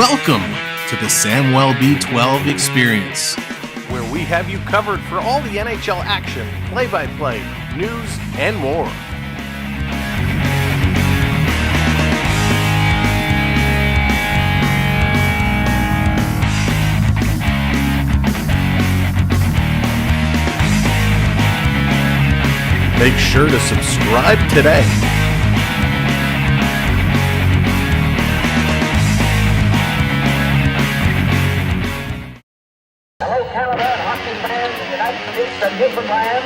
Welcome to the Samwelb12 Experience, where we have you covered for all the NHL action, play-by-play, news, and more. Make sure to subscribe today. Hello, Canada and hockey fans of the United States and Newfoundland.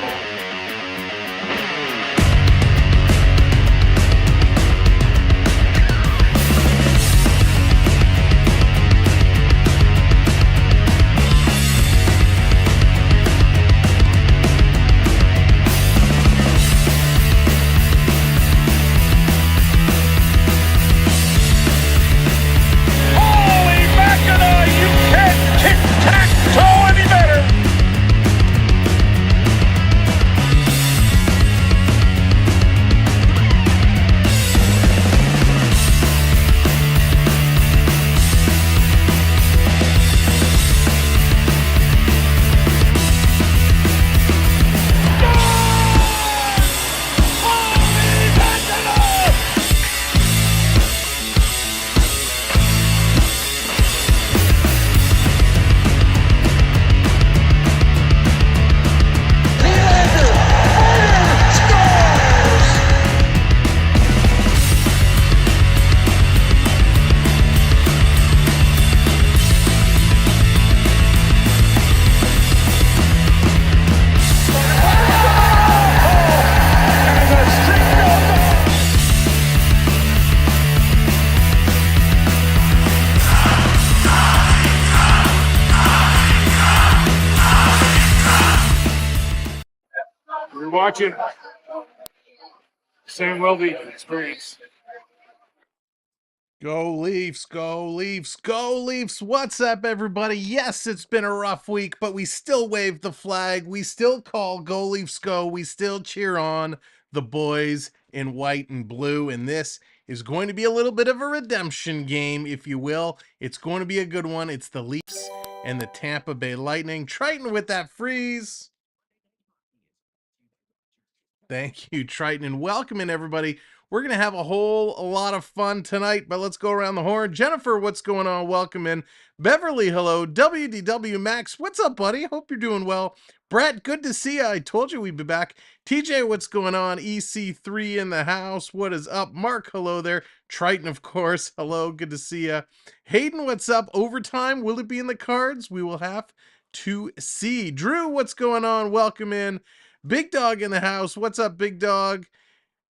Holy mackerel, you can't tic-tac-toe any better! Holy mackerel! You're watching Samwelb12 Experience. Go Leafs, go Leafs, go Leafs. What's up, everybody? Yes, it's been a rough week, but we still wave the flag. We still call Go Leafs go. We still cheer on the boys in white and blue. And this is going to be a little bit of a redemption game, if you will. It's going to be a good one. It's the Leafs and the Tampa Bay Lightning. Triton with that freeze. Thank you, Triton, and welcome in, everybody. We're going to have a lot of fun tonight, but let's go around the horn. Jennifer, what's going on? Welcome in. Beverly, hello. WDW Max, what's up, buddy? Hope you're doing well. Brett, good to see you. I told you we'd be back. TJ, what's going on? EC3 in the house. What is up? Mark, hello there. Triton, of course. Hello, good to see you. Hayden, what's up? Overtime, will it be in the cards? We will have to see. Drew, what's going on? Welcome in. Big Dog in the house. What's up, Big Dog?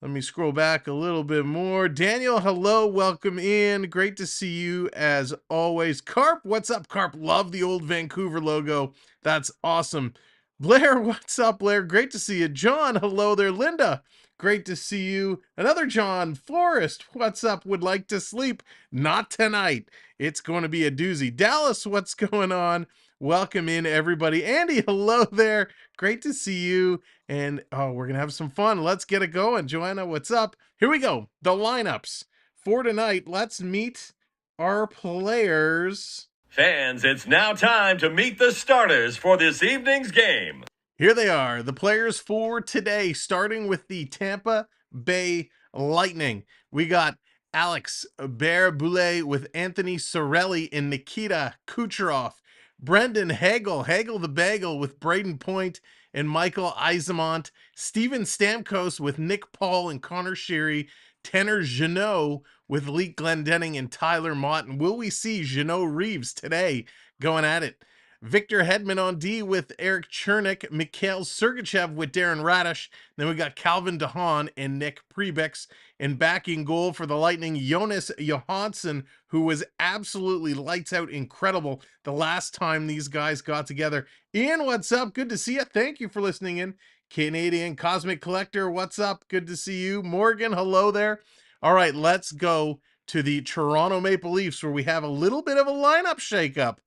Let me scroll back a little bit more. Daniel, hello. Welcome in. Great to see you as always. Carp, what's up, Carp? Love the old Vancouver logo. That's awesome. Blair, what's up, Blair? Great to see you. John, hello there. Linda, great to see you. Another John. Forrest, what's up? Would like to sleep. Not tonight. It's going to be a doozy. Dallas, what's going on? Welcome in, everybody. Andy, hello there. Great to see you. And oh, we're going to have some fun. Let's get it going. Joanna, what's up? Here we go. The lineups for tonight. Let's meet our players. Fans, it's now time to meet the starters for this evening's game. Here they are, the players for today, starting with the Tampa Bay Lightning. We got Alex Bear-Boulay with Anthony Sorelli and Nikita Kutcherov. Brendan Hagel, Hagel the Bagel with Braden Point and Michael Eismont. Steven Stamkos with Nick Paul and Connor Sheary. Tanner Jeannot with Leek Glendenning and Tyler Mott. And will we see Jeannot Reeves today going at it? Victor Hedman on D with Eric Chernick, Mikhail Sergachev with Darren Radish. Then we got Calvin DeHaan and Nick Prebex. And back in goal for the Lightning, Jonas Johansson, who was absolutely lights out incredible the last time these guys got together. Ian, what's up? Good to see you. Thank you for listening in. Canadian Cosmic Collector, what's up? Good to see you. Morgan, hello there. All right, let's go to the Toronto Maple Leafs, where we have a little bit of a lineup shakeup.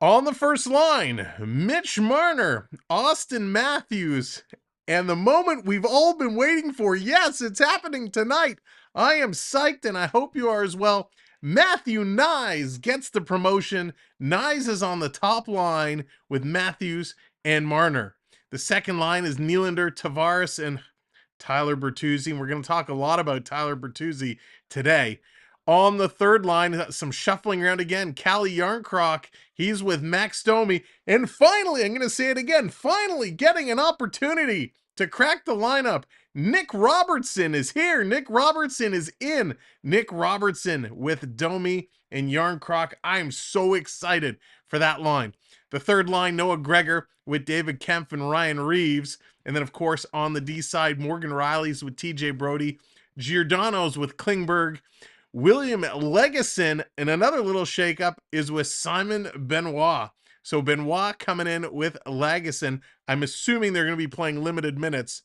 On the first line, Mitch Marner, Austin Matthews, and the moment we've all been waiting for. Yes, it's happening tonight. I am psyched, and I hope you are as well. Matthew Nyes gets the promotion. Nyes is on the top line with Matthews and Marner. The second line is Nylander, Tavares, and Tyler Bertuzzi. And we're going to talk a lot about Tyler Bertuzzi today. On the third line, some shuffling around again. Calle Jarnkrok, he's with Max Domi. And finally, I'm going to say it again, finally getting an opportunity to crack the lineup. Nick Robertson is here. Nick Robertson is in. Nick Robertson with Domi and Jarnkrok. I am so excited for that line. The third line, Noah Gregor with David Kempf and Ryan Reeves. And then, of course, on the D side, Morgan Riley's with TJ Brody. Giordano's with Klingberg. William Legason, and another little shakeup is with Simon Benoit. So Benoit coming in with Legason. I'm assuming they're going to be playing limited minutes,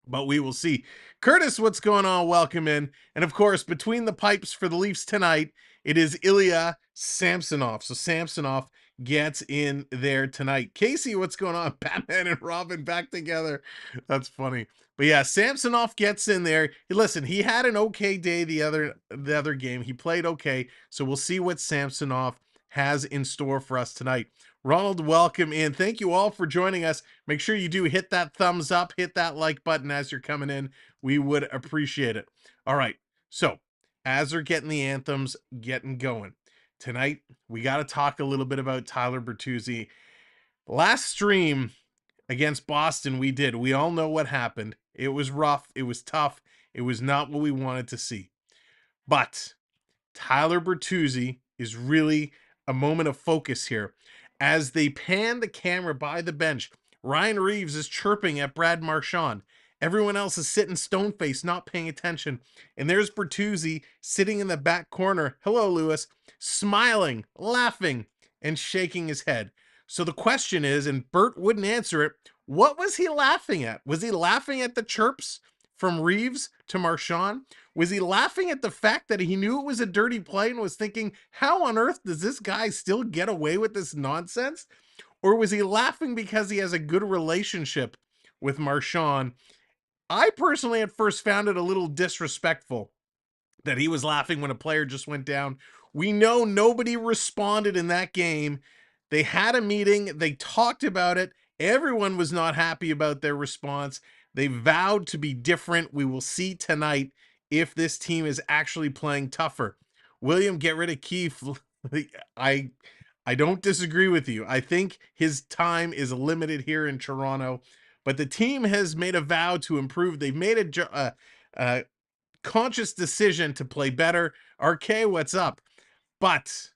but we will see. Curtis, what's going on? Welcome in. And of course, between the pipes for the Leafs tonight, it is Ilya Samsonov. So Samsonov gets in there tonight. Casey, what's going on? Batman and Robin back together. That's funny. But yeah, Samsonov gets in there. Listen, he had an okay day the other game. He played okay. So we'll see what Samsonov has in store for us tonight. Ronald, welcome in. Thank you all for joining us. Make sure you do hit that thumbs up, hit that like button as you're coming in. We would appreciate it. All right. So as they're getting the anthems getting going tonight, we got to talk a little bit about Tyler Bertuzzi. Last stream against Boston, we all know what happened. It was rough. It was tough. It was not what we wanted to see. But Tyler Bertuzzi is really a moment of focus here. As they pan the camera by the bench, Ryan Reeves is chirping at Brad Marchand. Everyone else is sitting stone-faced, not paying attention. And there's Bertuzzi sitting in the back corner. Hello, Lewis. Smiling, laughing, and shaking his head. So the question is, and Bert wouldn't answer it, what was he laughing at? Was he laughing at the chirps from Reeves to Marchand? Was he laughing at the fact that he knew it was a dirty play and was thinking, how on earth does this guy still get away with this nonsense? Or was he laughing because he has a good relationship with Marchand? I personally at first found it a little disrespectful that he was laughing when a player just went down. We know nobody responded in that game. They had a meeting. They talked about it. Everyone was not happy about their response. They vowed to be different. We will see tonight if this team is actually playing tougher. William, get rid of Keefe. I don't disagree with you. I think his time is limited here in Toronto, but the team has made a vow to improve. They've made a conscious decision to play better. RK, what's up? But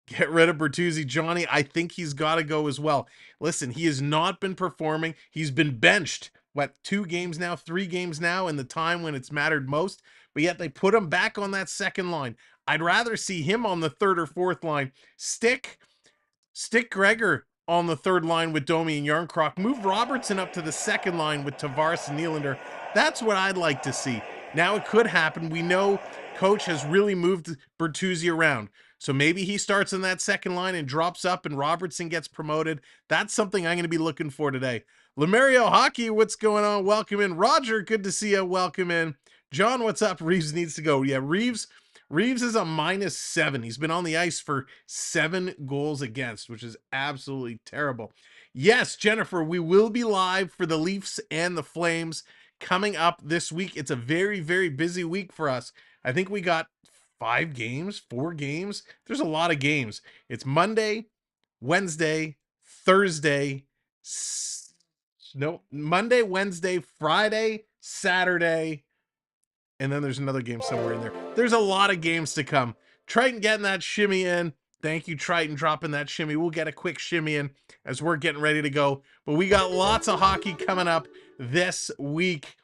get rid of Bertuzzi. Johnny, I think he's got to go as well. Listen, he has not been performing. He's been benched, 2 games now, 3 games now in the time when it's mattered most, but yet they put him back on that second line. I'd rather see him on the third or fourth line. Stick Gregor on the third line with Domi and Jarnkrok. Move Robertson up to the second line with Tavares and Nylander. That's what I'd like to see. Now it could happen. We know coach has really moved Bertuzzi around. So maybe he starts in that second line and drops up and Robertson gets promoted. That's something I'm going to be looking for today. Lemurio Hockey, what's going on? Welcome in. Roger, good to see you. Welcome in. John, what's up? Reeves needs to go. Yeah, Reeves is a -7. He's been on the ice for 7 goals against, which is absolutely terrible. Yes, Jennifer, we will be live for the Leafs and the Flames coming up this week. It's a very, very busy week for us. I think we got 4 games. There's a lot of games. It's Monday, Wednesday, Thursday, Monday, Wednesday, Friday, Saturday, and then there's another game somewhere in there. There's a lot of games to come. Triton getting that shimmy in. Thank you, Triton, dropping that shimmy. We'll get a quick shimmy in as we're getting ready to go. But we got lots of hockey coming up this week,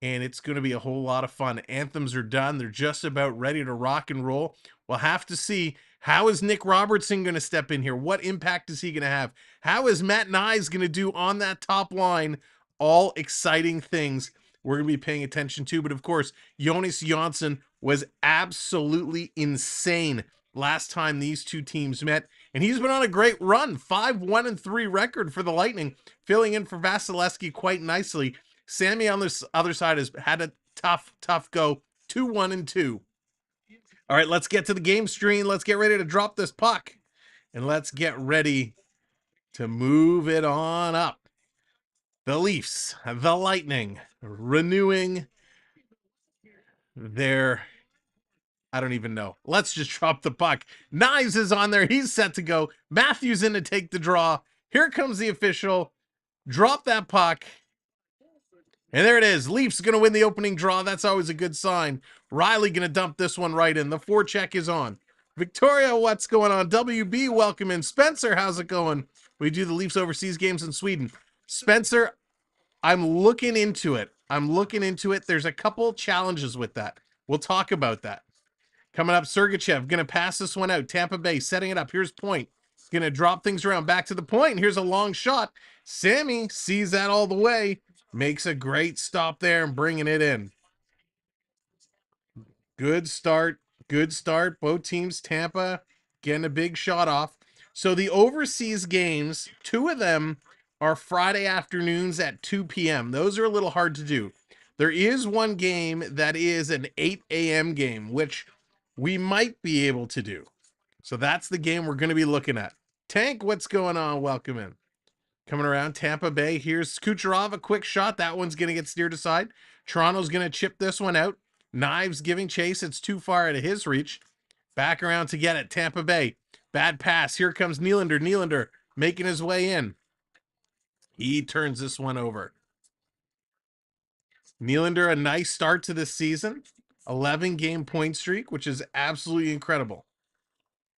and it's going to be a whole lot of fun. Anthems are done. They're just about ready to rock and roll. We'll have to see, how is Nick Robertson going to step in here? What impact is he going to have? How is Matt Nyes going to do on that top line? All exciting things we're going to be paying attention to. But of course, Jonas Jonsson was absolutely insane last time these two teams met. And he's been on a great run, 5-1-3 record for the Lightning, filling in for Vasilevsky quite nicely. Sammy on this other side has had a tough go, 2-1-2. All right, let's get to the game screen. Let's get ready to drop this puck. And let's get ready to move it on up. The Leafs, the Lightning, renewing their... I don't even know. Let's just drop the puck. Knives is on there. He's set to go. Matthews in to take the draw. Here comes the official. Drop that puck. And there it is. Leafs going to win the opening draw. That's always a good sign. Riley going to dump this one right in. The forecheck is on. Victoria, what's going on? WB, welcome in. Spencer, how's it going? We do the Leafs overseas games in Sweden. Spencer, I'm looking into it. There's a couple challenges with that. We'll talk about that. Coming up, Sergachev going to pass this one out. Tampa Bay setting it up. Here's Point. Going to drop things around. Back to the point. And here's a long shot. Sammy sees that all the way. Makes a great stop there and bringing it in. Good start. Both teams, Tampa, getting a big shot off. So the overseas games, 2 of them are Friday afternoons at 2 p.m. Those are a little hard to do. There is one game that is an 8 a.m. game, which we might be able to do. So that's the game we're going to be looking at. Tank, what's going on? Welcome in. Coming around Tampa Bay. Here's Kutcherov, a quick shot. That one's going to get steered aside. Toronto's going to chip this one out. Knives giving chase. It's too far out of his reach. Back around to get it. Tampa Bay. Bad pass. Here comes Nylander. Nylander making his way in. He turns this one over. Nylander, a nice start to this season. 11-game point streak, which is absolutely incredible.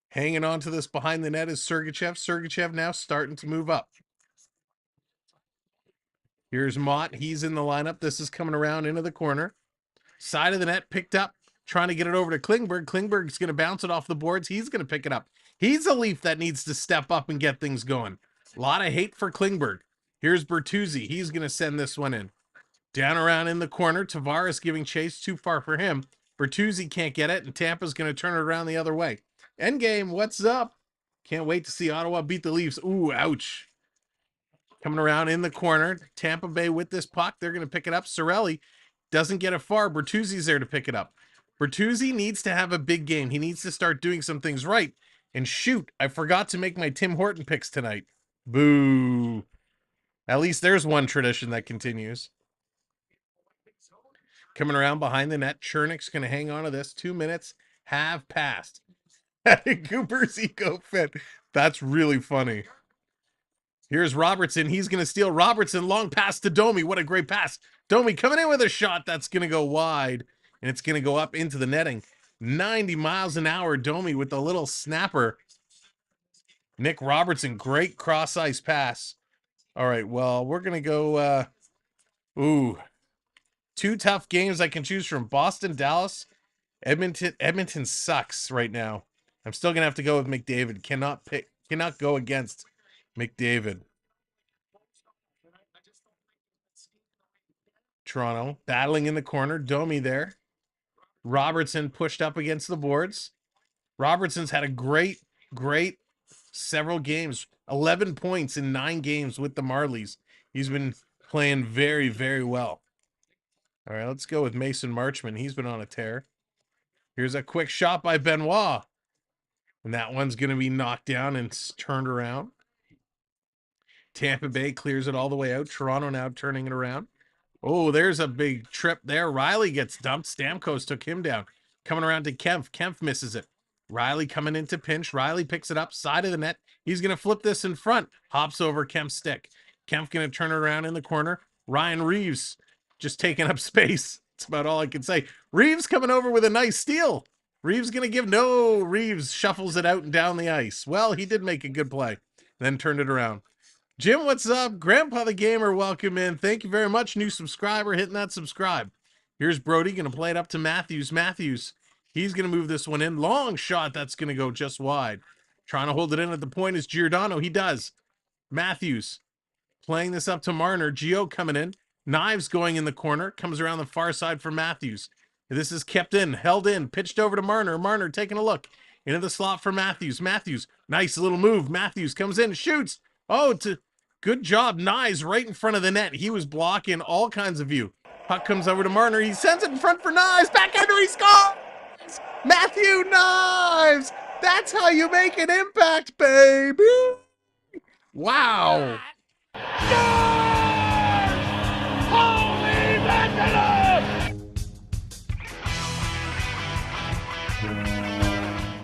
Hanging on to this behind the net is Sergachev. Sergachev now starting to move up. Here's Mott. He's in the lineup. This is coming around into the corner. Side of the net picked up. Trying to get it over to Klingberg. Klingberg's going to bounce it off the boards. He's going to pick it up. He's a Leaf that needs to step up and get things going. A lot of hate for Klingberg. Here's Bertuzzi. He's going to send this one in. Down around in the corner. Tavares giving chase. Too far for him. Bertuzzi can't get it, and Tampa's going to turn it around the other way. Endgame, what's up? Can't wait to see Ottawa beat the Leafs. Ooh, ouch. Coming around in the corner. Tampa Bay with this puck. They're going to pick it up. Cirelli doesn't get it far. Bertuzzi's there to pick it up. Bertuzzi needs to have a big game. He needs to start doing some things right. And shoot, I forgot to make my Tim Horton picks tonight. Boo. At least there's one tradition that continues. Coming around behind the net. Chernik's going to hang on to this. 2 minutes have passed. Cooper's ego fit. That's really funny. Here's Robertson. He's going to steal. Robertson, long pass to Domi. What a great pass. Domi coming in with a shot that's going to go wide, and it's going to go up into the netting. 90 miles an hour, Domi with a little snapper. Nick Robertson, great cross-ice pass. All right, well, we're going to go, 2 tough games I can choose from. Boston, Dallas, Edmonton. Edmonton sucks right now. I'm still going to have to go with McDavid. Cannot go against McDavid. Toronto battling in the corner. Domi there. Robertson pushed up against the boards. Robertson's had a great several games. 11 points in 9 games with the Marlies. He's been playing very, very well. All right, let's go with Mason Marchman. He's been on a tear. Here's a quick shot by Benoit. And that one's going to be knocked down and turned around. Tampa Bay clears it all the way out. Toronto now turning it around. Oh, there's a big trip there. Riley gets dumped. Stamkos took him down. Coming around to Kempf. Kempf misses it. Riley coming into pinch. Riley picks it up. Side of the net. He's going to flip this in front. Hops over Kemp's stick. Kempf going to turn it around in the corner. Ryan Reeves just taking up space. That's about all I can say. Reeves coming over with a nice steal. Reeves going to give... No, Reeves shuffles it out and down the ice. Well, he did make a good play. Then turned it around. Jim, what's up? Grandpa the Gamer, welcome in. Thank you very much, new subscriber, hitting that subscribe. Here's Brody, going to play it up to Matthews. Matthews, he's going to move this one in. Long shot, that's going to go just wide. Trying to hold it in at the point is Giordano. He does. Matthews playing this up to Marner. Gio coming in. Knives going in the corner. Comes around the far side for Matthews. This is kept in, held in, pitched over to Marner. Marner taking a look into the slot for Matthews. Matthews, nice little move. Matthews comes in, shoots. Oh, good job. Knives right in front of the net. He was blocking all kinds of view. Puck comes over to Marner. He sends it in front for Knives. Backhander, he scores! Matthew Knives! That's how you make an impact, baby! Wow!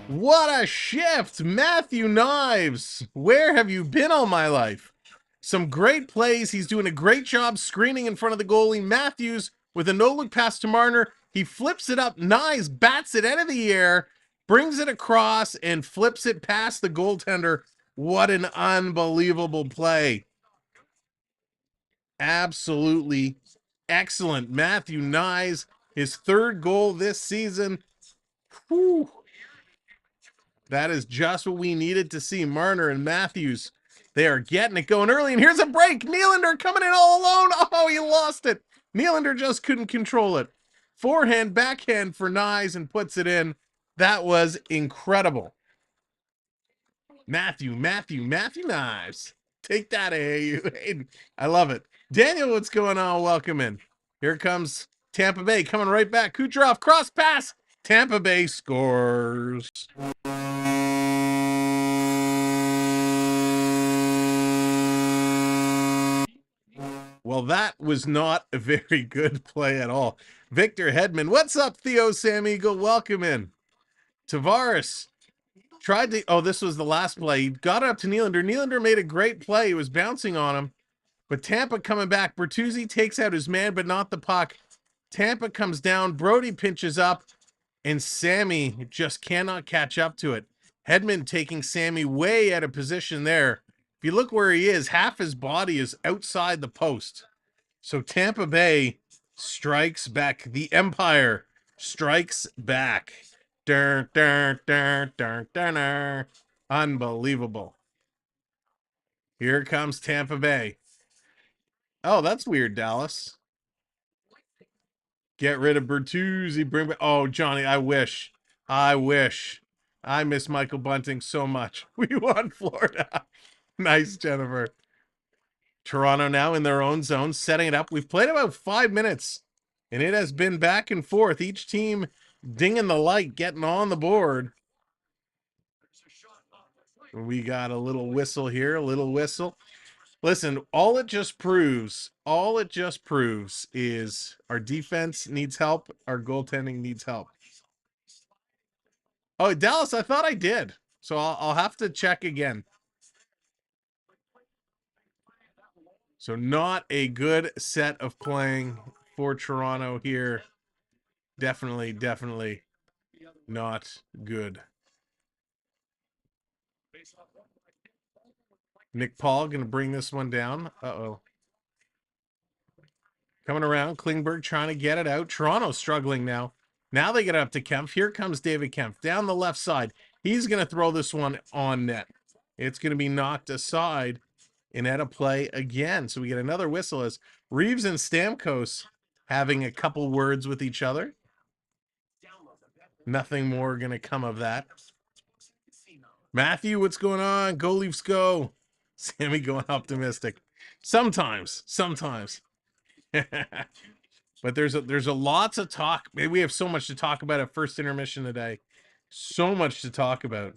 What a shift! Matthew Knives! Where have you been all my life? Some great plays. He's doing a great job screening in front of the goalie. Matthews with a no-look pass to Marner. He flips it up. Knives bats it out of the air, brings it across, and flips it past the goaltender. What an unbelievable play. Absolutely excellent. Matthew Knives, his third goal this season. Whew. That is just what we needed to see. Marner and Matthews, they are getting it going early. And here's a break. Nylander coming in all alone. Oh, he lost it. Nylander just couldn't control it. Forehand, backhand for Knives and puts it in. That was incredible. Matthew Knives. Take that, Hayden. I love it. Daniel, what's going on? Welcome in. Here comes Tampa Bay coming right back. Kutcherov, cross pass. Tampa Bay scores. Well, that was not a very good play at all. Victor Hedman, what's up, Theo Sam Eagle? Welcome in. Tavares tried to, oh, this was the last play. He got it up to Nylander. Nylander made a great play. He was bouncing on him, but Tampa coming back. Bertuzzi takes out his man, but not the puck. Tampa comes down. Brody pinches up, and Sammy just cannot catch up to it. Hedman taking Sammy way out of position there. If you look where he is, half his body is outside the post. So Tampa Bay strikes back. The Empire strikes back. Dun, dun, dun, dun, dun, dun. Unbelievable. Here comes Tampa Bay. Oh, that's weird, Dallas. Get rid of Bertuzzi. Bring back. Oh, Johnny, I wish. I miss Michael Bunting so much. We won Florida. Nice, Jennifer. Toronto now in their own zone, setting it up. We've played about 5 minutes, and it has been back and forth. Each team dinging the light, getting on the board. We got a little whistle here, a little whistle. Listen, all it just proves is our defense needs help, our goaltending needs help. Oh, Dallas, I thought I did. So I'll have to check again. So not a good set of playing for Toronto here. Definitely not good. Nick Paul going to bring this one down. Uh-oh. Coming around. Klingberg trying to get it out. Toronto struggling now. Now they get up to Kempf. Here comes David Kempf down the left side. He's going to throw this one on net. It's going to be knocked aside and at a play again. So we get another whistle as Reeves and Stamkos having a couple words with each other. Nothing more going to come of that. Matthew, what's going on? Go Leafs, go. Sammy going optimistic. Sometimes. But there's a lots of talk. Maybe we have so much to talk about at first intermission today. So much to talk about.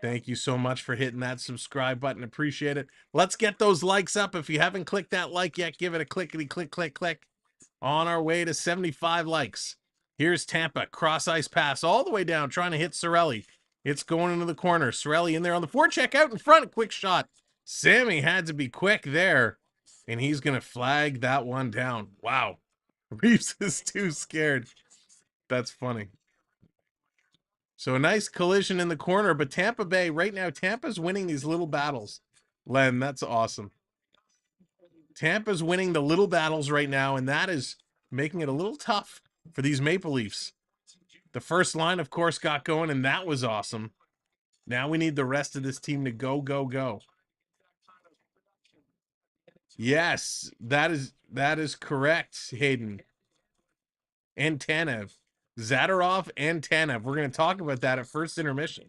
Thank you so much for hitting that subscribe button. Appreciate it. Let's get those likes up. If you haven't clicked that like yet, give it a clickety click. On our way to 75 likes. Here's Tampa. Cross ice pass all the way down, trying to hit Cirelli. It's going into the corner. Cirelli in there on the forecheck, out in front. Quick shot. Sammy had to be quick there, and he's going to flag that one down. Wow. Reeves is too scared. That's funny. So a nice collision in the corner, but Tampa Bay, right now, Tampa's winning these little battles. Len, that's awesome. Tampa's winning the little battles right now, and that is making it a little tough for these Maple Leafs. The first line, of course, got going, and that was awesome. Now we need the rest of this team to go. Yes, that is correct, Hayden. And Tanev. Zadorov and Tanev. We're going to talk about that at first intermission.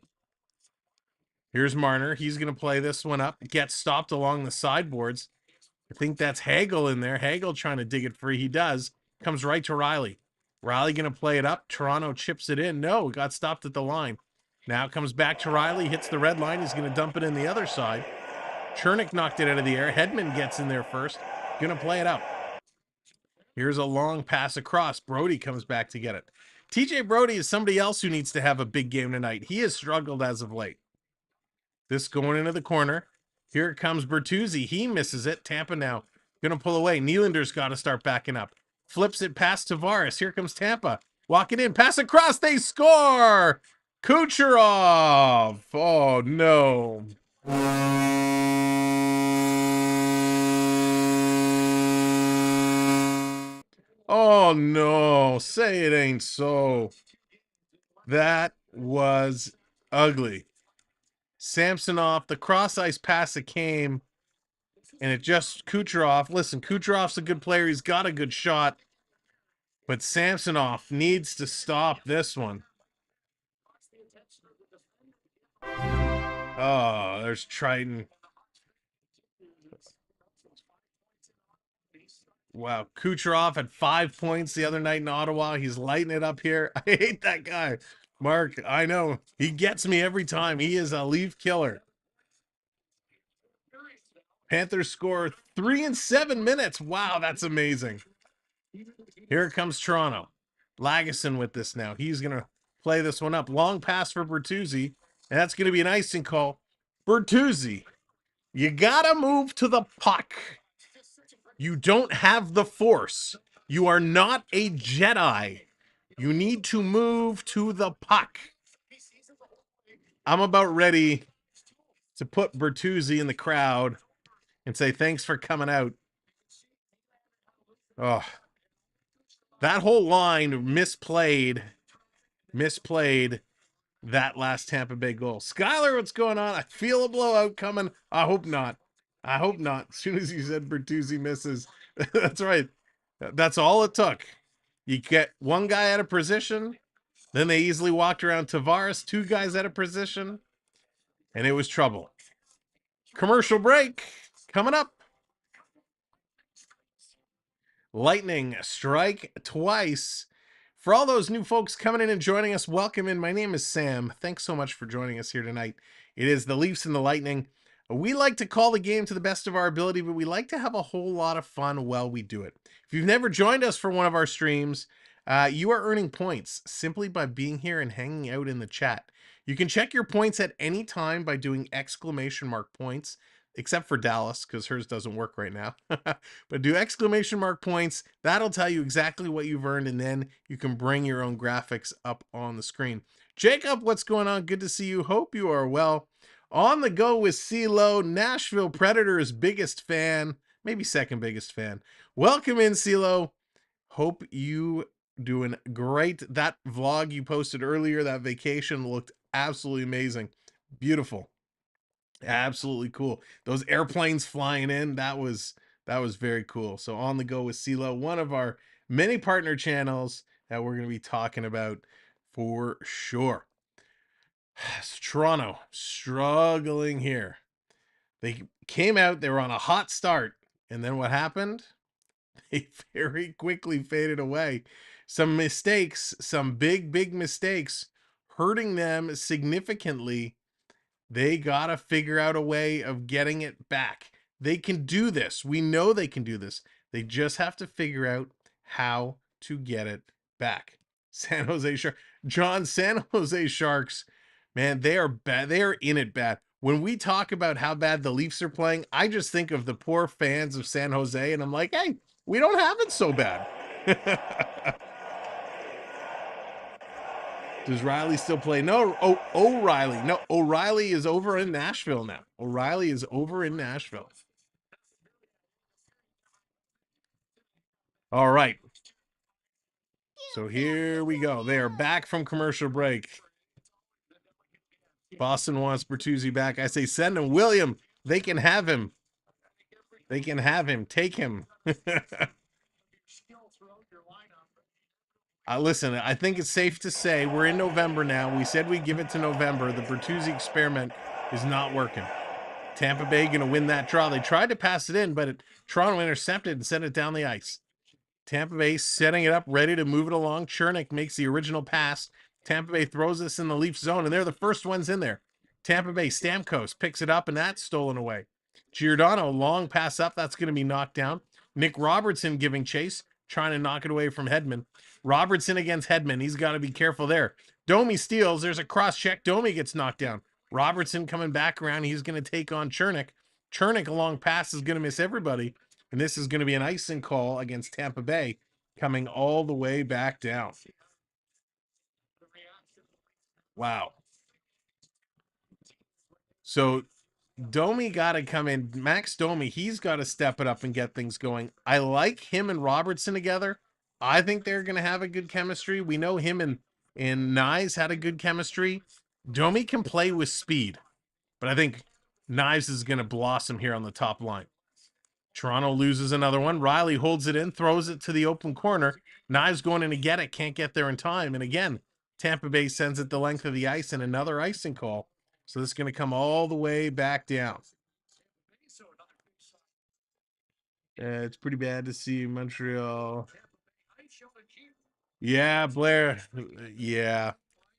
Here's Marner. He's going to play this one up. Gets stopped along the sideboards. I think that's Hagel in there. Hagel trying to dig it free. He does. Comes right to Riley. Riley going to play it up. Toronto chips it in. No, it got stopped at the line. Now it comes back to Riley, hits the red line. He's going to dump it in the other side. Chernik knocked it out of the air. Hedman gets in there first. Going to play it out. Here's a long pass across. Brody comes back to get it. TJ Brody is somebody else who needs to have a big game tonight. He has struggled as of late. This going into the corner. Here comes Bertuzzi. He misses it. Tampa now going to pull away. Nylander's got to start backing up. Flips it past Tavares. Here comes Tampa. Walking in. Pass across. They score! Kutcherov! Oh, no. Oh, no. Say it ain't so. That was ugly. Samsonov, the cross-ice pass that came, and it just Kutcherov. Listen, Kucherov's a good player. He's got a good shot. But Samsonov needs to stop this one. Oh, there's Triton. Wow, Kutcherov had 5 points the other night in Ottawa. He's lighting it up here. I hate that guy. Mark, I know. He gets me every time. He is a Leaf killer. Panthers score 3 in 7 minutes. Wow, that's amazing. Here comes Toronto. Lagesson with this now. He's going to play this one up. Long pass for Bertuzzi. And that's going to be an icing call. Bertuzzi, you got to move to the puck. You don't have the force. You are not a Jedi. You need to move to the puck. I'm about ready to put Bertuzzi in the crowd and say, thanks for coming out. Oh, that whole line misplayed that last Tampa Bay goal. Skylar, what's going on? I feel a blowout coming. I hope not. I hope not. As soon as you said Bertuzzi misses, that's right. That's all it took. You get one guy out of position, then they easily walked around Tavares, 2 guys out of position, and it was trouble. Commercial break coming up. Lightning strike twice. For all those new folks coming in and joining us, welcome in. My name is Sam. Thanks so much for joining us here tonight. It is the Leafs and the Lightning. We like to call the game to the best of our ability, but we like to have a whole lot of fun while we do it. If you've never joined us for one of our streams, you are earning points simply by being here and hanging out in the chat. You can check your points at any time by doing !points, except for Dallas, because hers doesn't work right now. But do !points. That'll tell you exactly what you've earned, and then you can bring your own graphics up on the screen. Jacob, what's going on? Good to see you. Hope you are well. On the go with CeeLo, Nashville Predators' biggest fan, maybe second biggest fan. Welcome in, CeeLo. Hope you doing great. That vlog you posted earlier, that vacation, looked absolutely amazing. Beautiful. Absolutely cool. Those airplanes flying in, that was very cool. So on the go with CeeLo, one of our many partner channels that we're going to be talking about for sure. Toronto struggling here. They came out, they were on a hot start, and then what happened? They very quickly faded away. Some mistakes, some big mistakes, hurting them significantly. They got to figure out a way of getting it back. They can do this. We know they can do this. They just have to figure out how to get it back. San Jose Sharks, man, they are bad. They are in it bad. When we talk about how bad the Leafs are playing, I just think of the poor fans of San Jose, and I'm like, hey, we don't have it so bad. Does Riley still play? No. O'Reilly. No, O'Reilly is over in Nashville now. O'Reilly is over in Nashville. All right. So here we go. They are back from commercial break. Boston wants Bertuzzi back. I say send him. William, they can have him. They can have him. Take him. Listen, I think it's safe to say we're in November now. We said we'd give it to November. The Bertuzzi experiment is not working. Tampa Bay going to win that draw. They tried to pass it in, but Toronto intercepted and sent it down the ice. Tampa Bay setting it up, ready to move it along. Chernik makes the original pass. Tampa Bay throws this in the Leaf zone, and they're the first ones in there. Tampa Bay, Stamkos picks it up, and that's stolen away. Giordano, long pass up. That's going to be knocked down. Nick Robertson giving chase, trying to knock it away from Hedman. Robertson against Hedman. He's got to be careful there. Domi steals. There's a cross check. Domi gets knocked down. Robertson coming back around. He's going to take on Chernik. Chernik, a long pass, is going to miss everybody. And this is going to be an icing call against Tampa Bay, coming all the way back down. Wow. So Domi got to come in. Max Domi, he's got to step it up and get things going. I like him and Robertson together. I think they're going to have a good chemistry. We know him and Nyes had a good chemistry. Domi can play with speed, but I think Nyes is going to blossom here on the top line. Toronto loses another one. Riley holds it in, throws it to the open corner. Nyes going in to get it, can't get there in time. And again, Tampa Bay sends it the length of the ice and another icing call. So this is going to come all the way back down. It's pretty bad to see Montreal. Yeah, Blair. Yeah.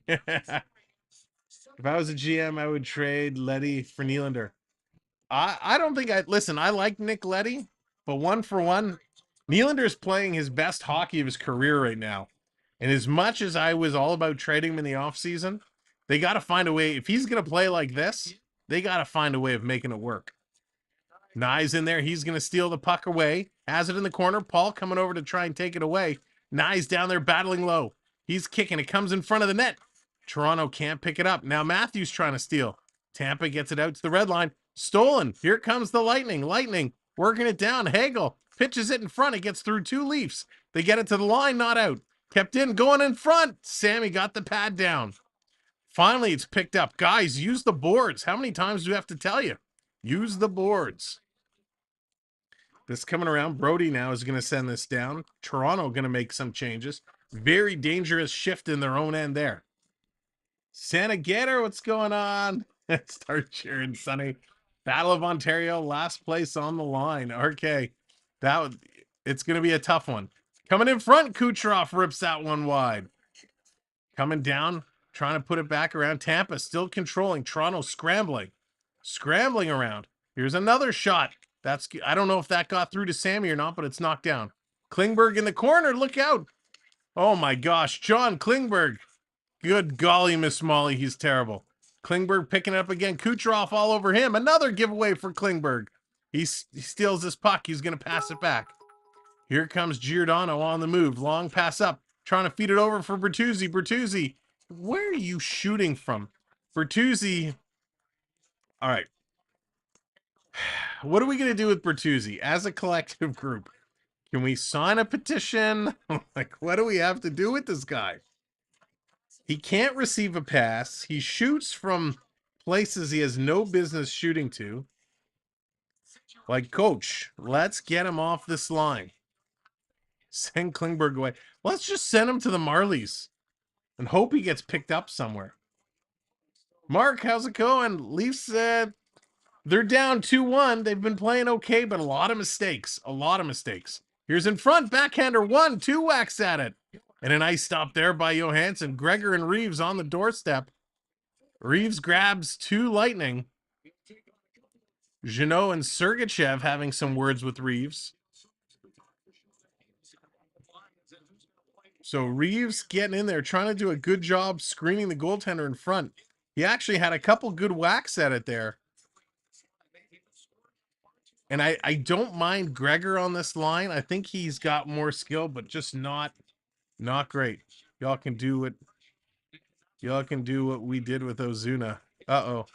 If I was a GM, I would trade Leddy for Nylander. I don't think listen, I like Nick Leddy, but 1-for-1, Nylander's playing his best hockey of his career right now. And as much as I was all about trading him in the offseason, they got to find a way. If he's going to play like this, they got to find a way of making it work. Nyes in there. He's going to steal the puck away. Has it in the corner. Paul coming over to try and take it away. Nyes down there battling low. He's kicking. It comes in front of the net. Toronto can't pick it up. Now Matthews trying to steal. Tampa gets it out to the red line. Stolen. Here comes the Lightning. Lightning working it down. Hagel pitches it in front. It gets through two Leafs. They get it to the line. Not out. Kept in. Going in front. Sammy got the pad down. Finally, it's picked up. Guys, use the boards. How many times do we have to tell you? Use the boards. This coming around. Brody now is going to send this down. Toronto going to make some changes. Very dangerous shift in their own end there. Santa Gator, what's going on? Start cheering, Sonny. Battle of Ontario, last place on the line. Okay, it's going to be a tough one. Coming in front, Kutcherov rips that one wide. Coming down, trying to put it back around. Tampa still controlling. Toronto scrambling around. Here's another shot. I don't know if that got through to Sammy or not, but it's knocked down. Klingberg in the corner. Look out. Oh my gosh, John Klingberg. Good golly, Miss Molly. He's terrible. Klingberg picking it up again. Kutcherov all over him. Another giveaway for Klingberg. He steals this puck. He's going to pass it back. Here comes Giordano on the move. Long pass up. Trying to feed it over for Bertuzzi. Bertuzzi, where are you shooting from? Bertuzzi. All right. What are we going to do with Bertuzzi as a collective group? Can we sign a petition? Like, what do we have to do with this guy? He can't receive a pass. He shoots from places he has no business shooting to. Like, coach, let's get him off this line. Send Klingberg away. Let's just send him to the Marlies and hope he gets picked up somewhere. Mark, how's it going? Leafs said they're down 2-1. They've been playing okay, but a lot of mistakes. Here's in front. Backhander 1-2 whacks at it. And a nice stop there by Johansson. Gregor and Reeves on the doorstep. Reeves grabs two Lightning. Jeannot and Sergachev having some words with Reeves. So Reeves getting in there, trying to do a good job screening the goaltender in front. He actually had a couple good whacks at it there. And I don't mind Gregor on this line. I think he's got more skill, but just not great. Y'all can do what we did with Ozuna. Uh-oh.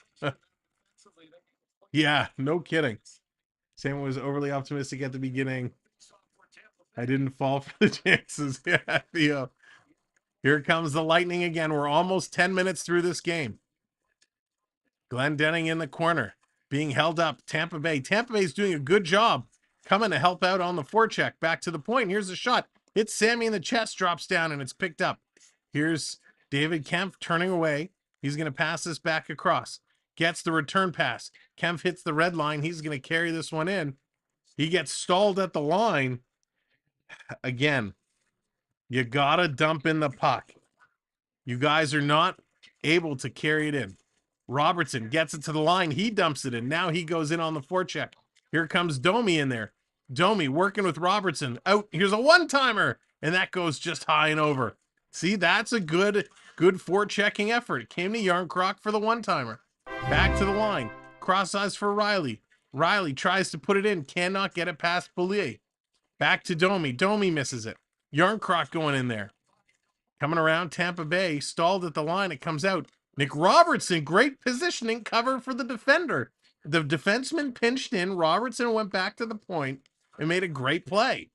Yeah, no kidding. Sam was overly optimistic at the beginning. I didn't fall for the chances. Yeah, Theo. Here comes the Lightning again. We're almost 10 minutes through this game. Glendening in the corner, being held up. Tampa Bay's doing a good job coming to help out on the forecheck. Back to the point. Here's a shot. Hits Sammy in the chest, drops down, and it's picked up. Here's David Kempf turning away. He's going to pass this back across. Gets the return pass. Kempf hits the red line. He's going to carry this one in. He gets stalled at the line. Again, you gotta dump in the puck. You guys are not able to carry it in. Robertson gets it to the line. He dumps it in. Now he goes in on the forecheck. Here comes Domi in there. Domi working with Robertson. Out. Here's a one-timer. And that goes just high and over. See, that's a good forechecking effort. It came to Yarncroc for the one-timer. Back to the line. Cross eyes for Riley. Riley tries to put it in. Cannot get it past Boulier. Back to Domi. Domi misses it. Yarncroc going in there. Coming around Tampa Bay. Stalled at the line. It comes out. Nick Robertson, great positioning cover for the defender. The defenseman pinched in. Robertson went back to the point and made a great play.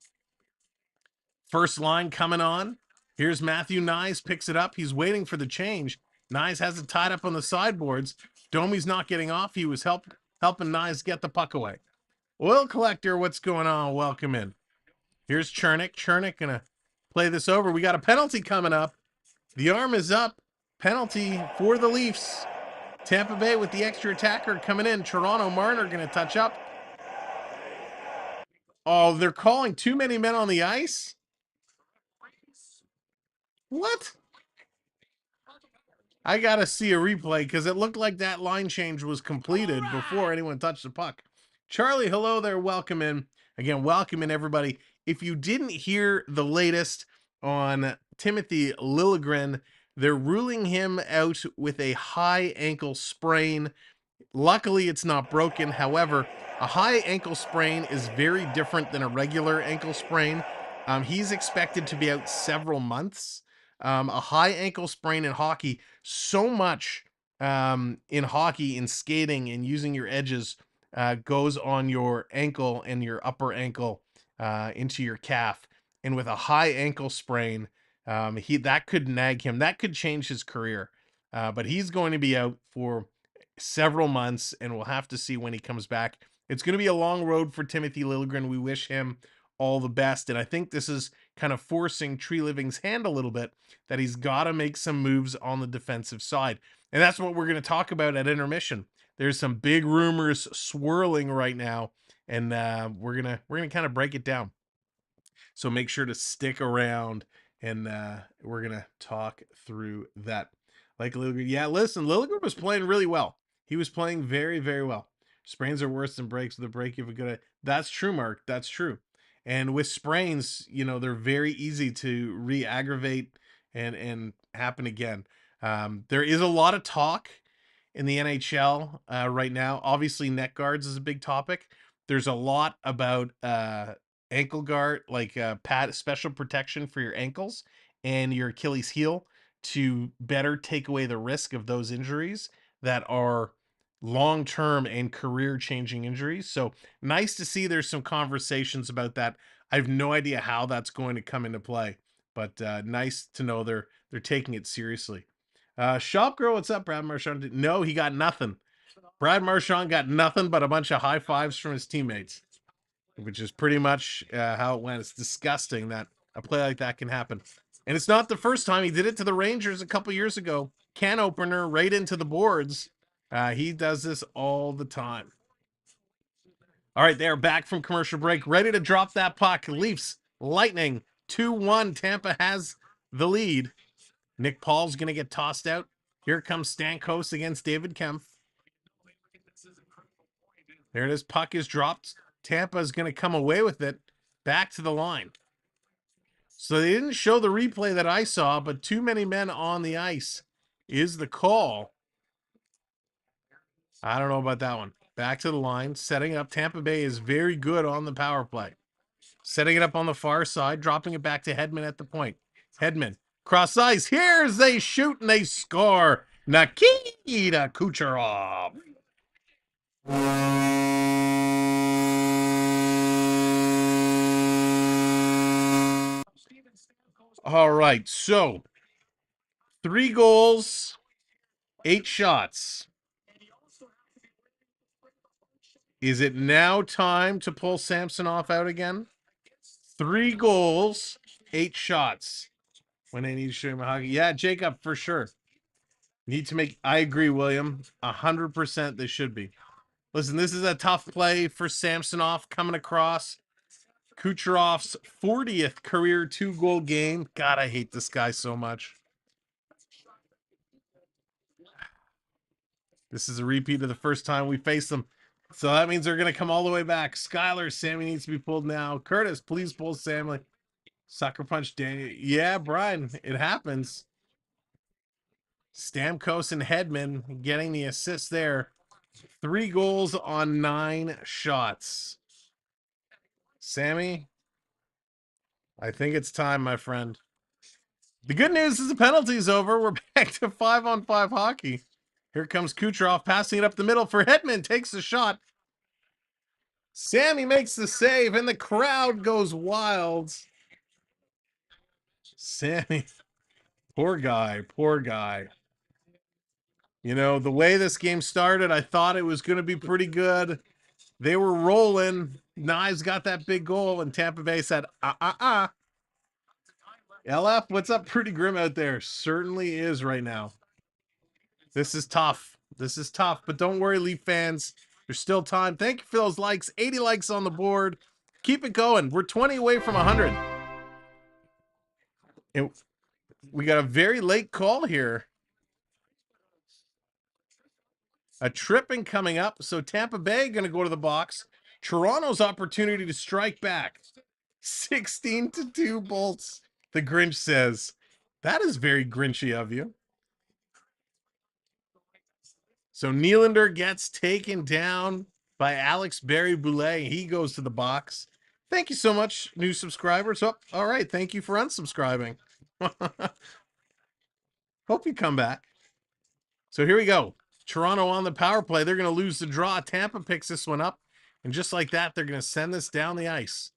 First line coming on. Here's Matthew Nyes, picks it up. He's waiting for the change. Nyes has it tied up on the sideboards. Domi's not getting off. He was helping Nyes get the puck away. Oil Collector, what's going on? Welcome in. Here's Chernick. Chernick gonna play this over. We got a penalty coming up. The arm is up. Penalty for the Leafs. Tampa Bay with the extra attacker coming in. Toronto Marner going to touch up. Oh, they're calling too many men on the ice? What? I got to see a replay because it looked like that line change was completed before anyone touched the puck. Charlie, hello there. Welcome in. Again, welcome in, everybody. If you didn't hear the latest on Timothy Liljegren, they're ruling him out with a high ankle sprain. Luckily, it's not broken. However, a high ankle sprain is very different than a regular ankle sprain. He's expected to be out several months. A high ankle sprain in hockey, so much in hockey, in skating, and using your edges goes on your ankle and your upper ankle into your calf. And with a high ankle sprain, that could nag him. That could change his career. But he's going to be out for several months, and we'll have to see when he comes back. It's going to be a long road for Timothy Liljegren. We wish him all the best. And I think this is kind of forcing Tree Living's hand a little bit, that he's got to make some moves on the defensive side. And that's what we're going to talk about at intermission. There's some big rumors swirling right now, and we're gonna kind of break it down. So make sure to stick around, and we're gonna talk through that. Like Liljegren, yeah. Listen, Liljegren was playing really well. He was playing very, very well. Sprains are worse than breaks. With a break, you have a good. That's true, Mark. That's true. And with sprains, they're very easy to re-aggravate and happen again. There is a lot of talk in the NHL right now. Obviously, neck guards is a big topic. There's a lot about ankle guard, like special protection for your ankles and your Achilles heel to better take away the risk of those injuries that are long-term and career-changing injuries. So nice to see there's some conversations about that. I have no idea how that's going to come into play, but nice to know they're taking it seriously. Shop Girl, what's up, Brad Marchand? No, he got nothing. Brad Marchand got nothing but a bunch of high fives from his teammates, which is pretty much how it went. It's disgusting that a play like that can happen. And it's not the first time. He did it to the Rangers a couple years ago. Can opener right into the boards. He does this all the time. All right, they're back from commercial break, ready to drop that puck. Leafs, Lightning, 2-1. Tampa has the lead. Nick Paul's going to get tossed out. Here comes Stamkos against David Kempf. There it is. Puck is dropped. Tampa is going to come away with it. Back to the line. So they didn't show the replay that I saw, but too many men on the ice is the call. I don't know about that one. Back to the line, setting it up. Tampa Bay is very good on the power play. Setting it up on the far side, dropping it back to Hedman at the point. Hedman, cross ice. Here's they shoot and they score. Nikita Kutcherov. All right, so 3 goals, 8 shots. Is it now time to pull Samsonov out again? 3 goals, 8 shots. When I need to show him hockey. Yeah, Jacob, for sure. Need to make, I agree, William. 100% they should be. Listen, this is a tough play for Samsonov coming across. Kutcherov's 40th career 2-goal game. God, I hate this guy so much. This is a repeat of the first time we faced them. So that means they're going to come all the way back. Skyler, Sammy needs to be pulled now. Curtis, please pull Sammy. Sucker punch Daniel. Yeah, Brian, it happens. Stamkos and Hedman getting the assist there. 3 goals on 9 shots. Sammy, I think it's time, my friend. The good news is the penalty is over. We're back to 5-on-5 hockey. Here comes Kutcherov passing it up the middle for Hedman. Takes the shot. Sammy makes the save, and the crowd goes wild. Sammy, poor guy, poor guy. You know, the way this game started, I thought it was going to be pretty good. They were rolling. Knives got that big goal, and Tampa Bay said, LF, what's up? Pretty grim out there. Certainly is right now. This is tough. This is tough, but don't worry, Leaf fans. There's still time. Thank you for those likes. 80 likes on the board. Keep it going. We're 20 away from 100. And we got a very late call here. A tripping coming up. So Tampa Bay going to go to the box. Toronto's opportunity to strike back. 16-2 Bolts. The Grinch says, that is very Grinchy of you. So Nylander gets taken down by Alex Barry-Boulet. He goes to the box. Thank you so much, new subscribers. Oh, all right. Thank you for unsubscribing. Hope you come back. So here we go. Toronto on the power play. They're going to lose the draw. Tampa picks this one up. And just like that, they're going to send this down the ice.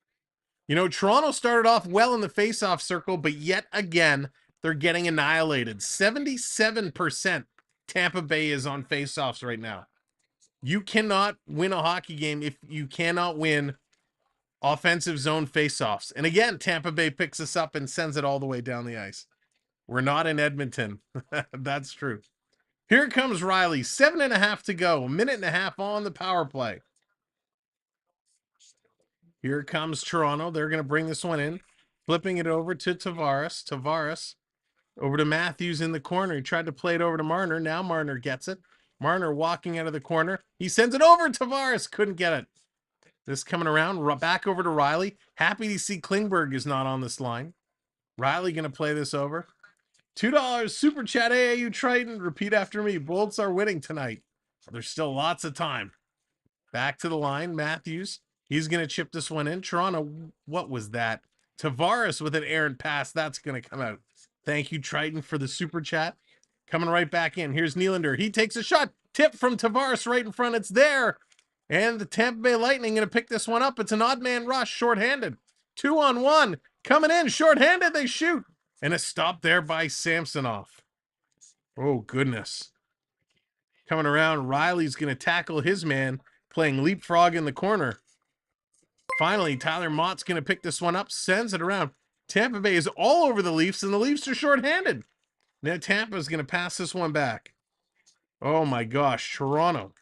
You know, Toronto started off well in the faceoff circle, but yet again, they're getting annihilated. 77% Tampa Bay is on faceoffs right now. You cannot win a hockey game if you cannot win offensive zone faceoffs. And again, Tampa Bay picks us up and sends it all the way down the ice. We're not in Edmonton. That's true. Here comes Riley. 7.5 to go. A minute and a half on the power play. Here comes Toronto. They're going to bring this one in. Flipping it over to Tavares. Tavares over to Matthews in the corner. He tried to play it over to Marner. Now Marner gets it. Marner walking out of the corner. He sends it over. Tavares couldn't get it. This coming around. Back over to Riley. Happy to see Klingberg is not on this line. Riley going to play this over. $2 super chat AAU Triton. Repeat after me. Bolts are winning tonight. There's still lots of time. Back to the line. Matthews. He's going to chip this one in. Toronto, what was that? Tavares with an errant pass. That's going to come out. Thank you, Triton, for the super chat. Coming right back in. Here's Nylander. He takes a shot. Tip from Tavares right in front. It's there. And the Tampa Bay Lightning going to pick this one up. It's an odd man rush, shorthanded. 2-on-1. Coming in, shorthanded. They shoot. And a stop there by Samsonov. Oh, goodness. Coming around, Riley's going to tackle his man, playing leapfrog in the corner. Finally, Tyler Mott's going to pick this one up, sends it around. Tampa Bay is all over the Leafs, and the Leafs are shorthanded. Now Tampa's going to pass this one back. Oh, my gosh, Toronto.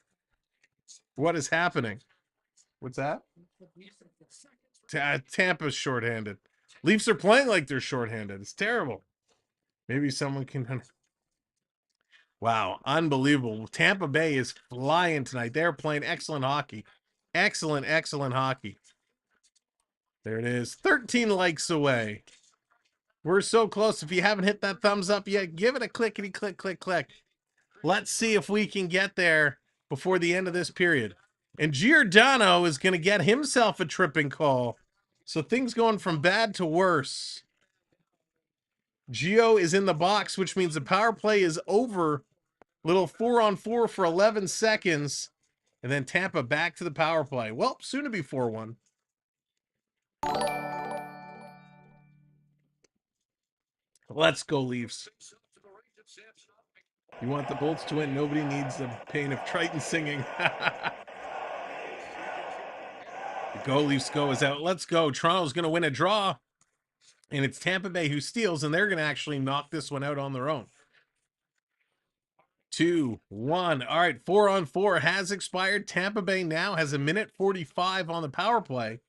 What is happening? What's that? Tampa's shorthanded. Leafs are playing like they're shorthanded. It's terrible. Maybe someone can... Wow, unbelievable. Tampa Bay is flying tonight. They're playing excellent hockey. Excellent, excellent hockey. There it is. 13 likes away. We're so close. If you haven't hit that thumbs up yet, give it a clickety click, click, click. Let's see if we can get there before the end of this period. And Giordano is going to get himself a tripping call. So things going from bad to worse. Gio is in the box, which means the power play is over. Little 4-on-4 for 11 seconds. And then Tampa back to the power play. Well, soon to be 4-1. Let's go, Leafs. You want the Bolts to win. Nobody needs the pain of Triton singing. Go, Leafs, go is out. Let's go. Toronto's going to win a draw. And it's Tampa Bay who steals, and they're going to actually knock this one out on their own. 2-1. All right, 4-on-4 has expired. Tampa Bay now has a minute 45 on the power play.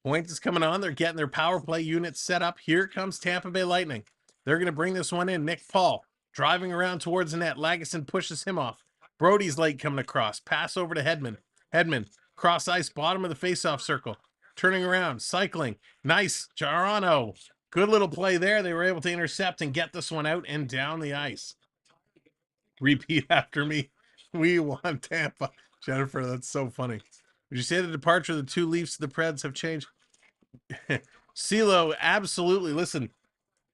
Point is coming on. They're getting their power play unit set up. Here comes Tampa Bay Lightning. They're going to bring this one in. Nick Paul driving around towards the net. Lagesson pushes him off. Brody's late coming across. Pass over to Hedman. Hedman, cross ice, bottom of the faceoff circle. Turning around, cycling. Nice. Toronto. Good little play there. They were able to intercept and get this one out and down the ice. Repeat after me. We want Tampa. Jennifer, that's so funny. Would you say the departure of the two Leafs to the Preds have changed? CeeLo, absolutely. Listen,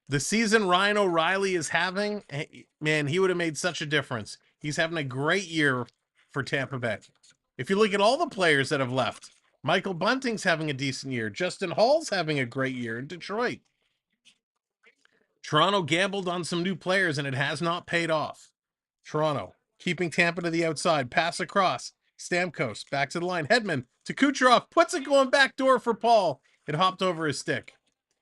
the season Ryan O'Reilly is having, man, he would have made such a difference. He's having a great year for Tampa Bay. If you look at all the players that have left, Michael Bunting's having a decent year. Justin Hall's having a great year in Detroit. Toronto gambled on some new players, and it has not paid off. Toronto keeping Tampa to the outside. Pass across. Stamkos back to the line. Hedman to Kutcherov. Puts it going back door for Paul. It hopped over his stick.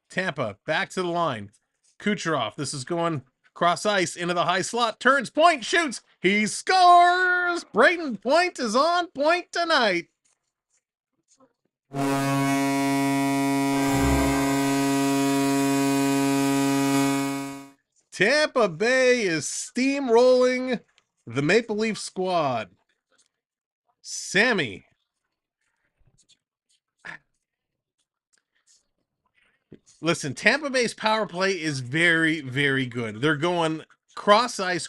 Tampa back to the line. Kutcherov. This is going cross ice into the high slot. Turns. Point. Shoots. He scores. Brayden Point is on point tonight. Tampa Bay is steamrolling the Maple Leaf squad. Sammy. Listen, Tampa Bay's power play is very, very good. They're going cross ice.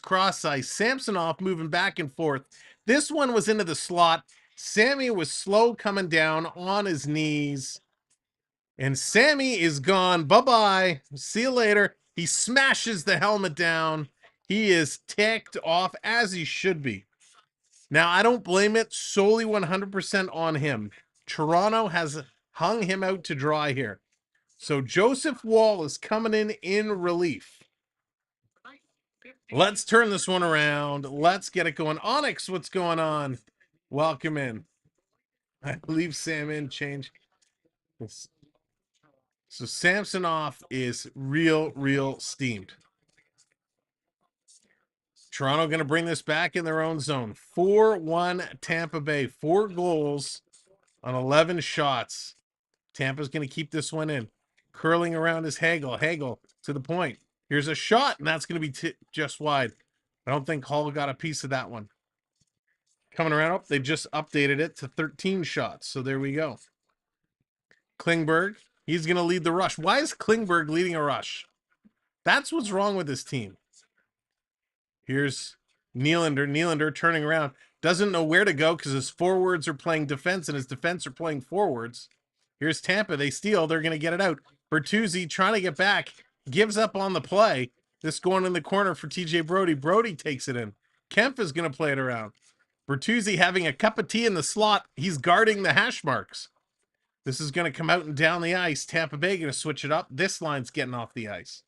Samsonov moving back and forth. This one was into the slot. Sammy was slow coming down on his knees. And Sammy is gone. Bye-bye. See you later. He smashes the helmet down. He is ticked off, as he should be. Now, I don't blame it solely 100% on him. Toronto has hung him out to dry here. So Joseph Woll is coming in relief. Let's turn this one around. Let's get it going. Onyx, what's going on? Welcome in. I believe Sam in change. So Samsonov is real steamed. Toronto going to bring this back in their own zone. 4-1 Tampa Bay. 4 goals on 11 shots. Tampa's going to keep this one in. Curling around is Hagel. Hagel to the point. Here's a shot, and that's going to be just wide. I don't think Hall got a piece of that one. Coming around up, they've just updated it to 13 shots. So there we go. Klingberg, he's going to lead the rush. Why is Klingberg leading a rush? That's what's wrong with this team. Here's Nylander. Nylander turning around. Doesn't know where to go because his forwards are playing defense and his defense are playing forwards. Here's Tampa. They steal. They're going to get it out. Bertuzzi trying to get back. Gives up on the play. This going in the corner for TJ Brody. Brody takes it in. Kemp is going to play it around. Bertuzzi having a cup of tea in the slot. He's guarding the hash marks. This is going to come out and down the ice. Tampa Bay going to switch it up. This line's getting off the ice.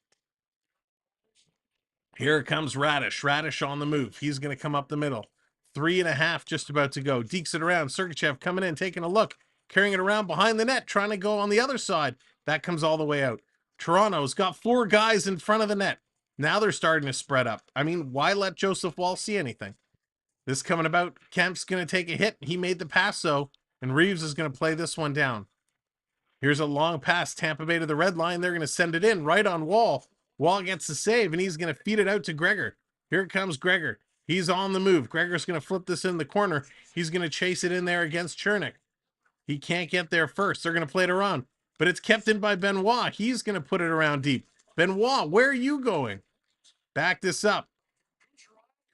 Here comes Radish. Radish on the move. He's going to come up the middle. 3.5 just about to go. Dekes it around. Sergachev coming in, taking a look. Carrying it around behind the net, trying to go on the other side. That comes all the way out. Toronto's got 4 guys in front of the net. Now they're starting to spread up. I mean, why let Joseph Woll see anything? This coming about. Kemp's going to take a hit. He made the pass, though, and Reeves is going to play this one down. Here's a long pass. Tampa Bay to the red line. They're going to send it in right on Woll. Woll gets the save, and he's going to feed it out to Gregor. Here comes Gregor. He's on the move. Gregor's going to flip this in the corner. He's going to chase it in there against Chernik. He can't get there first. They're going to play it around. But it's kept in by Benoit. He's going to put it around deep. Benoit, where are you going? Back this up.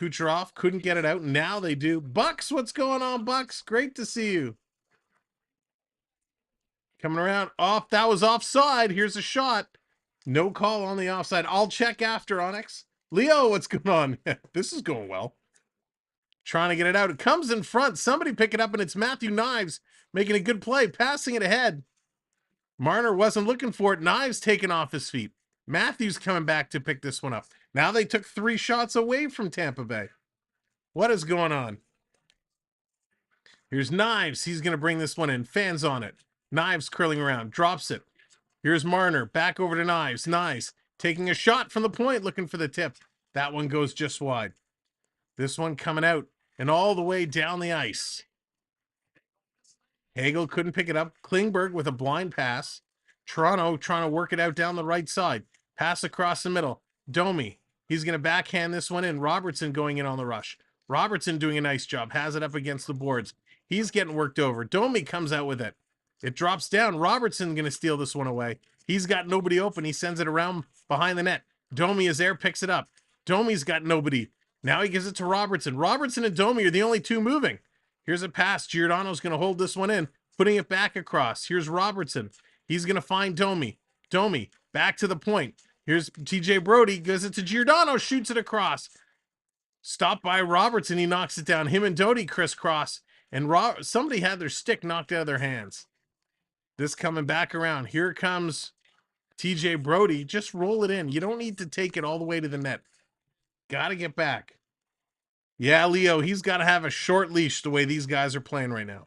Kutcherov couldn't get it out. Now they do. Bucks, what's going on, Bucks? Great to see you. Coming around. Off. That was offside. Here's a shot. No call on the offside. I'll check after, Onyx. Leo, what's going on? This is going well. Trying to get it out. It comes in front. Somebody pick it up, and it's Matthew Knives making a good play, passing it ahead. Marner wasn't looking for it. Knives taken off his feet. Matthews coming back to pick this one up. Now they took 3 shots away from Tampa Bay. What is going on? Here's Knives. He's going to bring this one in. Fans on it. Knives curling around. Drops it. Here's Marner. Back over to Knives. Knives taking a shot from the point, looking for the tip. That one goes just wide. This one coming out and all the way down the ice. Hagel couldn't pick it up. Klingberg with a blind pass. Toronto trying to work it out down the right side. Pass across the middle. Domi. He's going to backhand this one in. Robertson going in on the rush. Robertson doing a nice job. Has it up against the boards. He's getting worked over. Domi comes out with it. It drops down. Robertson going to steal this one away. He's got nobody open. He sends it around behind the net. Domi is there, picks it up. Domi's got nobody. Now he gives it to Robertson. Robertson and Domi are the only two moving. Here's a pass. Giordano's going to hold this one in, putting it back across. Here's Robertson. He's going to find Domi. Domi, back to the point. Here's TJ Brody, gives it to Giordano, shoots it across. Stopped by Robertson, he knocks it down. Him and Doty crisscross, and somebody had their stick knocked out of their hands. This coming back around. Here comes TJ Brody. Just roll it in. You don't need to take it all the way to the net. Got to get back. Yeah, Leo, he's got to have a short leash the way these guys are playing right now.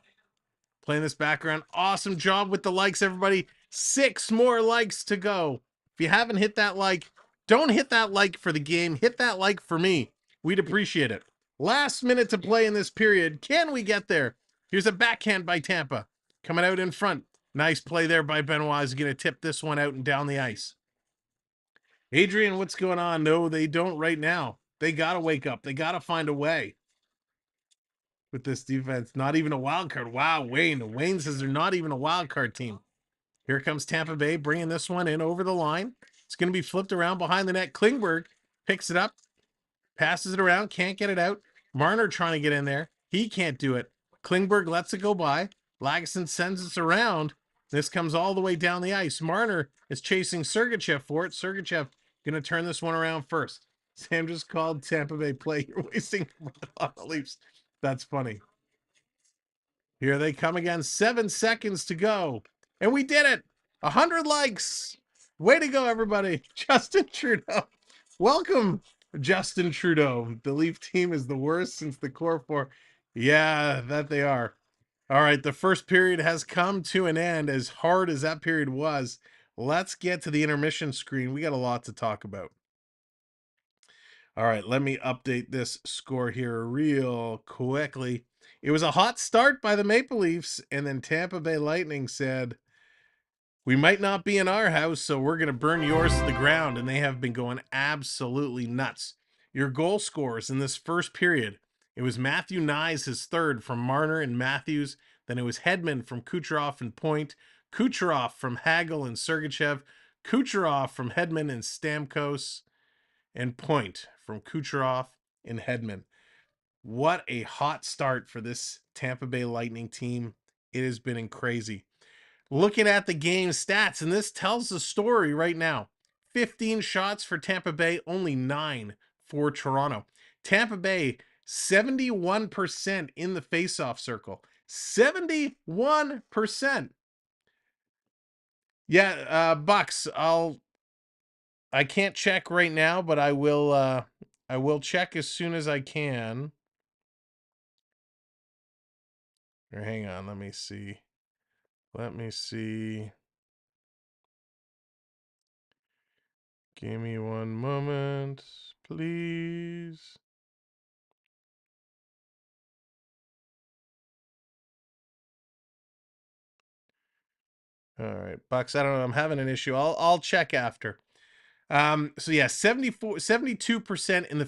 Playing this background. Awesome job with the likes, everybody. 6 more likes to go. If you haven't hit that like, don't hit that like for the game. Hit that like for me. We'd appreciate it. Last minute to play in this period. Can we get there? Here's a backhand by Tampa. Coming out in front. Nice play there by Benoit. He's going to tip this one out and down the ice. Adrian, what's going on? No, they don't right now. They got to wake up. They got to find a way with this defense. Not even a wild card. Wow, Wayne. Wayne says they're not even a wild card team. Here comes Tampa Bay bringing this one in over the line. It's going to be flipped around behind the net. Klingberg picks it up, passes it around, can't get it out. Marner trying to get in there. He can't do it. Klingberg lets it go by. Lagesson sends it around. This comes all the way down the ice. Marner is chasing Sergachev for it. Sergachev going to turn this one around first. Sam just called Tampa Bay play. You're wasting on the Leafs. That's funny. Here they come again. 7 seconds to go. And we did it. 100 likes. Way to go, everybody. Justin Trudeau. Welcome, Justin Trudeau. The Leaf team is the worst since the core four. Yeah, that they are. All right, the first period has come to an end. As hard as that period was, let's get to the intermission screen. We got a lot to talk about. All right, let me update this score here real quickly. It was a hot start by the Maple Leafs, and then Tampa Bay Lightning said, we might not be in our house, so we're going to burn yours to the ground, and they have been going absolutely nuts. Your goal scorers in this first period, it was Matthew Nyes, his third, from Marner and Matthews. Then it was Hedman from Kutcherov and Point, Kutcherov from Hagel and Sergachev, Kutcherov from Hedman and Stamkos, and Point from Kutcherov and Hedman. What a hot start for this Tampa Bay Lightning team. It has been crazy. Looking at the game stats, and this tells the story right now. 15 shots for Tampa Bay, only 9 for Toronto. Tampa Bay, 71% in the faceoff circle. 71%. Yeah, Bucks, I can't check right now, but I will check as soon as I can. Or hang on, let me see. Give me one moment, please. All right, Bucks, I don't know, I'm having an issue. I'll check after. So yeah, 72% in the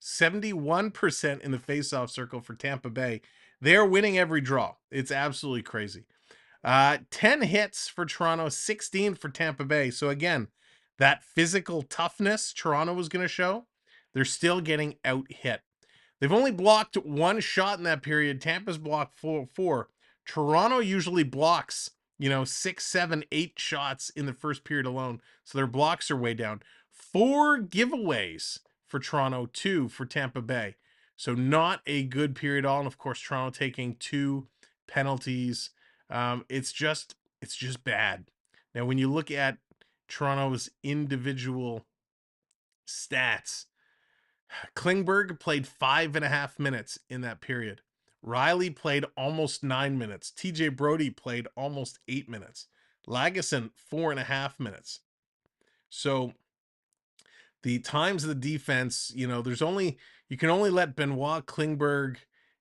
71% in the face-off circle for Tampa Bay. They're winning every draw. It's absolutely crazy. 10 hits for Toronto, 16 for Tampa Bay. So again, that physical toughness Toronto was going to show, they're still getting out hit. They've only blocked 1 shot in that period. Tampa's blocked 4. Toronto usually blocks, 6, 7, 8 shots in the first period alone. So their blocks are way down. 4 giveaways for Toronto, 2 for Tampa Bay. So not a good period at all. And of course, Toronto taking 2 penalties. It's just bad. Now, when you look at Toronto's individual stats, Klingberg played 5.5 minutes in that period. Riley played almost 9 minutes. TJ Brody played almost 8 minutes. Lagesson, 4.5 minutes. So the times of the defense, you can only let Benoit, Klingberg,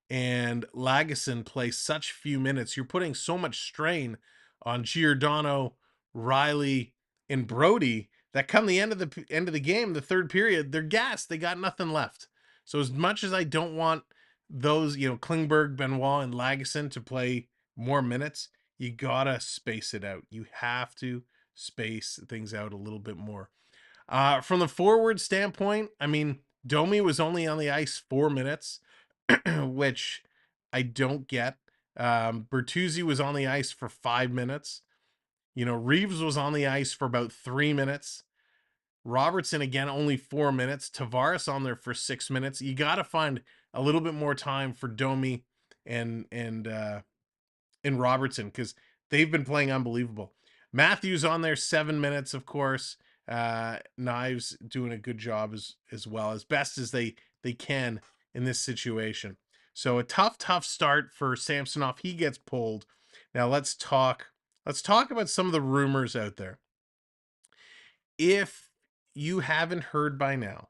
and Lagesson play such few minutes, you're putting so much strain on Giordano, Riley, and Brody that come the end of the game, the third period, they're gassed. They got nothing left. So as much as I don't want those, Klingberg, Benoit, and Lagesson to play more minutes, you gotta space it out. You have to space things out a little bit more. From the forward standpoint, I mean, Domi was only on the ice 4 minutes, which I don't get. Bertuzzi was on the ice for 5 minutes. Reeves was on the ice for about 3 minutes. Robertson, again, only 4 minutes. Tavares on there for 6 minutes. You got to find a little bit more time for Domi and Robertson, because they've been playing unbelievable. Matthews on there 7 minutes, of course. Knives doing a good job as well, as best as they can in this situation. So a tough start for Samsonov. He gets pulled. Now let's talk about some of the rumors out there. If you haven't heard by now,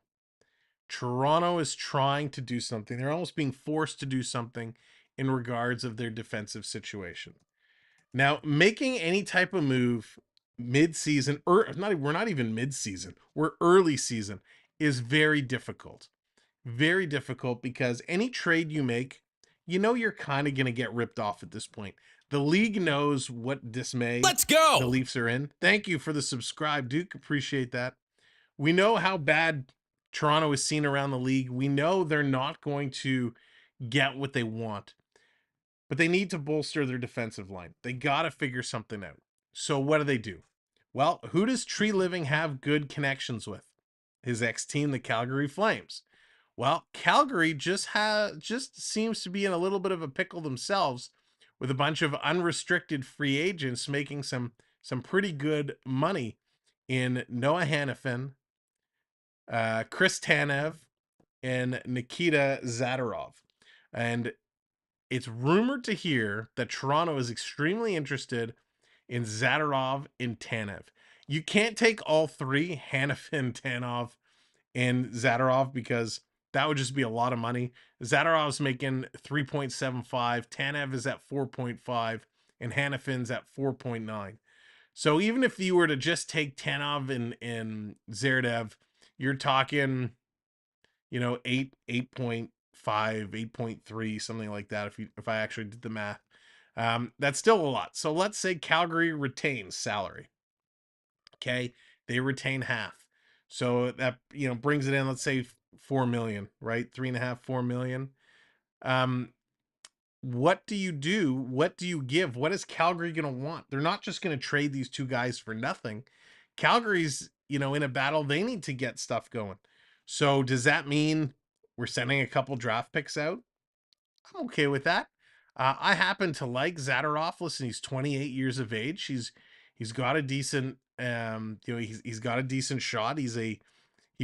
Toronto is trying to do something. They're almost being forced to do something in regards of their defensive situation. Now, making any type of move mid-season, or we're not even mid-season, we're early season, is very difficult. Very difficult, because any trade you make, you're kind of going to get ripped off at this point. The league knows what dismay the Leafs are in. Thank you for the subscribe, Duke. Appreciate that. We know how bad Toronto is seen around the league. We know they're not going to get what they want, but they need to bolster their defensive line. They got to figure something out. So what do? Well, who does Tree Living have good connections with? His ex-team, the Calgary Flames. Well, Calgary just seems to be in a little bit of a pickle themselves, with a bunch of unrestricted free agents making some pretty good money in Noah Hanifin, Chris Tanev, and Nikita Zadorov. And it's rumored to hear that Toronto is extremely interested in Zadorov and Tanev. You can't take all three, Hanifin, Tanev, and Zadorov, because that would just be a lot of money. Zadorov's making 3.75, Tanev is at 4.5, and Hanifin's at 4.9. So even if you were to just take Tanev and Zerdev, you're talking, 8.5, 8.3, something like that, if I actually did the math. That's still a lot. So let's say Calgary retains salary. Okay, they retain half. So that, brings it in, let's say 4 million, right? 3.5, 4 million. What do you do? What do you give? What is Calgary going to want? They're not just going to trade these two guys for nothing. Calgary's, in a battle, they need to get stuff going. So does that mean we're sending a couple draft picks out? I'm okay with that. I happen to like Zadorov. Listen, he's 28 years of age. He's got a decent, he's got a decent shot. He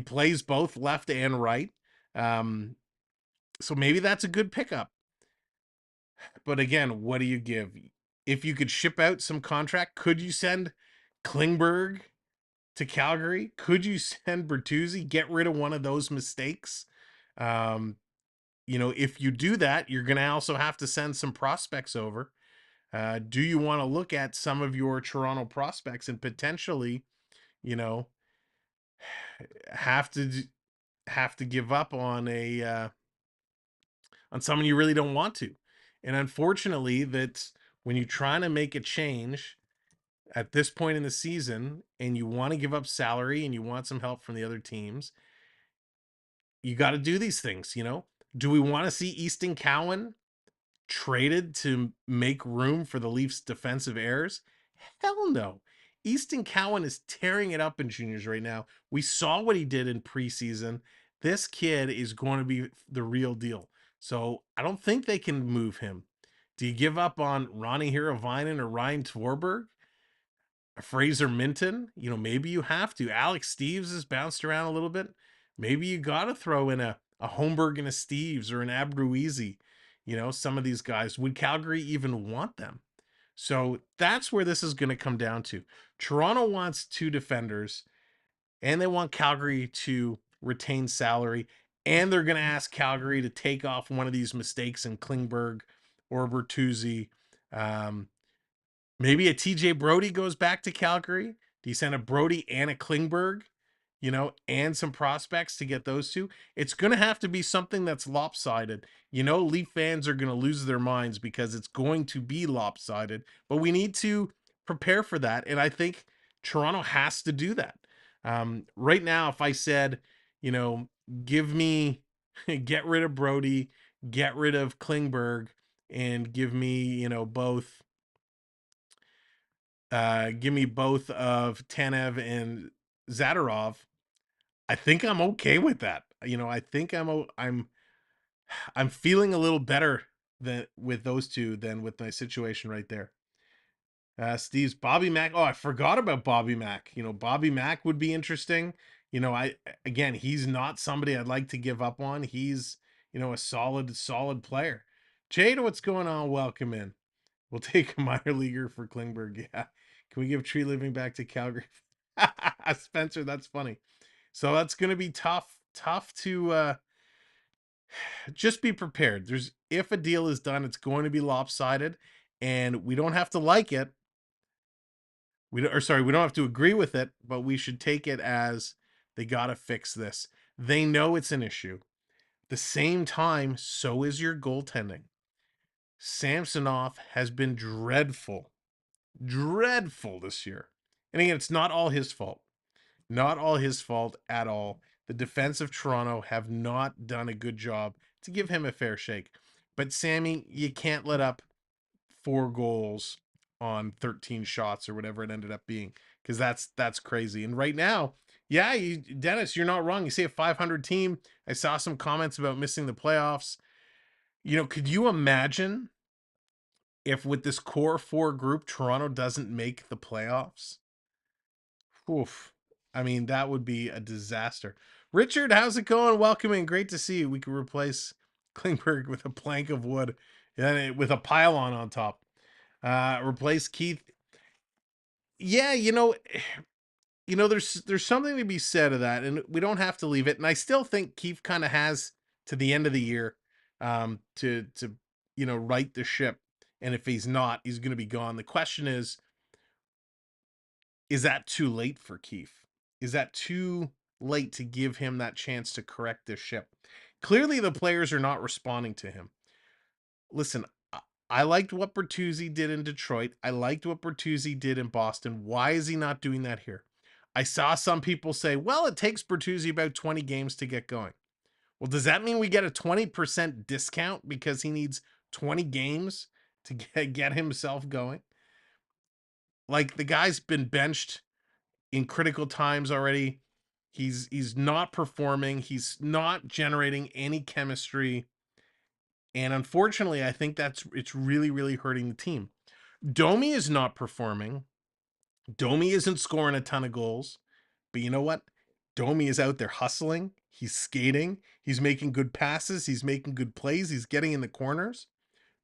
plays both left and right. So maybe that's a good pickup. But again, what do you give? If you could ship out some contract, could you send Klingberg to Calgary? Could you send Bertuzzi? Get rid of one of those mistakes. If you do that, you're going to also have to send some prospects over. Do you want to look at some of your Toronto prospects and potentially, have to give up on on someone you really don't want to? And unfortunately, that's when you're trying to make a change at this point in the season and you want to give up salary and you want some help from the other teams, you got to do these things. Do we want to see Easton Cowan traded to make room for the Leafs defensive errors? Hell no. Easton Cowan is tearing it up in juniors right now. We saw what he did in preseason. This kid is going to be the real deal. So I don't think they can move him. Do you give up on Ronnie Hiravainen or Ryan Twarberg? Fraser Minton? Maybe you have to. Alex Steves has bounced around a little bit. Maybe you got to throw in a Holmberg and a Steves or an Abruizi. Some of these guys. Would Calgary even want them? So that's where this is going to come down to. Toronto wants 2 defenders, and they want Calgary to retain salary and they're going to ask Calgary to take off one of these mistakes in Klingberg or Bertuzzi. Maybe a TJ Brody goes back to Calgary. Do you send a Brody and a Klingberg, and some prospects to get those two? It's going to have to be something that's lopsided. Leaf fans are going to lose their minds because it's going to be lopsided, but we need to prepare for that. And I think Toronto has to do that. Right now, if I said, give me, get rid of Brody, get rid of Klingberg, and give me, give me both of Tanev and Zadorov, I think I'm okay with that. I think I'm feeling a little better than with those two than with my situation right there. Steve's Bobby Mack. Oh, I forgot about Bobby Mack. Bobby Mack would be interesting. He's not somebody I'd like to give up on. He's, a solid player. Jade, what's going on? Welcome in. We'll take a minor leaguer for Klingberg. Yeah. Can we give Tree Living back to Calgary? Spencer, that's funny. So that's going to be tough to just be prepared. If a deal is done, it's going to be lopsided, and we don't have to like it. We don't have to agree with it, but we should take it as they got to fix this. They know it's an issue. At the same time, so is your goaltending. Samsonov has been dreadful this year. And again, it's not all his fault. Not all his fault at all. The defense of Toronto have not done a good job to give him a fair shake. But Sammy, you can't let up 4 goals on 13 shots or whatever it ended up being, because that's crazy. And right now, yeah, Dennis, you're not wrong. You say a 500 team. I saw some comments about missing the playoffs. Could you imagine if with this core 4 group, Toronto doesn't make the playoffs? Oof. I mean, that would be a disaster. Richard, how's it going? Welcome in. Great to see you. We could replace Klingberg with a plank of wood and with a pylon on top. Replace Keith. Yeah, there's something to be said of that, and we don't have to leave it. And I still think Keith kind of has to the end of the year to right the ship. And if he's not, he's going to be gone. The question is that too late for Keith? Is that too late to give him that chance to correct this ship? Clearly, the players are not responding to him. Listen, I liked what Bertuzzi did in Detroit. I liked what Bertuzzi did in Boston. Why is he not doing that here? I saw some people say, well, it takes Bertuzzi about 20 games to get going. Well, does that mean we get a 20% discount because he needs 20 games to get himself going? Like, the guy's been benched in critical times already. He's not performing. He's not generating any chemistry. And unfortunately, I think it's really, really hurting the team. Domi is not performing. Domi isn't scoring a ton of goals. But you know what? Domi is out there hustling. He's skating. He's making good passes. He's making good plays. He's getting in the corners.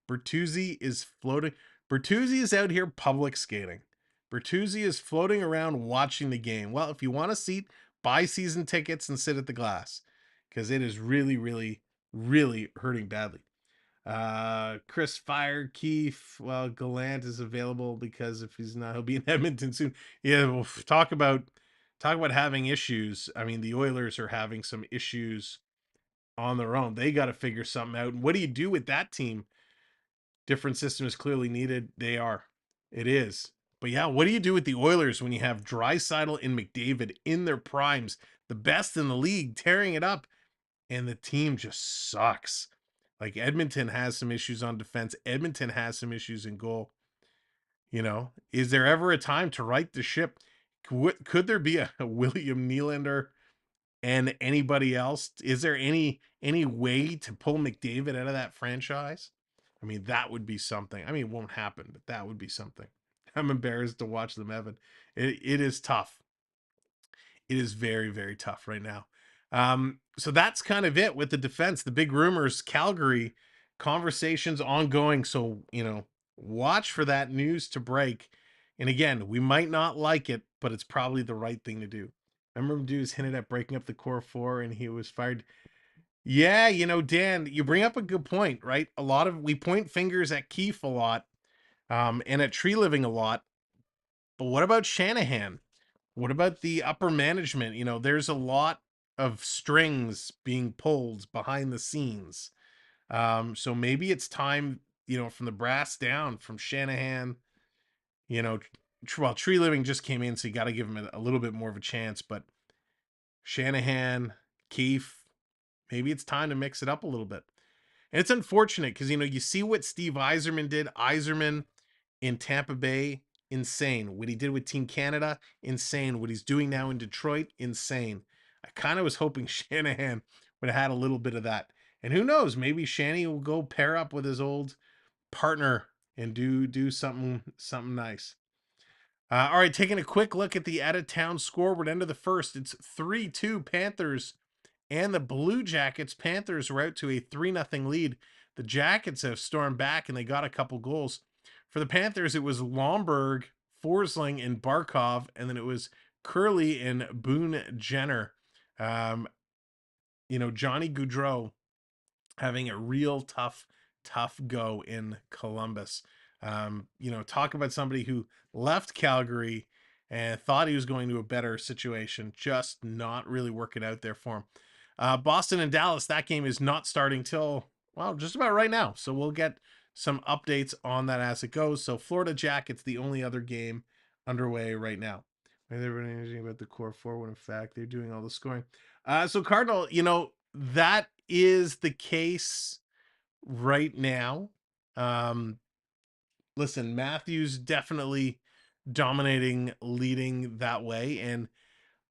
Bertuzzi is floating. Bertuzzi is out here public skating. Bertuzzi is floating around watching the game. Well, if you want a seat, buy season tickets and sit at the glass, because it is really, really, really hurting badly. Chris fired Keith. Well, Gallant is available because if he's not, he'll be in Edmonton soon. Yeah, we'll talk about having issues. I mean, the Oilers are having some issues on their own. They got to figure something out. And what do you do with that team? Different system is clearly needed. It is. But yeah, what do you do with the Oilers when you have Draisaitl and McDavid in their primes, the best in the league, tearing it up, and the team just sucks? Like, Edmonton has some issues on defense. Edmonton has some issues in goal. Is there ever a time to right the ship? Could there be a William Nylander and anybody else? Is there any way to pull McDavid out of that franchise? I mean, that would be something. I mean, it won't happen, but that would be something. I'm embarrassed to watch them, Evan. It is tough. It is very, very tough right now. So that's kind of it with the defense. The big rumors, Calgary, conversations ongoing. So, watch for that news to break. And again, we might not like it, but it's probably the right thing to do. Remember, dudes hinted at breaking up the core 4 and he was fired. Yeah, Dan, you bring up a good point, right? We point fingers at Keefe a lot, and at Tree Living a lot. But what about Shanahan? What about the upper management? There's a lot of strings being pulled behind the scenes. So maybe it's time, from the brass down, from Shanahan, you know, Tree Living just came in, so you got to give him a little bit more of a chance. But Shanahan, Keefe, maybe it's time to mix it up a little bit. And it's unfortunate because, you see what Steve Yzerman did. Yzerman in Tampa Bay, insane. What he did with Team Canada, insane. What he's doing now in Detroit, insane. I kind of was hoping Shanahan would have had a little bit of that. And who knows, maybe Shanny will go pair up with his old partner and do something nice. All right, taking a quick look at the out-of-town scoreboard, end of the first. It's 3-2 Panthers and the Blue Jackets. Panthers are out to a 3-0 lead. The Jackets have stormed back and they got a couple goals. For the Panthers, it was Lomberg, Forsling, and Barkov, and then it was Curley and Boone Jenner. Johnny Gaudreau having a real tough go in Columbus. Talk about somebody who left Calgary and thought he was going to a better situation, just not really working out there for him. Boston and Dallas, that game is not starting till, just about right now. So we'll get some updates on that as it goes. So Florida Jackets, the only other game underway right now. Everybody anything about the core four when in fact they're doing all the scoring. So Cardinal, that is the case right now. Listen, Matthews definitely dominating, leading that way, and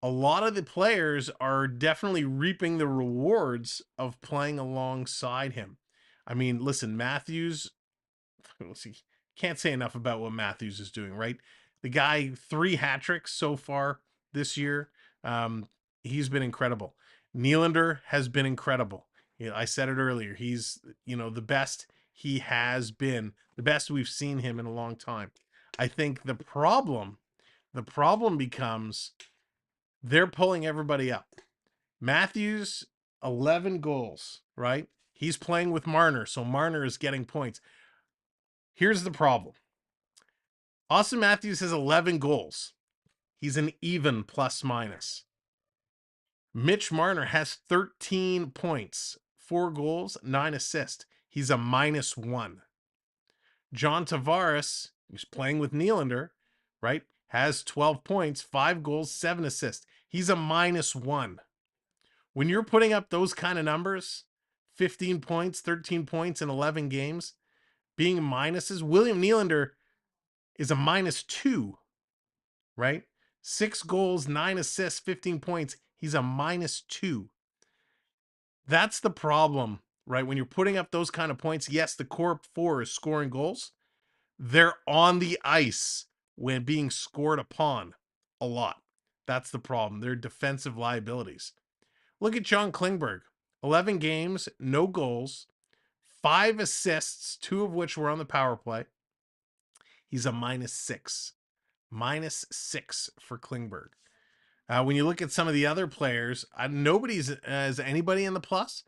a lot of the players are definitely reaping the rewards of playing alongside him. I mean, listen, Matthews, can't say enough about what Matthews is doing, right? The guy, 3 hat tricks so far this year. He's been incredible. Nylander has been incredible. I said it earlier. He's, the best he has been, the best we've seen him in a long time. I think the problem becomes they're pulling everybody up. Matthews, 11 goals, right? He's playing with Marner, so Marner is getting points. Here's the problem. Austin Matthews has 11 goals. He's an even plus minus. Mitch Marner has 13 points, 4 goals, 9 assists. He's a -1. John Tavares, who's playing with Nylander, right, has 12 points, 5 goals, 7 assists. He's a -1. When you're putting up those kind of numbers, 15 points, 13 points in 11 games, being minuses, William Nylander is a -2, right? 6 goals, 9 assists, 15 points. He's a -2. That's the problem, right? When you're putting up those kind of points, yes, the core 4 is scoring goals. They're on the ice when being scored upon a lot. That's the problem. They're defensive liabilities. Look at John Klingberg. 11 games, no goals, 5 assists, 2 of which were on the power play. He's a -6. -6 for Klingberg. When you look at some of the other players, nobody's as anybody in the plus.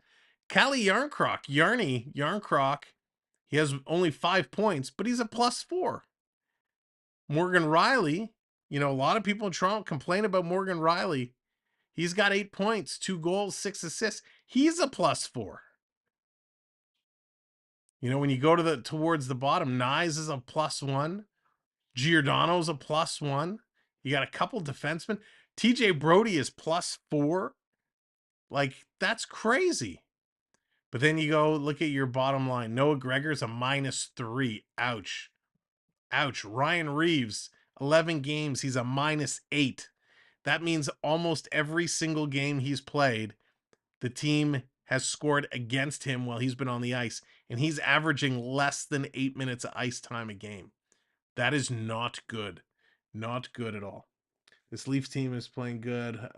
Calle Yarncroc, Yarncroc, he has only 5 points, but he's a +4. Morgan Riley, a lot of people in Toronto complain about Morgan Riley. He's got 8 points, 2 goals, 6 assists. He's a +4. When you go towards the bottom, Nyes is a +1. Giordano's a +1. You got a couple defensemen. TJ Brody is +4. Like, that's crazy. But then you go look at your bottom line. Noah Gregor's a -3. Ouch. Ouch. Ryan Reeves, 11 games. He's a -8. That means almost every single game he's played, the team has scored against him while he's been on the ice. And he's averaging less than 8 minutes of ice time a game. That is not good. Not good at all. This Leafs team is playing good.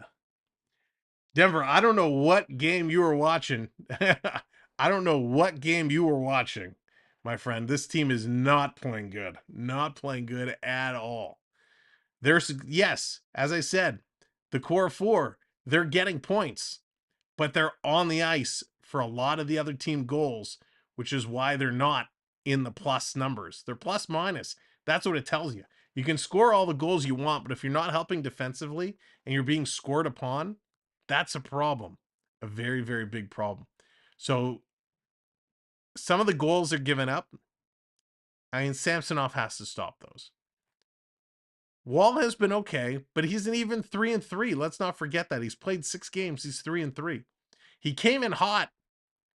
Denver, I don't know what game you were watching. I don't know what game you were watching, my friend. This team is not playing good. Not playing good at all. Yes, as I said, the core 4, they're getting points, but they're on the ice for a lot of the other team goals, which is why they're not in the plus numbers. They're plus minus. That's what it tells you. You can score all the goals you want, but if you're not helping defensively and you're being scored upon, that's a problem. A very, very big problem. So some of the goals are given up. I mean, Samsonov has to stop those. Wall has been okay, but he's an even 3-3. Let's not forget that. He's played 6 games. He's 3-3. He came in hot.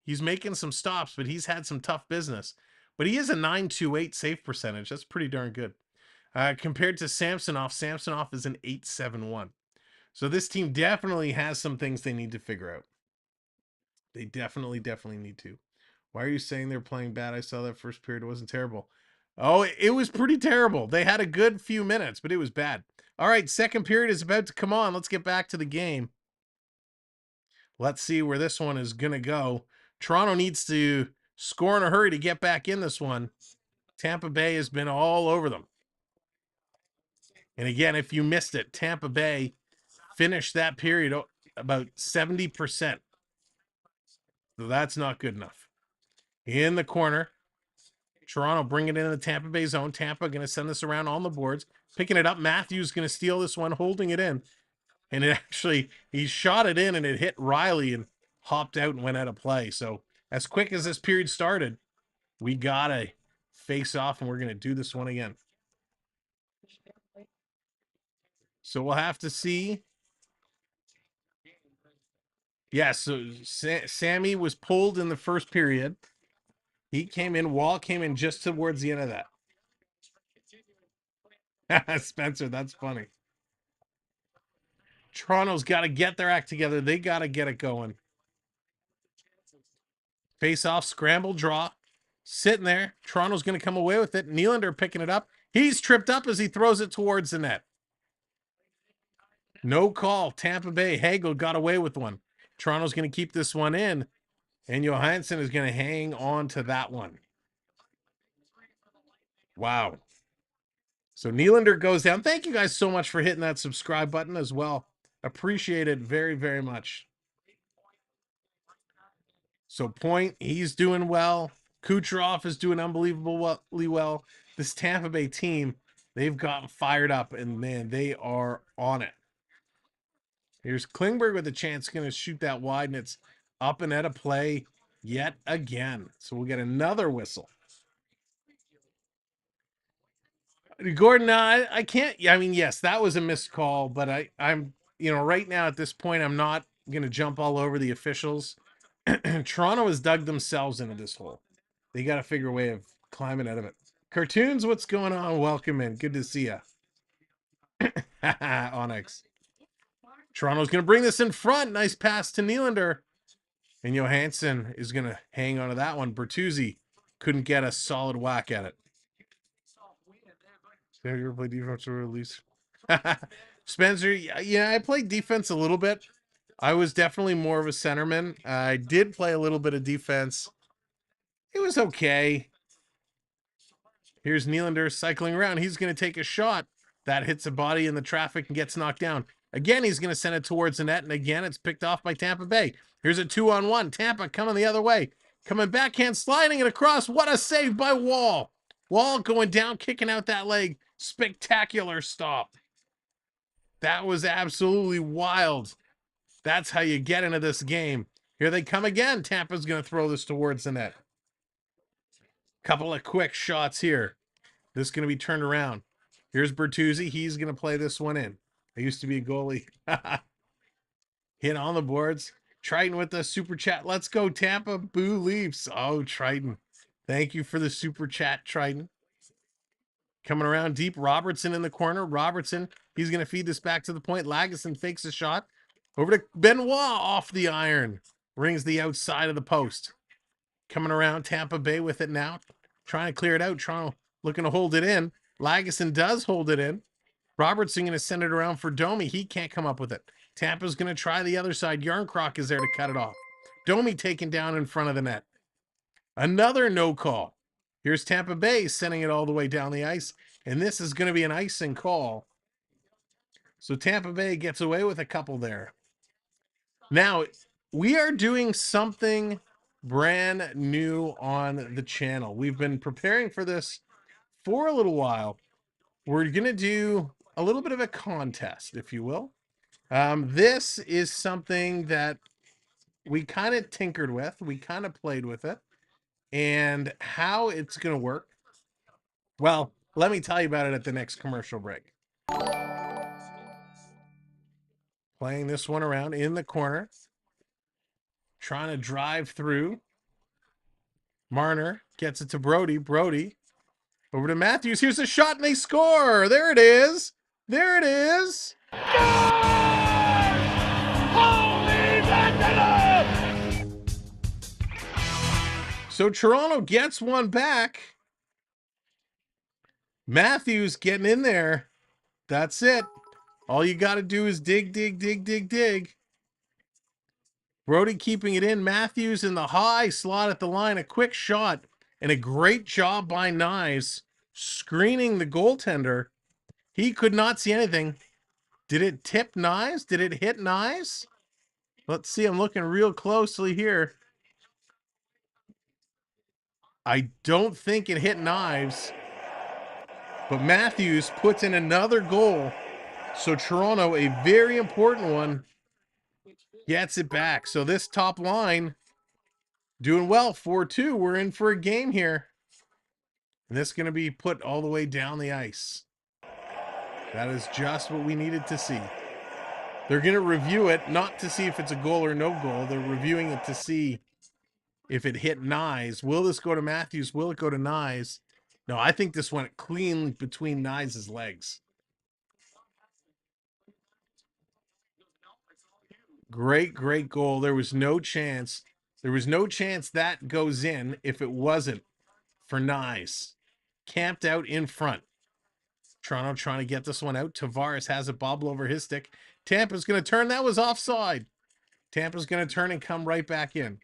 He's making some stops, but he's had some tough business. But he is a 928 save percentage. That's pretty darn good. Compared to Samsonov, Samsonov is an 871. So this team definitely has some things they need to figure out. They definitely need to. Why are you saying they're playing bad? I saw that first period. It wasn't terrible. Oh, it was pretty terrible. They had a good few minutes, but it was bad. All right, second period is about to come on. Let's get back to the game. Let's see where this one is going to go. Toronto needs to score in a hurry to get back in this one. Tampa Bay has been all over them. And again, if you missed it, Tampa Bay finished that period about 70%. So that's not good enough. In the corner, Toronto bringing it in the Tampa Bay zone. Tampa going to send this around on the boards. Picking it up. Matthews going to steal this one, holding it in. And it actually, he shot it in and it hit Riley and hopped out and went out of play. So as quick as this period started, we got to face off and we're going to do this one again. So we'll have to see. Yeah, so Sammy was pulled in the first period. He came in. Wall came in just towards the end of that. Spencer, that's funny. Toronto's got to get their act together. They got to get it going. Face off, scramble, draw. Sitting there. Toronto's going to come away with it. Nylander picking it up. He's tripped up as he throws it towards the net. No call. Tampa Bay. Hagel got away with one. Toronto's going to keep this one in. And Johansson is going to hang on to that one. Wow. So Nylander goes down. Thank you guys so much for hitting that subscribe button as well. Appreciate it very, very much. So Point, he's doing well. Kutcherov is doing unbelievably well. This Tampa Bay team, they've gotten fired up, and man, they are on it. Here's Klingberg with a chance, going to shoot that wide, and it's up and out of play yet again. So we'll get another whistle. Gordon, I can't. I mean, yes, that was a missed call, but I'm, right now at this point, I'm not going to jump all over the officials. Toronto has dug themselves into this hole. They got to figure a way of climbing out of it. Cartoons, what's going on? Welcome in. Good to see you. Onyx. Toronto's going to bring this in front. Nice pass to Nylander. And Johansson is going to hang on to that one. Bertuzzi couldn't get a solid whack at it. Have you ever played defense or release? Spencer, yeah, I played defense a little bit. I was definitely more of a centerman. I did play a little bit of defense. It was okay. Here's Nylander cycling around. He's going to take a shot. That hits a body in the traffic and gets knocked down. Again, he's going to send it towards the net, and again, it's picked off by Tampa Bay. Here's a 2-on-1. Tampa coming the other way. Coming backhand, sliding it across. What a save by Wall. Wall going down, kicking out that leg. Spectacular stop. That was absolutely wild. That's how you get into this game. Here they come again. Tampa's going to throw this towards the net. Couple of quick shots here. This is going to be turned around. Here's Bertuzzi. He's going to play this one in. I used to be a goalie. Hit on the boards. Triton with the super chat. Let's go Tampa. Boo Leafs. Oh, Triton. Thank you for the super chat, Triton. Coming around deep. Robertson in the corner. Robertson. He's going to feed this back to the point. Lagesson fakes a shot. Over to Benoit off the iron. Rings the outside of the post. Coming around Tampa Bay with it now. Trying to clear it out. Toronto looking to hold it in. Lagesson does hold it in. Robertson going to send it around for Domi. He can't come up with it. Tampa's going to try the other side. Yarncroc is there to cut it off. Domi taken down in front of the net. Another no call. Here's Tampa Bay sending it all the way down the ice. And this is going to be an icing call. So Tampa Bay gets away with a couple there. Now, we are doing something brand new on the channel. We've been preparing for this for a little while. We're going to do a little bit of a contest, if you will. This is something that we kind of tinkered with. We kind of played with it. And how it's going to work, well, let me tell you about it at the next commercial break. Playing this one around in the corner. Trying to drive through. Marner gets it to Brody. Brody over to Matthews. Here's a shot and they score. There it is. There it is. So Toronto gets one back. Matthews getting in there. That's it. All you got to do is dig, dig, dig, dig, dig. Brody keeping it in. Matthews in the high slot at the line. A quick shot and a great job by Knies screening the goaltender. He could not see anything. Did it tip Knies? Did it hit Knies? Let's see. I'm looking real closely here. I don't think it hit Knies. But Matthews puts in another goal. So Toronto, a very important one, gets it back. So this top line doing well. 4-2. We're in for a game here. And this is going to be put all the way down the ice. That is just what we needed to see. They're going to review it, not to see if it's a goal or no goal. They're reviewing it to see if it hit Knies. Will this go to Matthews? Will it go to Knies? No, I think this went clean between Knies' legs. Great, great goal. There was no chance. There was no chance that goes in if it wasn't for Knies. Camped out in front. Toronto trying to get this one out. Tavares has a bobble over his stick. Tampa's going to turn. That was offside. Tampa's going to turn and come right back in.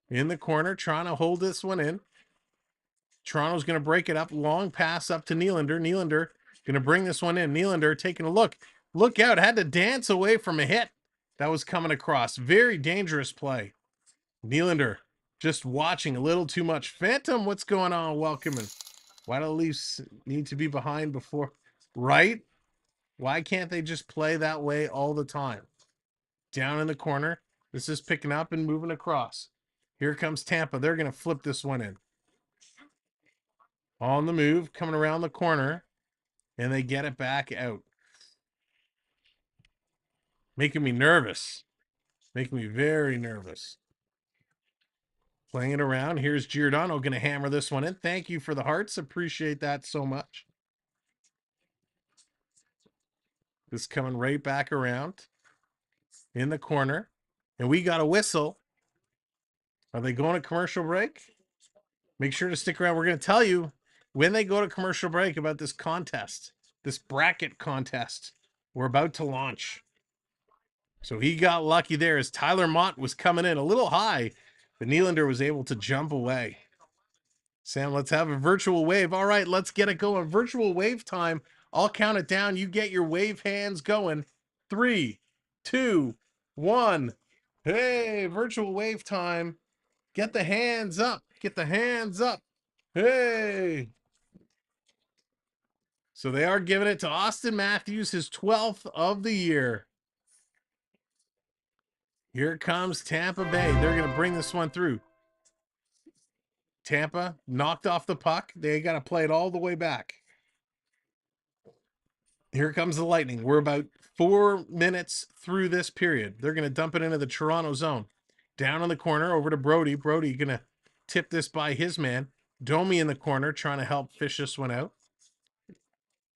In the corner, trying to hold this one in. Toronto's going to break it up. Long pass up to Nylander. Nylander going to bring this one in. Nylander taking a look. Look out. Had to dance away from a hit that was coming across. Very dangerous play. Nylander just watching a little too much. Phantom, what's going on? Welcome in. Why do the Leafs need to be behind before? Right? Why can't they just play that way all the time? Down in the corner. This is picking up and moving across. Here comes Tampa. They're going to flip this one in. On the move, coming around the corner. And they get it back out. Making me nervous. Making me very nervous. Playing it around. Here's Giordano going to hammer this one in. Thank you for the hearts. Appreciate that so much. This coming right back around. In the corner. And we got a whistle. Are they going to commercial break? Make sure to stick around. We're going to tell you when they go to commercial break about this contest. This bracket contest we're about to launch. So he got lucky there as Tyler Mott was coming in a little high. But Nylander was able to jump away. Sam, let's have a virtual wave. All right, let's get it going. Virtual wave time. I'll count it down. You get your wave hands going. 3, 2, 1. Hey, virtual wave time. Get the hands up. Get the hands up. Hey. So they are giving it to Austin Matthews, his 12th of the year. Here comes Tampa Bay. They're going to bring this one through. Tampa knocked off the puck. They got to play it all the way back. Here comes the Lightning. We're about 4 minutes through this period. They're going to dump it into the Toronto zone. Down in the corner, over to Brody. Brody going to tip this by his man. Domi in the corner trying to help fish this one out.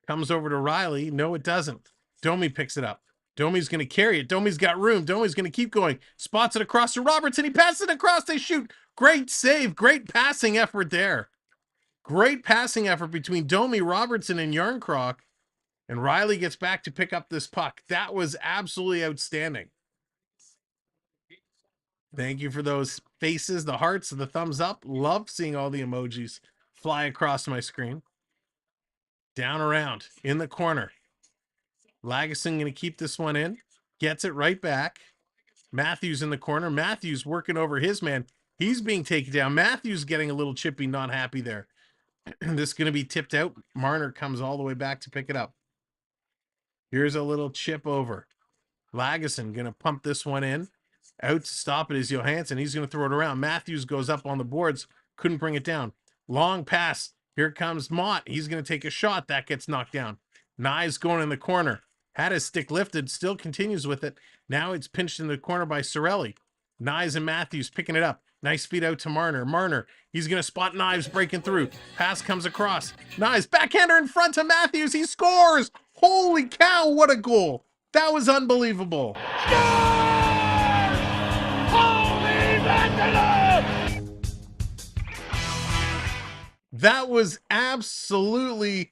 Comes over to Riley. No, it doesn't. Domi picks it up. Domi's going to carry it. Domi's got room. Domi's going to keep going. Spots it across to Robertson. He passes it across. They shoot. Great save. Great passing effort there. Great passing effort between Domi, Robertson, and Yarncroc. And Riley gets back to pick up this puck. That was absolutely outstanding. Thank you for those faces, the hearts, the thumbs up. Love seeing all the emojis fly across my screen. Down around in the corner. Lagesson going to keep this one in. Gets it right back. Matthews in the corner. Matthews working over his man. He's being taken down. Matthews getting a little chippy, not happy there. This is going to be tipped out. Marner comes all the way back to pick it up. Here's a little chip over. Lagesson going to pump this one in. Out to stop it is Johansson. He's going to throw it around. Matthews goes up on the boards. Couldn't bring it down. Long pass. Here comes Mott. He's going to take a shot. That gets knocked down. Nye's going in the corner. Had his stick lifted. Still continues with it. Now it's pinched in the corner by Cirelli. Knives and Matthews picking it up. Nice feed out to Marner. Marner, he's going to spot Knives breaking through. Pass comes across. Knives, backhander in front of Matthews. He scores. Holy cow, what a goal. That was unbelievable. That was absolutely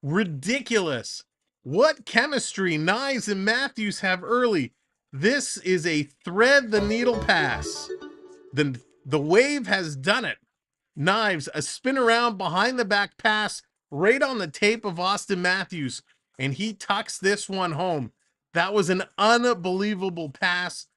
ridiculous. What chemistry Knives and Matthews have early. This is a thread the needle pass. The Wave has done it. Knives, a spin around behind the back pass right on the tape of Austin Matthews, and he tucks this one home. That was an unbelievable pass,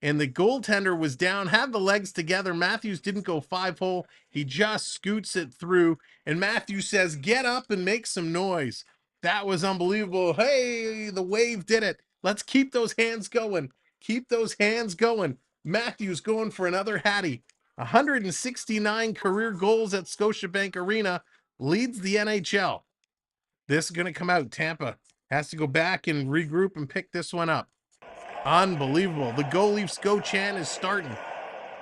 and the goaltender was down, had the legs together. Matthews didn't go 5-hole. He just scoots it through, and Matthews says, get up and make some noise. That was unbelievable. Hey, the Wave did it. Let's keep those hands going. Keep those hands going. Matthews going for another Hattie. 169 career goals at Scotiabank Arena, leads the NHL. This is going to come out. Tampa has to go back and regroup and pick this one up. Unbelievable. The Go Leafs Go chant is starting.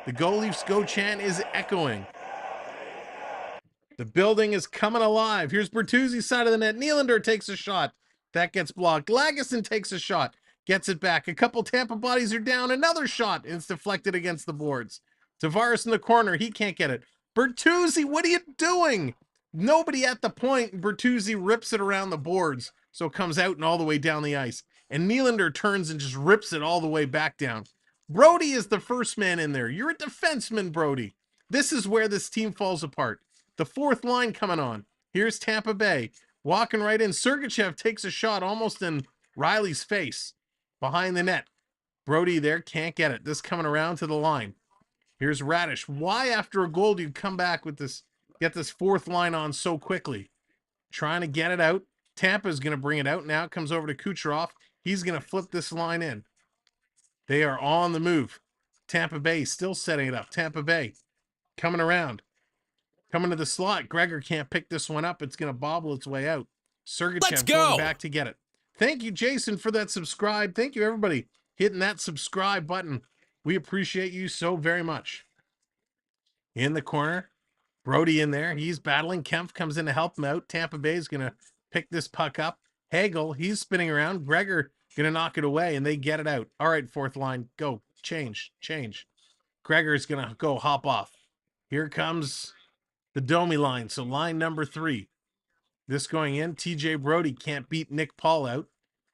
The Go Leafs Go chant is echoing. The building is coming alive. Here's Bertuzzi's side of the net. Nylander takes a shot. That gets blocked. Lagesson takes a shot. Gets it back. A couple Tampa bodies are down. Another shot. It's deflected against the boards. Tavares in the corner. He can't get it. Bertuzzi, what are you doing? Nobody at the point. Bertuzzi rips it around the boards. So it comes out and all the way down the ice. And Nylander turns and just rips it all the way back down. Brody is the first man in there. You're a defenseman, Brody. This is where this team falls apart. The fourth line coming on. Here's Tampa Bay. Walking right in. Sergachev takes a shot almost in Riley's face. Behind the net. Brody there can't get it. This coming around to the line. Here's Radish. Why after a goal do you come back with this, get this fourth line on so quickly? Trying to get it out. Tampa's going to bring it out. Now it comes over to Kutcherov. He's going to flip this line in. They are on the move. Tampa Bay still setting it up. Tampa Bay coming around. Coming to the slot. Gregor can't pick this one up. It's going to bobble its way out. Sergachev going back to get it. Thank you, Jason, for that subscribe. Thank you, everybody, hitting that subscribe button. We appreciate you so very much. In the corner, Brody in there. He's battling. Kempf comes in to help him out. Tampa Bay is going to pick this puck up. Hagel, he's spinning around. Gregor going to knock it away, and they get it out. All right, fourth line, go. Change. Gregor's going to go hop off. Here comes the Domi line, so line number 3. This going in. TJ Brody can't beat Nick Paul out.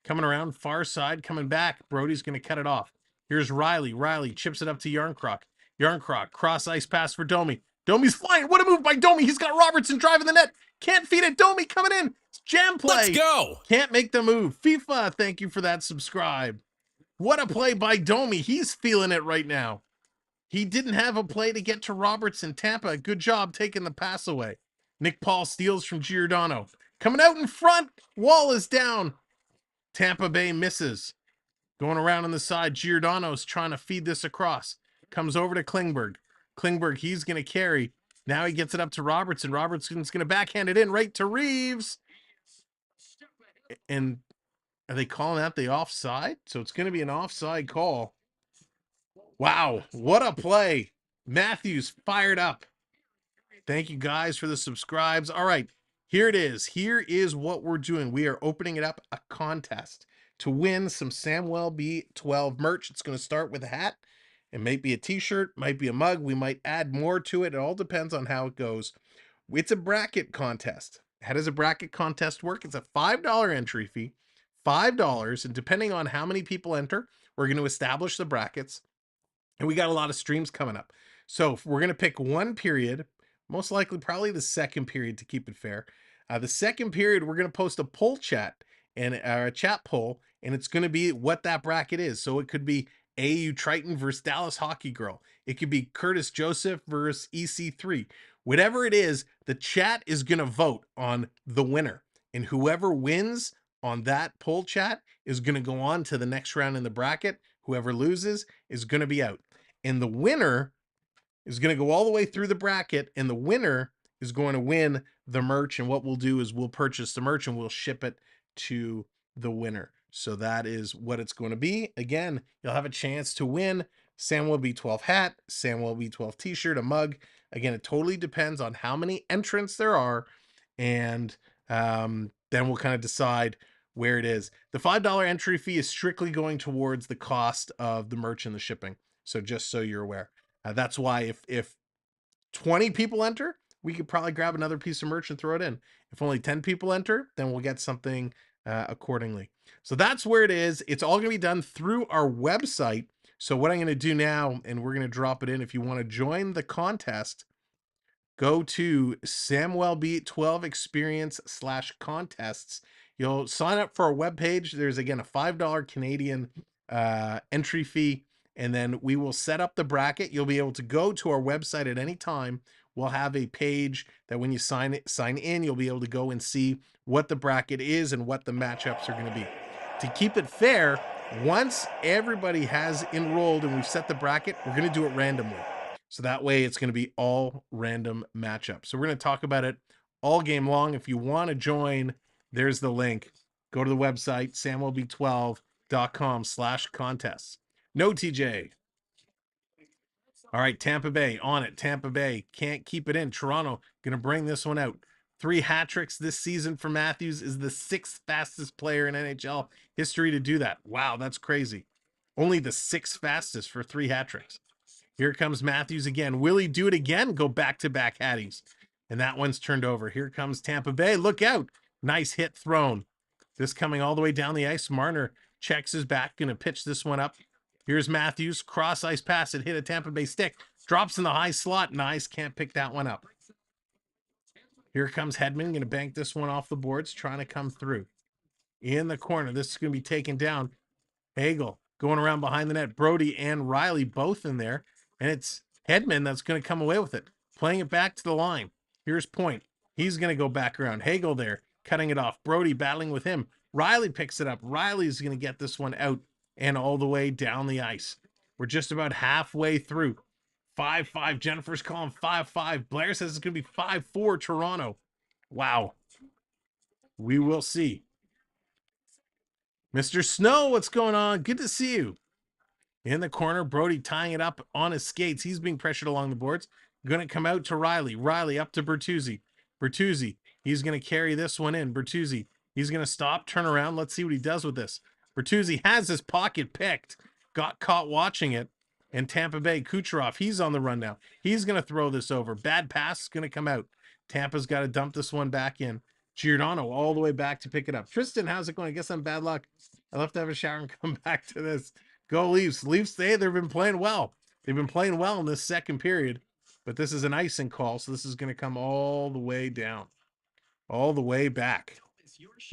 Coming around, far side, coming back. Brody's going to cut it off. Here's Riley. Riley chips it up to Yarncroc. Yarncroc, cross ice pass for Domi. Domi's flying. What a move by Domi. He's got Robertson driving the net. Can't feed it. Domi coming in. It's jam play. Let's go. Can't make the move. FIFA, thank you for that subscribe. What a play by Domi. He's feeling it right now. He didn't have a play to get to Robertson. Tampa, good job taking the pass away. Nick Paul steals from Giordano. Coming out in front. Wall is down. Tampa Bay misses. Going around on the side. Giordano's trying to feed this across. Comes over to Klingberg. Klingberg, he's going to carry. Now he gets it up to Robertson. Robertson's going to backhand it in right to Reeves. And are they calling that the offside? So it's going to be an offside call. Wow, what a play. Matthews fired up. Thank you guys for the subscribes. All right, here it is. Here is what we're doing. We are opening it up, a contest to win some Samwelb12 merch. It's going to start with a hat. It might be a t-shirt, might be a mug. We might add more to it. It all depends on how it goes. It's a bracket contest. How does a bracket contest work? It's a $5 entry fee, $5. And depending on how many people enter, we're going to establish the brackets. And we got a lot of streams coming up. So we're going to pick one period, most likely probably the second period to keep it fair. The second period, we're going to post a poll chat. and a chat poll, and it's going to be what that bracket is. So it could be AU Triton versus Dallas Hockey Girl. It could be Curtis Joseph versus EC3. Whatever it is, the chat is going to vote on the winner, and whoever wins on that poll chat is going to go on to the next round in the bracket. Whoever loses is going to be out, and the winner is going to go all the way through the bracket, and the winner is going to win the merch. And what we'll do is we'll purchase the merch and we'll ship it to the winner. So that is what it's going to be. Again, you'll have a chance to win Samwelb12 hat, Samwelb12 t-shirt, a mug. Again, it totally depends on how many entrants there are, and then we'll kind of decide where it is. The $5 entry fee is strictly going towards the cost of the merch and the shipping. So just so you're aware. That's why if 20 people enter, we could probably grab another piece of merch and throw it in. If only 10 people enter, then we'll get something accordingly. So that's where it is. It's all going to be done through our website. So what I'm going to do now, and we're going to drop it in. If you want to join the contest, go to Samwelb12 Experience /contests. You'll sign up for our webpage. There's, again, a $5 Canadian entry fee. And then we will set up the bracket. You'll be able to go to our website at any time. We'll have a page that when you sign in, you'll be able to go and see what the bracket is and what the matchups are going to be. To keep it fair, once everybody has enrolled and we've set the bracket, we're going to do it randomly. So that way it's going to be all random matchups. So we're going to talk about it all game long. If you want to join, there's the link. Go to the website, samwelb12.com/contests. No, TJ. All right, Tampa Bay on it. Tampa Bay can't keep it in. Toronto going to bring this one out. 3 hat tricks this season for Matthews. Is the 6th fastest player in NHL history to do that. Wow, that's crazy. Only the 6th fastest for 3 hat tricks. Here comes Matthews again. Will he do it again? Go back-to-back hatties. And that one's turned over. Here comes Tampa Bay. Look out. Nice hit thrown. This coming all the way down the ice. Marner checks his back. Going to pitch this one up. Here's Matthews, cross ice pass. It hit a Tampa Bay stick. Drops in the high slot. Nice. Can't pick that one up. Here comes Hedman. Going to bank this one off the boards. Trying to come through. In the corner. This is going to be taken down. Hagel going around behind the net. Brody and Riley both in there. And it's Hedman that's going to come away with it. Playing it back to the line. Here's Point. He's going to go back around. Hagel there. Cutting it off. Brody battling with him. Riley picks it up. Riley's going to get this one out. And all the way down the ice. We're just about halfway through. 5-5. Jennifer's calling 5-5. Blair says it's going to be 5-4 Toronto. Wow. We will see. Mr. Snow, what's going on? Good to see you. In the corner, Brody tying it up on his skates. He's being pressured along the boards. Going to come out to Riley. Riley up to Bertuzzi. Bertuzzi, he's going to carry this one in. Bertuzzi, he's going to stop, turn around. Let's see what he does with this. Bertuzzi has his pocket picked, got caught watching it, and Tampa Bay, Kutcherov, he's on the run now. He's going to throw this over. Bad pass is going to come out. Tampa's got to dump this one back in. Giordano all the way back to pick it up. Tristan, how's it going? I guess I'm bad luck. I'll have to have a shower and come back to this. Go Leafs. Leafs, they've been playing well. They've been playing well in this second period, but this is an icing call, so this is going to come all the way down, all the way back.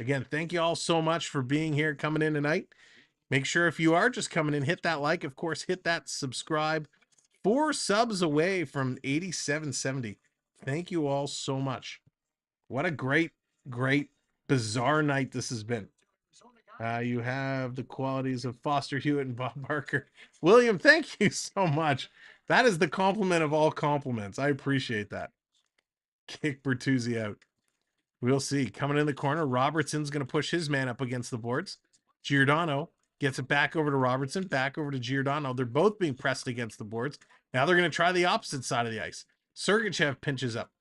Again, thank you all so much for being here, coming in tonight. Make sure if you are just coming in, hit that like. Of course, hit that subscribe. 4 subs away from 8770. Thank you all so much. What a great, bizarre night this has been. You have the qualities of Foster Hewitt and Bob Barker. William, thank you so much. That is the compliment of all compliments. I appreciate that. Kick Bertuzzi out. We'll see. Coming in the corner, Robertson's going to push his man up against the boards. Giordano gets it back over to Robertson, back over to Giordano. They're both being pressed against the boards. Now they're going to try the opposite side of the ice. Sergachev pinches up.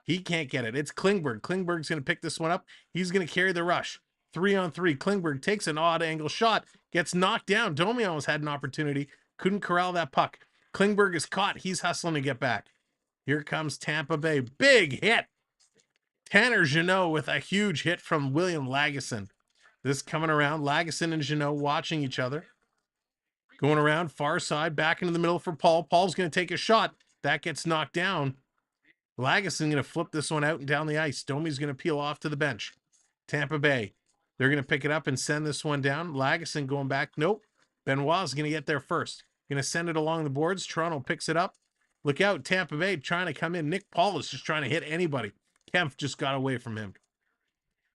He can't get it. It's Klingberg. Klingberg's going to pick this one up. He's going to carry the rush. 3-on-3. Klingberg takes an odd angle shot. Gets knocked down. Domi almost had an opportunity. Couldn't corral that puck. Klingberg is caught. He's hustling to get back. Here comes Tampa Bay. Big hit. Tanner Jeannot with a huge hit from William Lagesson. This coming around. Lagesson and Jeannot watching each other. Going around far side. Back into the middle for Paul. Paul's going to take a shot. That gets knocked down. Lagesson going to flip this one out and down the ice. Domi's going to peel off to the bench. Tampa Bay They're going to pick it up and send this one down. Lagesson going back. Nope. Benoit's going to get there first. Going to send it along the boards. Toronto picks it up. Look out, Tampa Bay trying to come in. Nick Paulus just trying to hit anybody. Kempf just got away from him.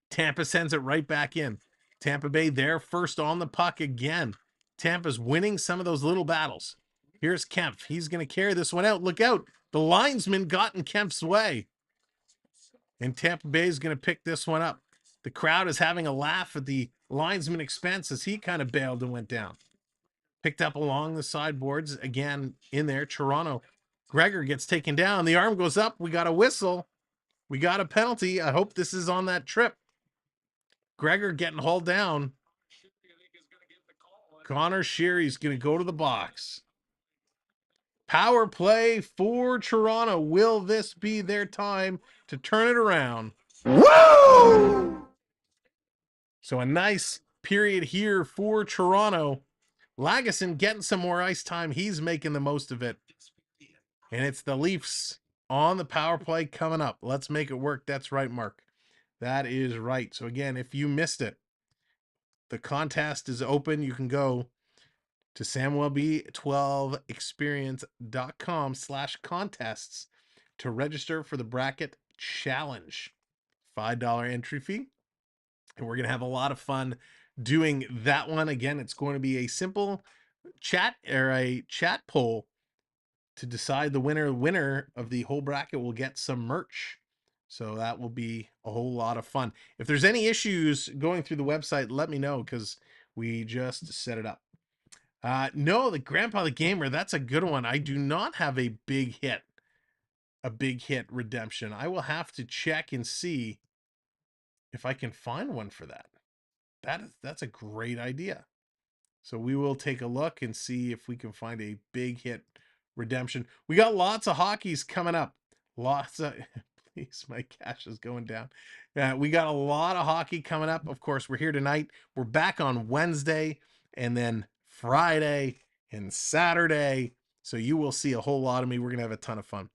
Tampa sends it right back in. Tampa Bay there first on the puck again. Tampa's winning some of those little battles. Here's Kempf. He's going to carry this one out. Look out. The linesman got in Kempf's way. And Tampa Bay is going to pick this one up. The crowd is having a laugh at the linesman expense as he kind of bailed and went down. Picked up along the sideboards. Again, in there, Toronto. Gregor gets taken down. The arm goes up. We got a whistle. We got a penalty. I hope this is on that trip. Gregor getting hauled down. Connor Sheary's going to go to the box. Power play for Toronto. Will this be their time to turn it around? Woo! So a nice period here for Toronto. Lagesson getting some more ice time. He's making the most of it. And it's the Leafs on the power play coming up. Let's make it work. That's right, Mark. That is right. So again, if you missed it, the contest is open. You can go to Samwelb12 Experience.com/contests to register for the bracket challenge. $5 entry fee. And we're going to have a lot of fun doing that one. Again, it's going to be a simple chat poll to decide the winner of the whole bracket will get some merch. So that will be a whole lot of fun. If there's any issues going through the website, let me know because we just set it up. No, the Grandpa the Gamer, that's a good one. I do not have a big hit redemption. I will have to check and see if I can find one for that. That's a great idea. So we will take a look and see if we can find a big hit redemption. We got lots of hockeys coming up. Lots of please, my cash is going down. We got a lot of hockey coming up. Of course, we're here tonight. We're back on Wednesday and then Friday and Saturday. So you will see a whole lot of me. We're going to have a ton of fun.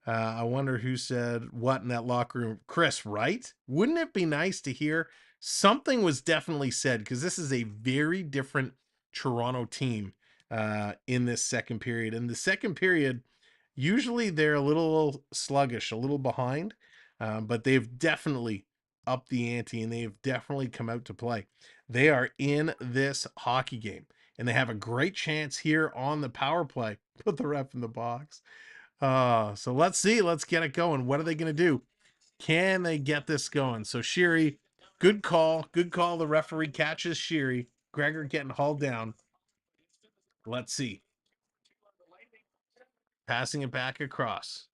I wonder who said what in that locker room. Chris, right? Wouldn't it be nice to hear? Something was definitely said because this is a very different Toronto team in this second period. In the second period, usually they're a little sluggish, a little behind, but they've definitely upped the ante and they've definitely come out to play. They are in this hockey game and they have a great chance here on the power play. Put the ref in the box. So let's see. Let's get it going. What are they going to do? Can they get this going? So Sheary, good call. Good call. The referee catches Sheary. Gregor getting hauled down. Let's see. Passing it back across.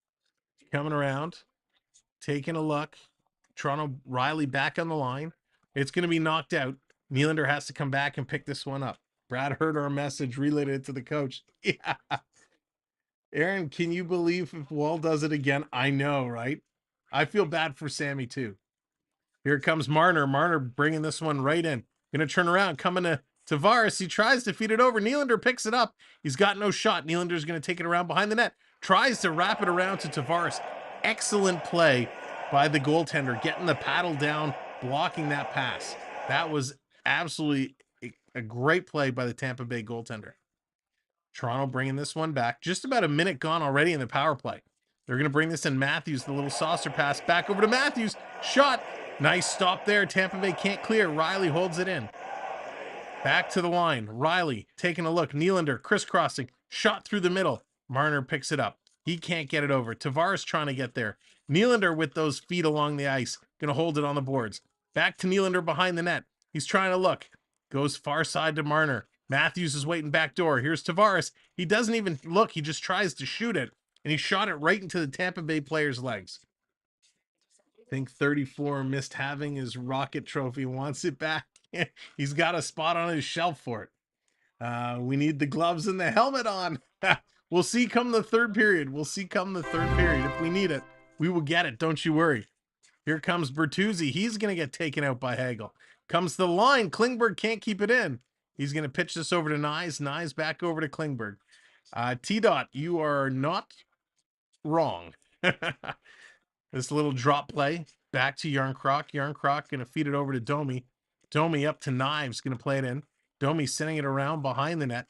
Coming around. Taking a look. Toronto Riley back on the line. It's going to be knocked out. Nylander has to come back and pick this one up. Brad heard our message, relayed it to the coach. Yeah. Aaron, can you believe if Wall does it again? I know, right? I feel bad for Sammy too. Here comes Marner. Marner bringing this one right in. Going to turn around, coming to Tavares. He tries to feed it over. Nylander picks it up. He's got no shot. Nylander's going to take it around behind the net. Tries to wrap it around to Tavares. Excellent play by the goaltender, getting the paddle down, blocking that pass. That was absolutely a great play by the Tampa Bay goaltender. Toronto bringing this one back. Just about a minute gone already in the power play. They're going to bring this in. Matthews, the little saucer pass back over to Matthews. Shot. Nice stop there. Tampa Bay can't clear. Riley holds it in. Back to the line. Riley taking a look. Nylander crisscrossing. Shot through the middle. Marner picks it up. He can't get it over. Tavares trying to get there. Nylander with those feet along the ice. Going to hold it on the boards. Back to Nylander behind the net. He's trying to look. Goes far side to Marner. Matthews is waiting back door. Here's Tavares. He doesn't even look. He just tries to shoot it. And he shot it right into the Tampa Bay player's legs. I think 34 missed having his Rocket trophy. Wants it back. He's got a spot on his shelf for it. We need the gloves and the helmet on. We'll see come the third period. We'll see come the third period. If we need it, we will get it. Don't you worry. Here comes Bertuzzi. He's going to get taken out by Hagel. Comes to the line. Klingberg can't keep it in. He's going to pitch this over to Nyes. Nyes back over to Klingberg. T-Dot, you are not wrong. This little drop play back to Yarncroc. Yarncroc going to feed it over to Domi. Domi up to Knives, going to play it in. Domi sending it around behind the net.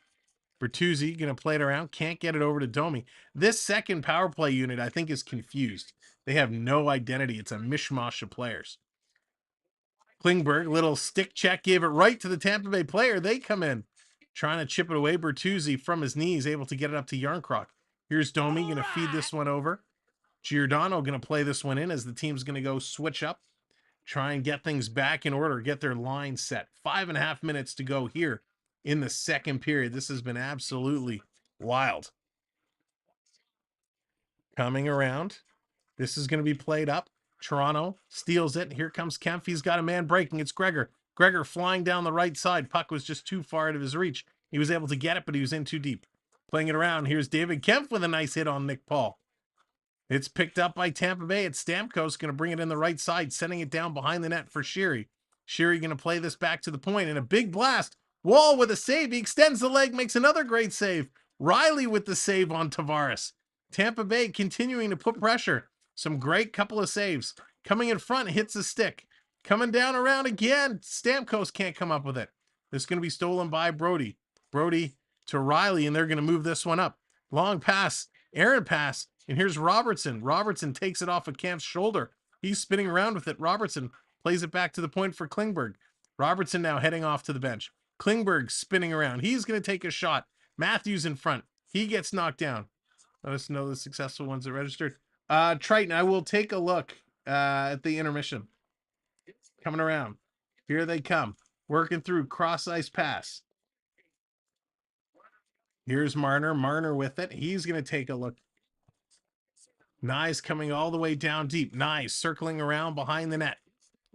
Bertuzzi going to play it around. Can't get it over to Domi. This second power play unit, I think, is confused. They have no identity. It's a mishmash of players. Klingberg, little stick check, gave it right to the Tampa Bay player. They come in, trying to chip it away. Bertuzzi from his knees, able to get it up to Yarncroc. Here's Domi, going to feed this one over. Giordano going to play this one in as the team's going to go switch up, try and get things back in order, get their line set. 5.5 minutes to go here in the second period. This has been absolutely wild. Coming around. This is going to be played up. Toronto steals it. Here comes Kempf. He's got a man breaking. It's Gregor. Gregor flying down the right side. Puck was just too far out of his reach. He was able to get it, but he was in too deep. Playing it around. Here's David Kempf with a nice hit on Nick Paul. It's picked up by Tampa Bay. It's Stamkos going to bring it in the right side, sending it down behind the net for Sheary. Sheary going to play this back to the point, and a big blast. Wall with a save. He extends the leg, makes another great save. Riley with the save on Tavares. Tampa Bay continuing to put pressure. Some great couple of saves. Coming in front, hits the stick. Coming down around again. Stamkos can't come up with it. This is going to be stolen by Brody. Brody to Riley, and they're going to move this one up. Long pass. Aaron pass. And here's Robertson. Robertson takes it off of Kemp's shoulder. He's spinning around with it. Robertson plays it back to the point for Klingberg. Robertson now heading off to the bench. Klingberg spinning around. He's going to take a shot. Matthews in front. He gets knocked down. Let us know the successful ones that registered. Triton, I will take a look at the intermission. Coming around. Here they come. Working through cross ice pass. Here's Marner. Marner with it. He's going to take a look. Nyes coming all the way down deep. Nyes circling around behind the net.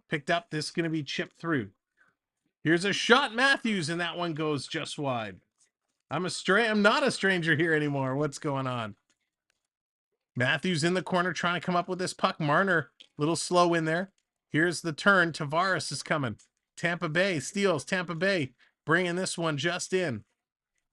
Picked up. This is going to be chipped through. Here's a shot, Matthews, and that one goes just wide. I'm not a stranger here anymore. What's going on? Matthews in the corner trying to come up with this puck. Marner, a little slow in there. Here's the turn. Tavares is coming. Tampa Bay steals. Tampa Bay bringing this one just in.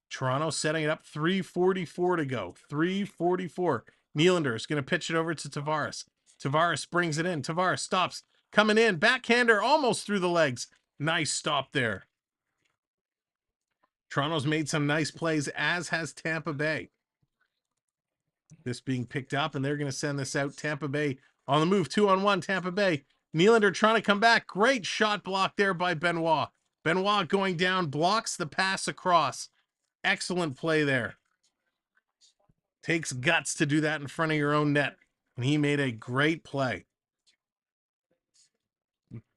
Toronto setting it up. 3:44 to go. 3:44. Nylander is going to pitch it over to Tavares. Tavares brings it in. Tavares stops. Coming in. Backhander almost through the legs. Nice stop there. Toronto's made some nice plays, as has Tampa Bay. This being picked up, and they're going to send this out. Tampa Bay on the move. 2-on-1, Tampa Bay. Nylander trying to come back. Great shot block there by Benoit. Benoit going down, blocks the pass across. Excellent play there. Takes guts to do that in front of your own net. And he made a great play.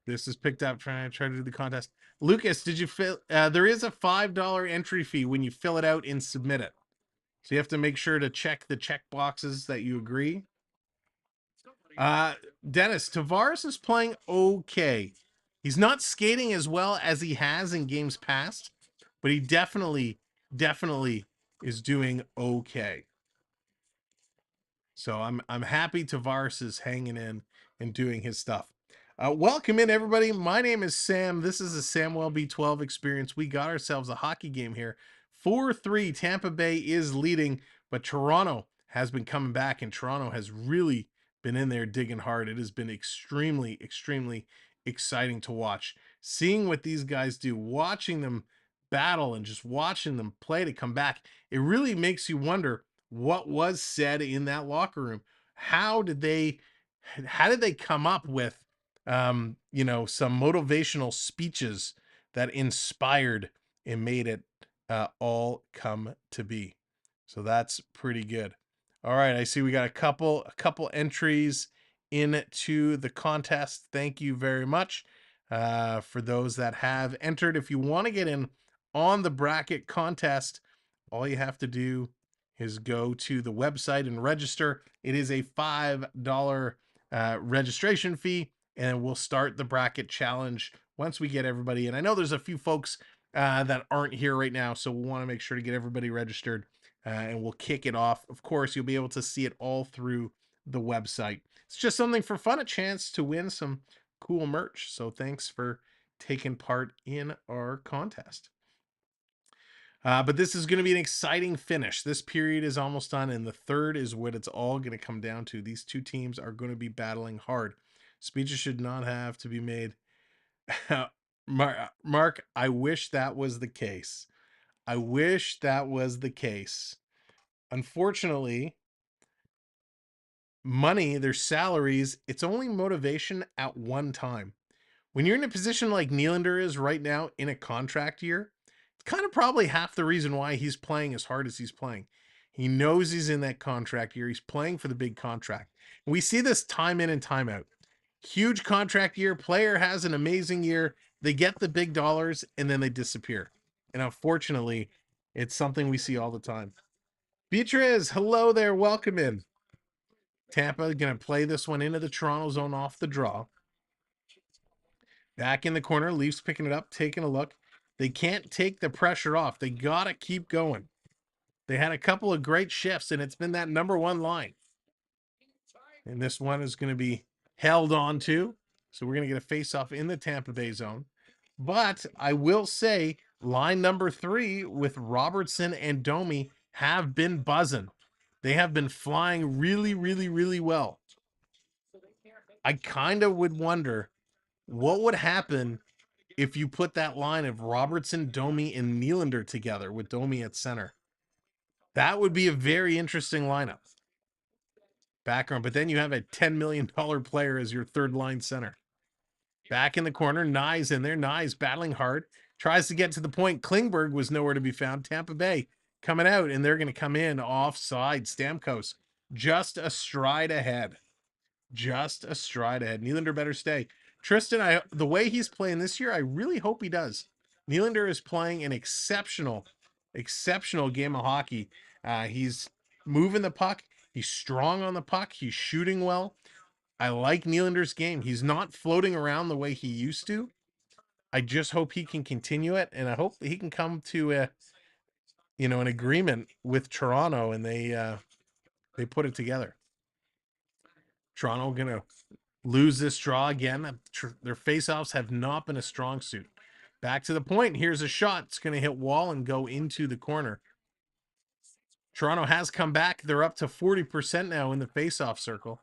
This is picked up. Trying to do the contest. Lucas, did you fill? There is a $5 entry fee when you fill it out and submit it. So you have to make sure to check the check boxes that you agree. Dennis, Tavares is playing okay. He's not skating as well as he has in games past, but he definitely is doing okay. So I'm happy Tavares is hanging in and doing his stuff. Welcome in, everybody. My name is Sam. This is a Samwelb12 Experience. We got ourselves a hockey game here. 4-3, Tampa Bay is leading, but Toronto has been coming back, and Toronto has really been in there digging hard. It has been extremely exciting to watch. Seeing what these guys do, watching them battle and just watching them play to come back, it really makes you wonder what was said in that locker room. How did they come up with some motivational speeches that inspired and made it all come to be? So that's pretty good. All right, I see we got a couple entries into the contest. Thank you very much for those that have entered. If you want to get in on the bracket contest, all you have to do is go to the website and register. It is a $5 registration fee, and we'll start the bracket challenge once we get everybody in. I know there's a few folks that aren't here right now, so we want to make sure to get everybody registered, and we'll kick it off. Of course, you'll be able to see it all through the website. It's just something for fun, a chance to win some cool merch. So thanks for taking part in our contest. But this is going to be an exciting finish. This period is almost done, and the third is what it's all going to come down to. These two teams are going to be battling hard. Speeches should not have to be made Mark, I wish that was the case. I wish that was the case. Unfortunately, money, their salaries, it's only motivation at one time. When you're in a position like Nylander is right now in a contract year, it's kind of probably half the reason why he's playing as hard as he's playing. He knows he's in that contract year. He's playing for the big contract. And we see this time in and time out. Huge contract year, player has an amazing year, they get the big dollars, and then they disappear. And unfortunately, it's something we see all the time. Beatriz, hello there, welcome in. Tampa going to play this one into the Toronto zone off the draw. Back in the corner, Leafs picking it up, taking a look. They can't take the pressure off. They got to keep going. They had a couple of great shifts, and it's been that number one line. And this one is going to be held on to. So we're going to get a face-off in the Tampa Bay zone. But I will say, line number 3 with Robertson and Domi have been buzzing. They have been flying really, really, really well. I kind of would wonder what would happen if you put that line of Robertson, Domi, and Nylander together with Domi at center. That would be a very interesting lineup. Background, but then you have a $10 million player as your third line center. Back in the corner, Nye's in there. Nye's battling hard. Tries to get to the point. Klingberg was nowhere to be found. Tampa Bay coming out, and they're going to come in offside. Stamkos just a stride ahead. Just a stride ahead. Nylander better stay. Tristan, the way he's playing this year, I really hope he does. Nylander is playing an exceptional game of hockey. He's moving the puck. He's strong on the puck. He's shooting well. I like Nylander's game. He's not floating around the way he used to. I just hope he can continue it, and I hope he can come to an agreement with Toronto, and they put it together. Toronto gonna lose this draw again. Their faceoffs have not been a strong suit. Back to the point. Here's a shot. It's going to hit wall and go into the corner. Toronto has come back. They're up to 40% now in the faceoff circle.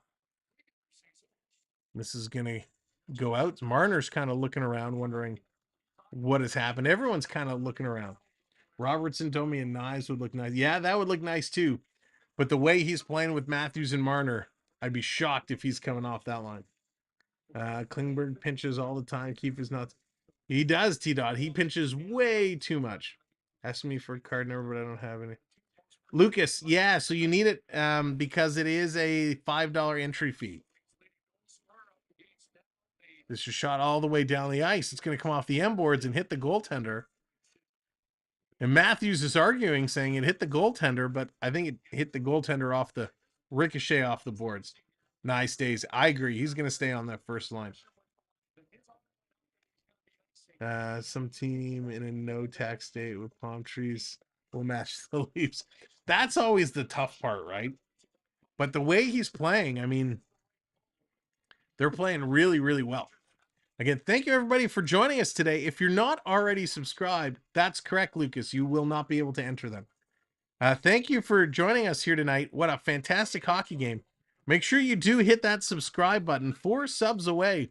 This is going to go out. Marner's kind of looking around, wondering what has happened. Everyone's kind of looking around. Robertson, Domi, and Nyes would look nice. Yeah, that would look nice too. But the way he's playing with Matthews and Marner, I'd be shocked if he's coming off that line. Klingberg pinches all the time. Keith is nuts. He does, T-Dot. He pinches way too much. Ask me for a card number, but I don't have any. Lucas, yeah, so you need it because it is a $5 entry fee. This is shot all the way down the ice. It's going to come off the M boards and hit the goaltender. And Matthews is arguing, saying it hit the goaltender, but I think it hit the goaltender off the ricochet off the boards. Nice stays. I agree. He's going to stay on that first line. Some team in a no-tax state with palm trees will match the Leafs. That's always the tough part, right? But the way he's playing, I mean, they're playing really, really well. Again, thank you everybody for joining us today. If you're not already subscribed, that's correct, Lucas. You will not be able to enter them. Thank you for joining us here tonight. What a fantastic hockey game. Make sure you do hit that subscribe button. 4 subs away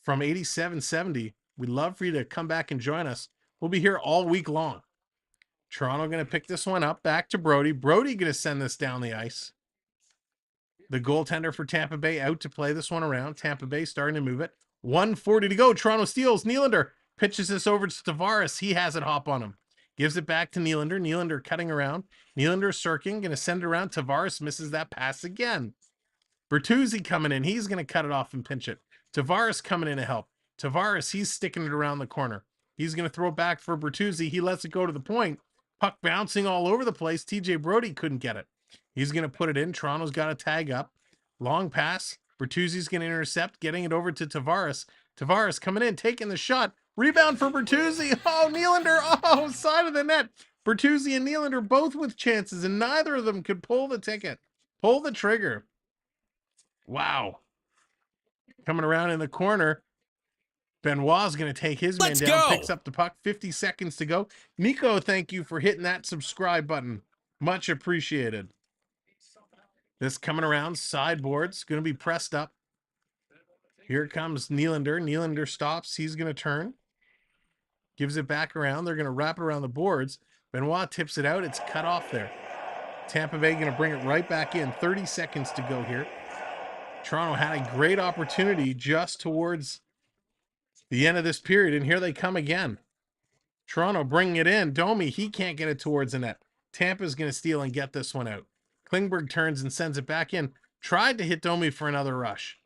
from 8770. We'd love for you to come back and join us. We'll be here all week long. Toronto going to pick this one up. Back to Brody. Brody going to send this down the ice. The goaltender for Tampa Bay out to play this one around. Tampa Bay starting to move it. 1:40 to go. Toronto steals. Nylander pitches this over to Tavares. He has it hop on him. Gives it back to Nylander. Nylander cutting around. Nylander circling. Going to send it around. Tavares misses that pass again. Bertuzzi coming in. He's going to cut it off and pinch it. Tavares coming in to help. Tavares, he's sticking it around the corner. He's going to throw it back for Bertuzzi. He lets it go to the point. Puck bouncing all over the place. TJ Brody couldn't get it. He's going to put it in. Toronto's got to tag up. Long pass. Bertuzzi's going to intercept, getting it over to Tavares. Tavares coming in, taking the shot. Rebound for Bertuzzi. Oh, Nylander. Oh, side of the net. Bertuzzi and Nylander both with chances, and neither of them could pull the ticket. Pull the trigger. Wow. Coming around in the corner. Benoit's going to take his man down, picks up the puck, 50 seconds to go. Nico, thank you for hitting that subscribe button. Much appreciated. This coming around, sideboards, going to be pressed up. Here comes Nylander. Nylander stops. He's going to turn. gives it back around. They're going to wrap it around the boards. Benoit tips it out. It's cut off there. Tampa Bay going to bring it right back in. 30 seconds to go here. Toronto had a great opportunity just towards the end of this period, and here they come again. Toronto bringing it in. Domi, he can't get it towards the net. Tampa's going to steal and get this one out. Klingberg turns and sends it back in. Tried to hit Domi for another rush.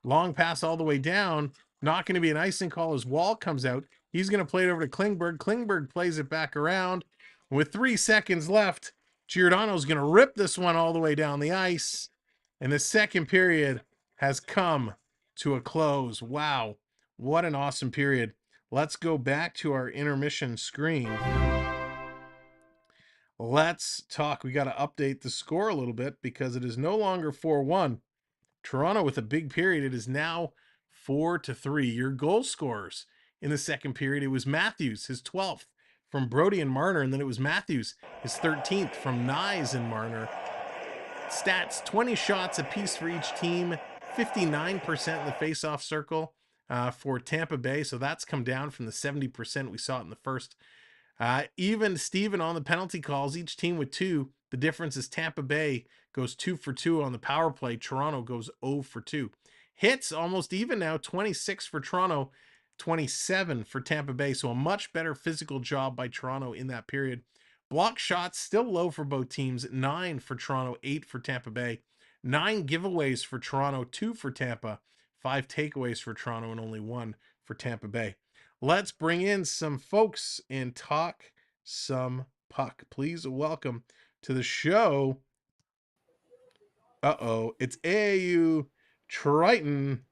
Long pass all the way down. Not going to be an icing call as Wall comes out. He's going to play it over to Klingberg. Klingberg plays it back around. With 3 seconds left, Giordano's going to rip this one all the way down the ice. And the second period has come to a close. Wow. What an awesome period. Let's go back to our intermission screen. Let's talk. We got to update the score a little bit because it is no longer 4-1. Toronto with a big period. It is now 4-3. Your goal scorers in the second period, it was Matthews, his 12th from Brody and Marner, and then it was Matthews, his 13th from Nyes and Marner. Stats, 20 shots apiece for each team, 59% in the face-off circle for Tampa Bay, so that's come down from the 70% we saw in the first. Even Steven on the penalty calls, each team with 2. The difference is Tampa Bay goes 2 for 2 on the power play. Toronto goes 0 for 2. Hits almost even now, 26 for Toronto, 27 for Tampa Bay. So a much better physical job by Toronto in that period. Block shots still low for both teams, 9 for Toronto, 8 for Tampa Bay. 9 giveaways for Toronto, 2 for Tampa. 5 takeaways for Toronto and only 1 for Tampa Bay. Let's bring in some folks and talk some puck. Please welcome to the show. It's AAU Triton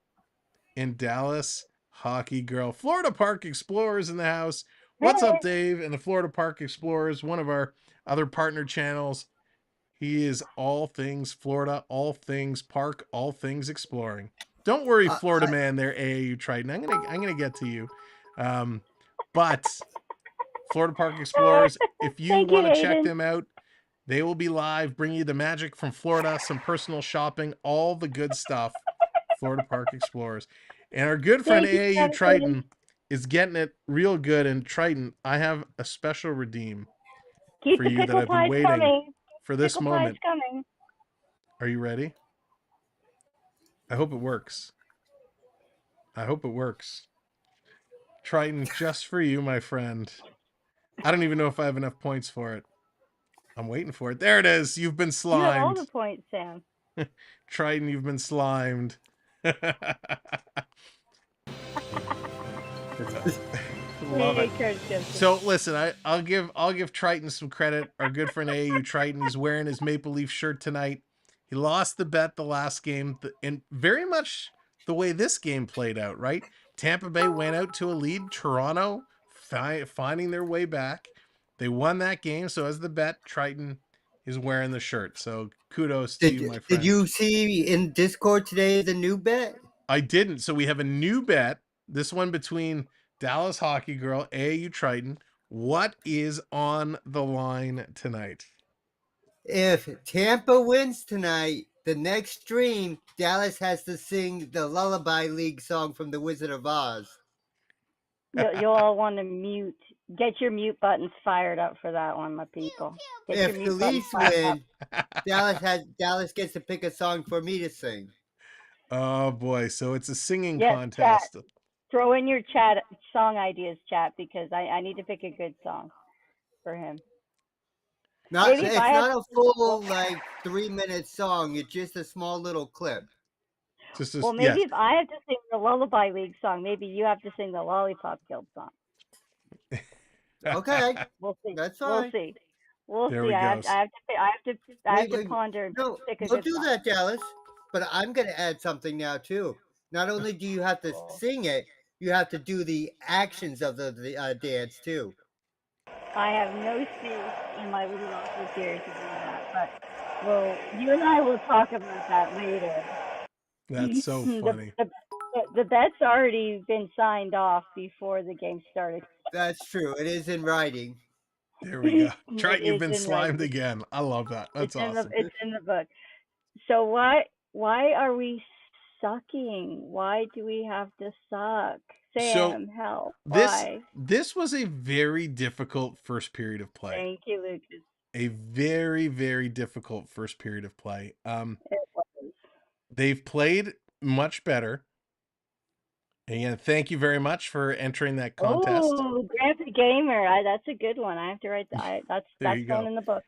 and Dallas Hockey Girl. Florida Park Explorers in the house. What's up, Dave? And the Florida Park Explorers, one of our other partner channels. He is all things Florida, all things park, all things exploring. Don't worry, Florida man, there, AAU Triton. I'm gonna get to you. But Florida Park Explorers, if you want to check them out, they will be live, bring you the magic from Florida, some personal shopping, all the good stuff. Florida Park Explorers. And our good friend AAU Triton is getting it real good. And Triton, I have a special redeem for you that I've been waiting for this moment. Are you ready? I hope it works. I hope it works. Triton, just for you, my friend. I don't even know if I have enough points for it. I'm waiting for it. There it is. You've been slimed. You have all the points, Sam. Triton, you've been slimed. Love it. So listen, I'll give Triton some credit. Our good friend AAU Triton, he's wearing his Maple Leaf shirt tonight. He lost the bet the last game, and very much the way this game played out, right? Tampa Bay went out to a lead. Toronto finding their way back. They won that game, so as the bet, Triton is wearing the shirt. So kudos to you, my friend. Did you see in Discord today the new bet? I didn't. So we have a new bet. This one between Dallas Hockey Girl, AAU Triton. What is on the line tonight? If Tampa wins tonight, the next stream, Dallas has to sing the Lullaby League song from The Wizard of Oz. You'll all want to mute. Get your mute buttons fired up for that one, my people. If the Leafs win, Dallas gets to pick a song for me to sing. Oh boy, so it's a singing contest. Chat. Throw in your chat song ideas, chat, because I need to pick a good song for him. It's not a full 3-minute song. It's just a small little clip. Maybe if I have to sing the Lullaby League song, maybe you have to sing the Lollipop Guild song. Okay, we'll see. That's fine. We'll see. We'll there see. We I go. have to ponder. And pick a we'll good do song. that, Dallas. But I'm going to add something now too. Not only do you have to sing it, you have to do the actions of the dance too. I have no space in my little office here to do that, but you and I will talk about that later. That's so funny. The bet's already been signed off before the game started. That's true. It is in writing. There we go. Triton, you've been slimed again. I love that. That's awesome. It's in the book. So why are we sucking? Why do we have to suck? So Sam, help. this Why? this was a very difficult first period of play. Thank you, Lucas. A very, very difficult first period of play. It was. They've played much better. And thank you very much for entering that contest. Oh, Grandpa Gamer. That's a good one. I have to write that. There That's you going go. in the book.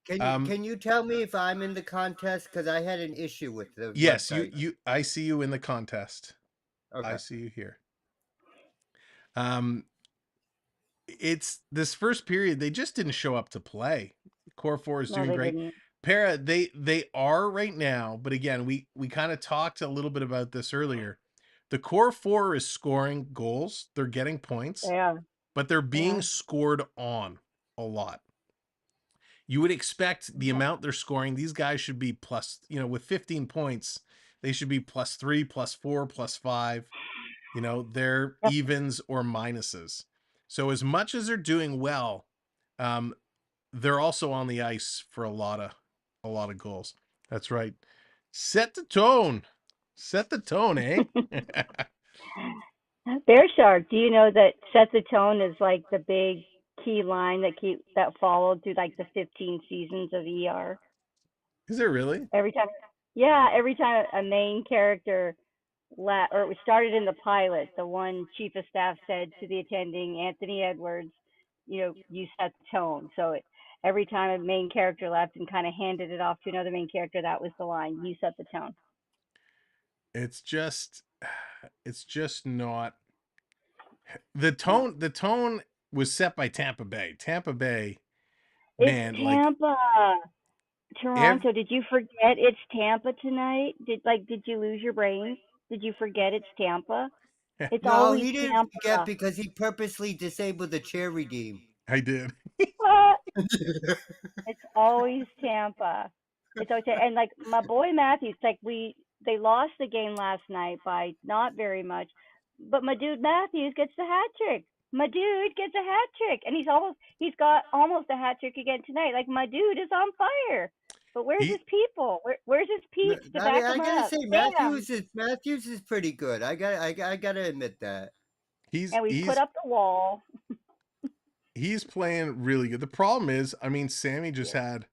Can you tell me if I'm in the contest? Because I had an issue with the Yes, website. I see you in the contest. Okay. I see you here. It's this first period, they just didn't show up to play. Core 4 is doing great. Didn't. Para, they are right now, but again, we kind of talked a little bit about this earlier. The Core 4 is scoring goals, they're getting points, but they're being scored on a lot. You would expect the amount they're scoring, these guys should be plus, with 15 points, they should be +3, +4, +5. They're evens or minuses. So as much as they're doing well, they're also on the ice for a lot of goals. That's right. Set the tone. Set the tone, eh? Bear Shark, do you know that set the tone is like the big key line that followed through like the 15 seasons of ER? Is it really? Every time a main character or it started in the pilot, the one chief of staff said to the attending Anthony Edwards, you set the tone. So every time a main character left and kind of handed it off to another main character, that was the line, you set the tone. It's just not the tone was set by Tampa Bay. Tampa Bay, man, it's Tampa. Toronto, did you forget it's Tampa tonight? Did you lose your brain? Did you forget it's Tampa? It's No, always he didn't Tampa. forget because he purposely disabled the chair redeem. I did. What? It's always Tampa. It's okay. And like my boy Matthews, they lost the game last night by not very much, but my dude Matthews gets the hat trick. My dude gets a hat trick, and he's got almost a hat trick again tonight. Like my dude is on fire. But where's his people? Where's his peeps to back him up? I gotta say, Matthews is pretty good. I gotta admit that. He's put up the wall. He's playing really good. The problem is, Sammy just had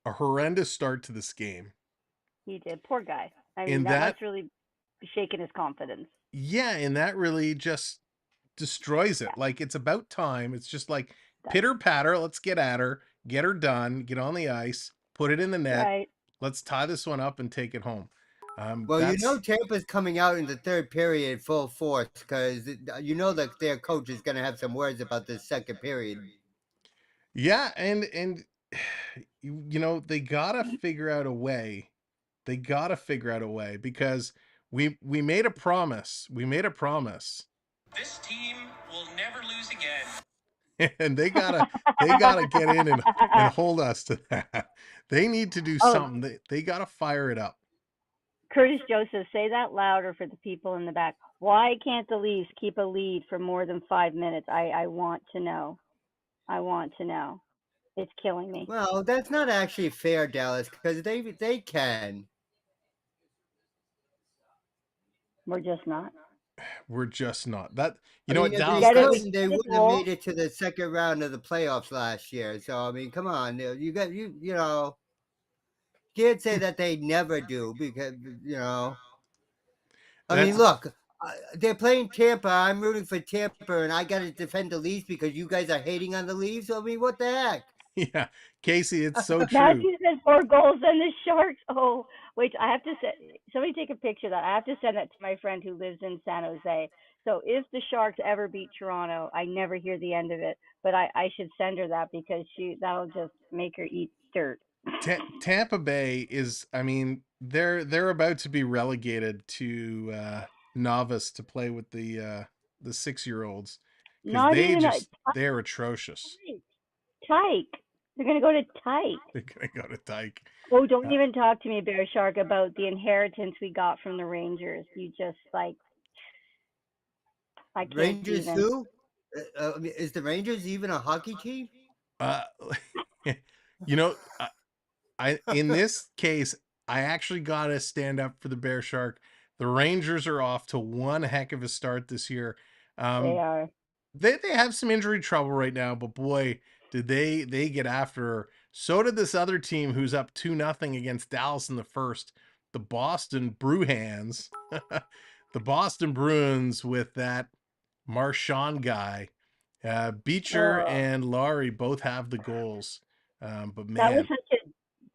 a horrendous start to this game. He did. Poor guy. That's really shaken his confidence. Yeah, and that really just destroys it. Like, it's about time. It's just like pitter patter. Let's get at her, get her done, get on the ice, put it in the net. Right. Let's tie this one up and take it home. Well, Tampa's coming out in the third period full force because that their coach is going to have some words about this second period. Yeah, and they gotta figure out a way. They gotta figure out a way because we made a promise. We made a promise. This team will never lose again. And they gotta get in and hold us to that. They need to do something. They gotta fire it up. Curtis Joseph, say that louder for the people in the back. Why can't the Leafs keep a lead for more than 5 minutes? I want to know. I want to know. It's killing me. Well, that's not actually fair, Dallas, because they can. We're just not. We're just not. That what, Dallas? They wouldn't have made it to the second round of the playoffs last year. So come on, you can't say that they never do because look, they're playing Tampa. I'm rooting for Tampa, and I got to defend the Leafs because you guys are hating on the Leafs. What the heck? Yeah, Casey, it's so true. Matthews has 4 goals and the Sharks. Oh, wait, I have to somebody take a picture of that. I have to send that to my friend who lives in San Jose. So if the Sharks ever beat Toronto, I never hear the end of it. But I should send her that because that'll just make her eat dirt. Tampa Bay is, they're about to be relegated to novice to play with the 6-year-olds because they're atrocious. Tyke. They're going to go to Tyke. They're going to go to Tyke. Oh, don't even talk to me, Bear Shark, about the inheritance we got from the Rangers. You just I can't. Rangers who? Is the Rangers even a hockey team? In this case, I actually got to stand up for the Bear Shark. The Rangers are off to one heck of a start this year. They are. They have some injury trouble right now, but boy, did they get after her. So did this other team who's up 2-0 against Dallas in the first, the Boston Bruins. The Boston Bruins with that Marchand guy. Beecher and Laurie both have the goals. But man,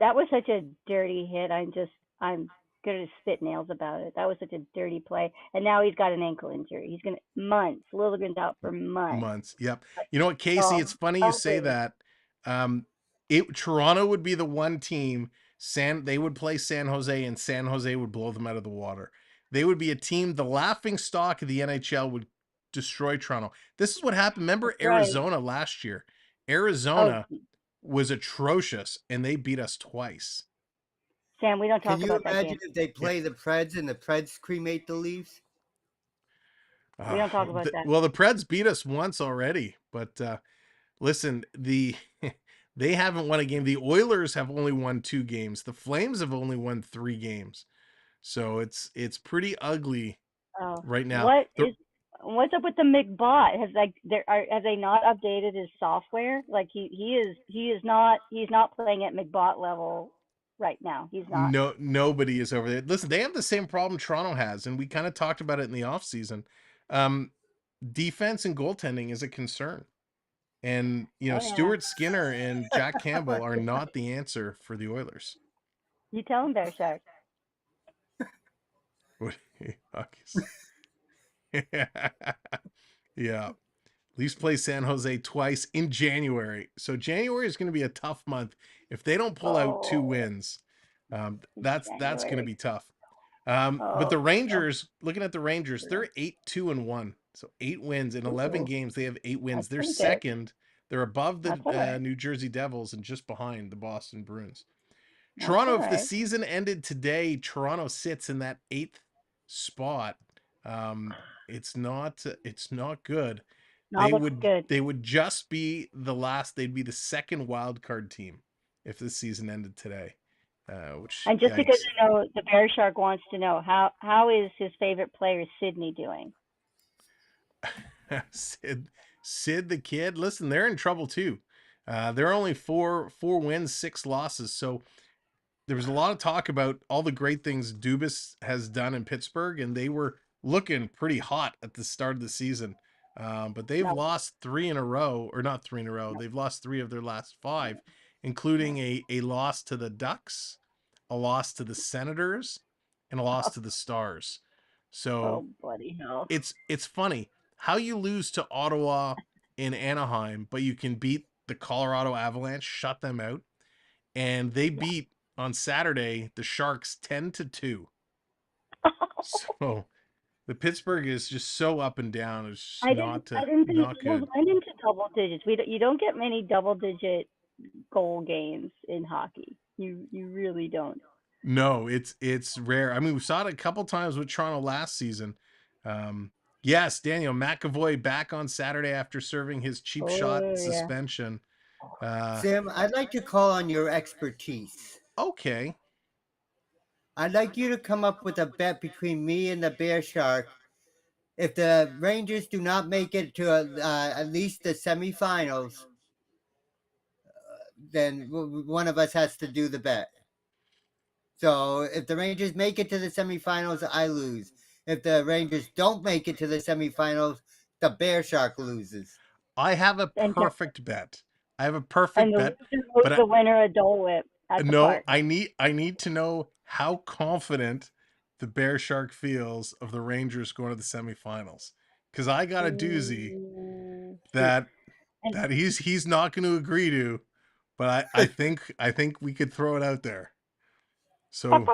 that was such a dirty hit. I'm gonna spit nails about it. That was such a dirty play. And now he's got an ankle injury. He's gonna months. Littleton's out for months. Yep. You know what, Casey? It's funny you say that. Toronto would be the one team. They would play San Jose, and San Jose would blow them out of the water. They would be a team. The laughing stock of the NHL would destroy Toronto. This is what happened. Remember Arizona last year? Arizona was atrocious, and they beat us twice. Sam, we don't talk about that. Can you imagine if they play the Preds and the Preds cremate the Leafs? We don't talk about that. Well, the Preds beat us once already, but listen, they haven't won a game. The Oilers have only won 2 games. The Flames have only won 3 games. So it's pretty ugly right now. What's up with the McBot? Have they not updated his software? Like he is not playing at McBot level right now. He's not. No, nobody is over there. Listen, they have the same problem Toronto has, and we kind of talked about it in the offseason. Defense and goaltending is a concern. And, Stuart Skinner and Jack Campbell are not the answer for the Oilers. You tell him, Bear Shark. Yeah. Leafs play San Jose twice in January. So January is going to be a tough month. If they don't pull out 2 wins, that's going to be tough. But the Rangers, looking at the Rangers, they're 8-2-1. So 8 wins in 11 games. They have 8 wins. They're second. They're above the New Jersey Devils and just behind the Boston Bruins. Toronto, if the season ended today, Toronto sits in that 8th spot. It's not good. They would just be the last. They'd be the second wild card team if the season ended today. And just because the Bear Shark wants to know how is his favorite player Sidney doing? Sid the kid. Listen, they're in trouble too. They're only 4 wins, 6 losses. So there was a lot of talk about all the great things Dubas has done in Pittsburgh, and they were looking pretty hot at the start of the season. But they've lost 3 in a row, or not 3 in a row. They've lost 3 of their last 5, including a loss to the Ducks, a loss to the Senators, and a loss to the Stars. So bloody hell. It's funny how you lose to Ottawa in Anaheim, but you can beat the Colorado Avalanche, shut them out, and they beat on Saturday the Sharks 10-2. So the Pittsburgh is just so up and down. It's not good. Went into double digits. You don't get many double-digit goal games in hockey. You really don't. No, it's rare. I mean, we saw it a couple times with Toronto last season. Yes, Daniel McAvoy back on Saturday after serving his cheap shot suspension. Sam, I'd like to call on your expertise. Okay. I'd like you to come up with a bet between me and the Bear Shark. If the Rangers do not make it to at least the semifinals, then one of us has to do the bet. So if the Rangers make it to the semifinals, I lose. If the Rangers don't make it to the semifinals, the Bear Shark loses. I have a perfect bet. I have a perfect bet. But the winner a Dole Whip. No, I need to know how confident the Bear Shark feels of the Rangers going to the semifinals. Because I got a doozy that he's not going to agree to, but I think we could throw it out there. So all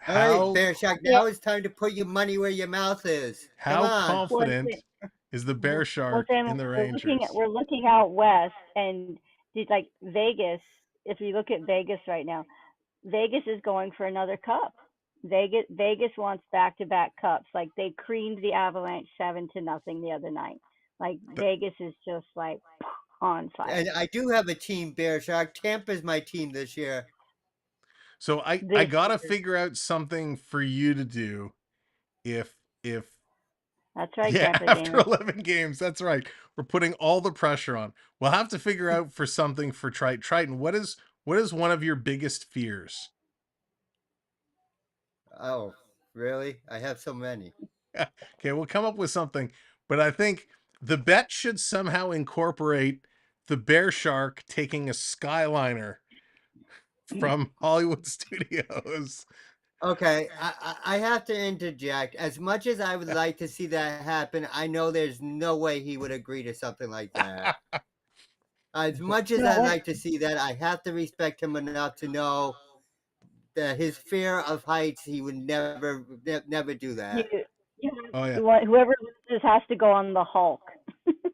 right, Bear Shark, now it's time to put your money where your mouth is. How confident is the Bear Shark in the Rangers? We're looking out west, and it's like Vegas. If you look at Vegas right now, Vegas is going for another cup. Vegas wants back-to-back cups. Like they creamed the Avalanche 7-0 the other night. Like Vegas is just like on fire. And I do have a team, Bear Shark. Tampa's my team this year. So I gotta figure out something for you to do if That's right, yeah, Grandpa after Gamer. 11 games. That's right. We're putting all the pressure on. We'll have to figure out for something for Triton. What is one of your biggest fears? Oh, really? I have so many. Okay, we'll come up with something, but I think the bet should somehow incorporate the bear shark taking a Skyliner from Hollywood Studios. Okay, I have to interject. As much as I would like to see that happen, I know there's no way he would agree to something like that. As much as I'd like to see that, I have to respect him enough to know that his fear of heights, he would never do that. Oh yeah, Whoever loses has to go on the Hulk.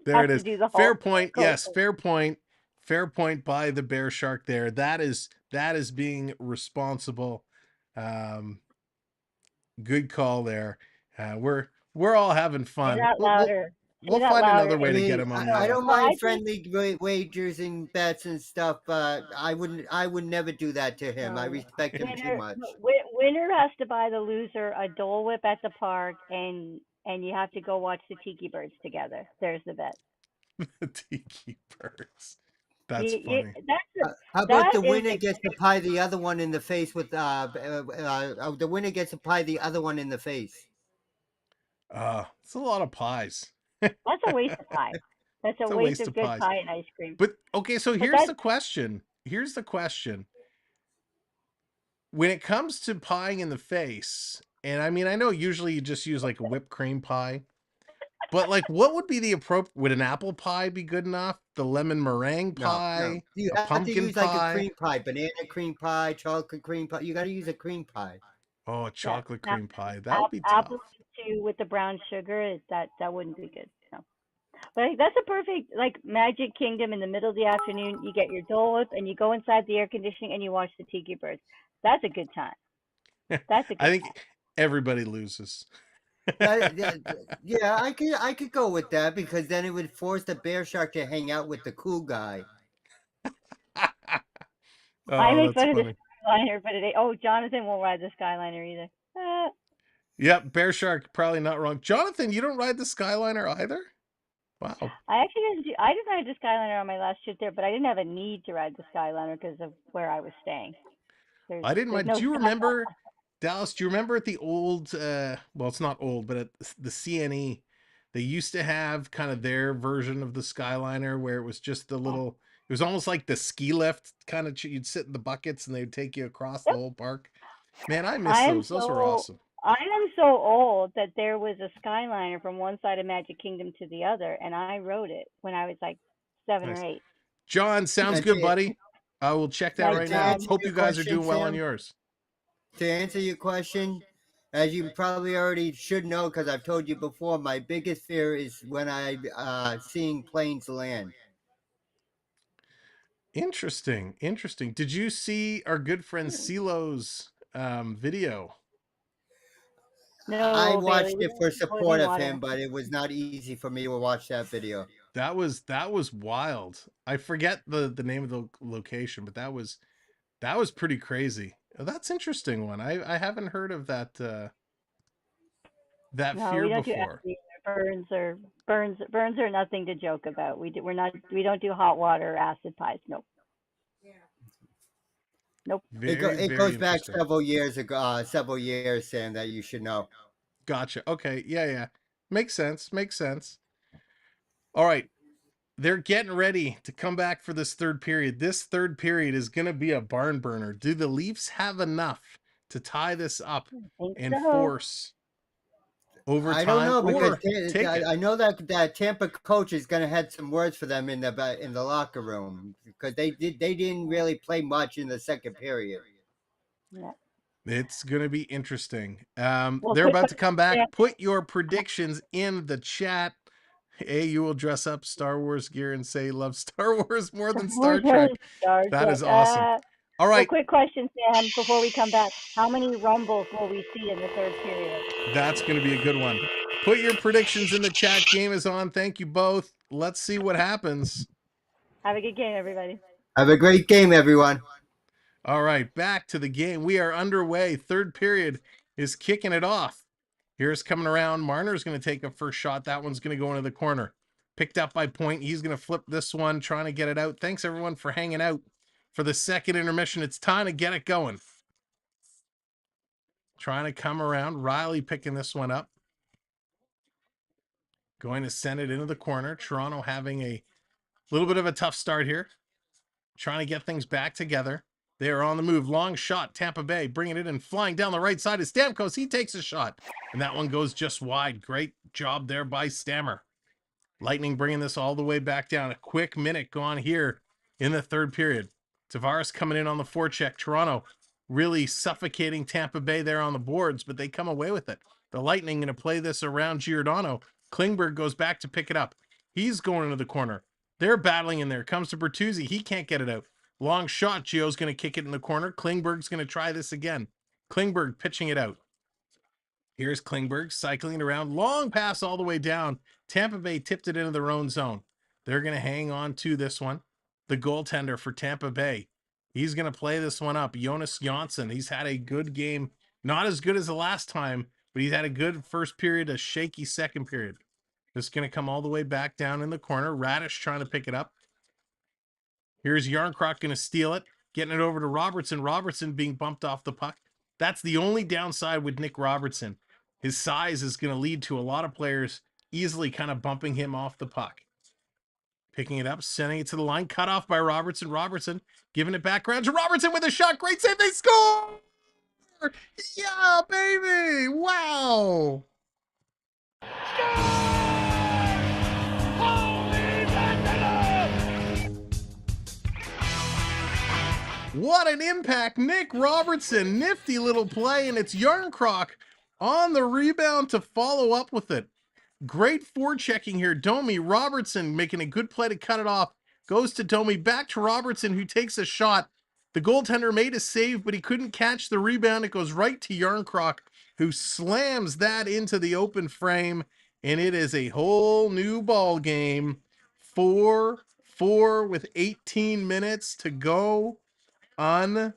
there Has it to is. do the Fair Hulk point. coaster. Yes, fair point. Fair point by the bear shark there. That is being responsible. Good call there. We're all having Say fun. that louder. Say We'll that find louder. another way I to get mean, him on I the. don't Well, I mind think friendly wagers and bets and stuff, but I would never do that to him. I no. respect him too much. Winner has to buy the loser a Dole Whip at the park, and you have to go watch the Tiki Birds together. There's the bet. The Tiki Birds. That's funny. How about that the is winner a gets to pie the other one in the face with the winner gets to pie the other one in the face. It's a lot of pies. That's a waste of pie. That's a It's a waste waste of of good pies. pie and ice cream. But okay, so But here's that the question. Here's the question. When it comes to pieing in the face, and I mean, I know usually you just use like a whipped cream pie, but like, what would be the appropriate? Would an apple pie be good enough? The lemon meringue No. pie? You A have to pumpkin use like a pie? cream pie, banana cream pie, chocolate cream pie. You got to use a cream pie. Oh, a yeah, chocolate cream pie. That would be apple tough. too with the brown sugar. That wouldn't be good. No. But that's a perfect like Magic Kingdom in the middle of the afternoon. You get your Dole Whip and you go inside the air conditioning and you watch the Tiki Birds. That's a good time. That's a I good think time. everybody loses. Yeah, I could go with that because then it would force the bear shark to hang out with the cool guy. I Oh, make that's fun of the funny. Skyliner, but Jonathan won't ride the Skyliner either. Yep, bear shark, probably not wrong. Jonathan, you don't ride the Skyliner either? Wow. I didn't ride the Skyliner on my last trip there, but I didn't have a need to ride the Skyliner because of where I was staying. I didn't There's mind. no Do you Skyliner. remember, Dallas? Do you remember at the old, well, it's not old, but at the CNE, they used to have kind of their version of the Skyliner where it was just the little, it was almost like the ski lift kind of, you'd sit in the buckets and they'd take you across the whole park. Man, I miss those. Those were awesome. I am so old that there was a Skyliner from one side of Magic Kingdom to the other, and I rode it when I was like 7 Nice. or 8. John, sounds And good, buddy. I will check that My right to now. dad. answer Hope your you guys are question, doing well on Sam, yours. to answer your question, as you probably already should know because I've told you before, my biggest fear is when I seeing planes land. Interesting. Interesting. Did you see our good friend CeeLo's video? I No, Bailey, watched we it for don't do support boiling of water. him, but it was not easy for me to watch that video. That was wild. I forget the name of the location, but that was pretty crazy. That's interesting one. I haven't heard of that that No, fear we don't do before. acid or burns are nothing to joke about. We don't do hot water or acid pies. Nope. Nope. Very, It very goes back interesting. several years ago, Sam, that you should know. Gotcha. Okay. Yeah. Makes sense. Makes sense. All right. They're getting ready to come back for this third period. This third period is going to be a barn burner. Do the Leafs have enough to tie this up I think and so. force I don't overtime know because or take it? I know that Tampa coach is going to have some words for them in the locker room because they didn't really play much in the second period. Yeah. It's going to be interesting. Well, They're quick about to question, come back. Sam. Put your predictions in the chat. Hey, you will dress up Star Wars gear and say love Star Wars more than Star Trek. Star That is Trek. awesome. All Well, right, quick question, Sam, before we come back. How many rumbles will we see in the third period? that's going to be a good one. Put your predictions in the chat. Game is on. Thank you both. Let's see what happens. Have a good game, everybody. Have a great game, everyone. All right, back to the game. We are underway. Third period is kicking it off. Here's coming around. Marner's going to take a first shot. That one's going to go into the corner. Picked up by Point. He's going to flip this one, trying to get it out. Thanks, everyone, for hanging out for the second intermission. It's time to get it going. Trying to come around. Riley picking this one up. Going to send it into the corner. Toronto having a little bit of a tough start here. Trying to get things back together. They are on the move. Long shot. Tampa Bay bringing it in. Flying down the right side is Stamkos. He takes a shot. And that one goes just wide. Great job there by Stammer. Lightning bringing this all the way back down. A quick minute gone here in the third period. Tavares coming in on the forecheck. Toronto really suffocating Tampa Bay there on the boards, but they come away with it. The Lightning going to play this around Giordano. Klingberg goes back to pick it up. He's going into the corner. They're battling in there. Comes to Bertuzzi. He can't get it out. Long shot. Gio's going to kick it in the corner. Klingberg's going to try this again. Klingberg pitching it out. Here's Klingberg cycling it around. Long pass all the way down. Tampa Bay tipped it into their own zone. They're going to hang on to this one. The goaltender for Tampa Bay. He's going to play this one up. Jonas Jonsson. He's had a good game. Not as good as the last time, but he's had a good first period, a shaky second period. This is going to come all the way back down in the corner. Radish trying to pick it up. Here's Yarncroc going to steal it. Getting it over to Robertson. Robertson being bumped off the puck. That's the only downside with Nick Robertson. His size is going to lead to a lot of players easily kind of bumping him off the puck. Picking it up, sending it to the line. Cut off by Robertson. Robertson giving it back around to Robertson with a shot. Great save. They score! Yeah, baby! Wow! What an impact. Nick Robertson, nifty little play, and it's Yarncroc on the rebound to follow up with it. Great forechecking here. Domi, Robertson making a good play to cut it off. Goes to Domi, back to Robertson, who takes a shot. The goaltender made a save, but he couldn't catch the rebound. It goes right to Yarncroc, who slams that into the open frame, and it is a whole new ball game. 4-4 with 18 minutes to go. Unbelievable.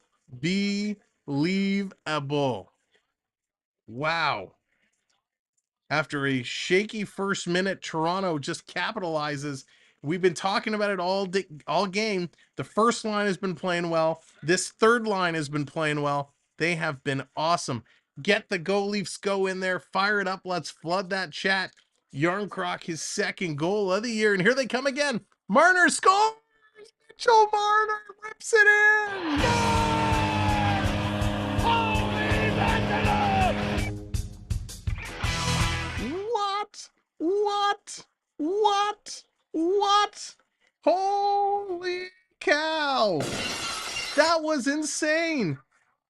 Wow. After a shaky first minute, Toronto just capitalizes. We've been talking about it all game. The first line has been playing well. This third line has been playing well. They have been awesome. Get the Go Leafs Go in there. Fire it up. Let's flood that chat. Yarncroc, his second goal of the year. And here they come again. Marner scores! Mitch Marner rips it in! What? Holy cow! That was insane.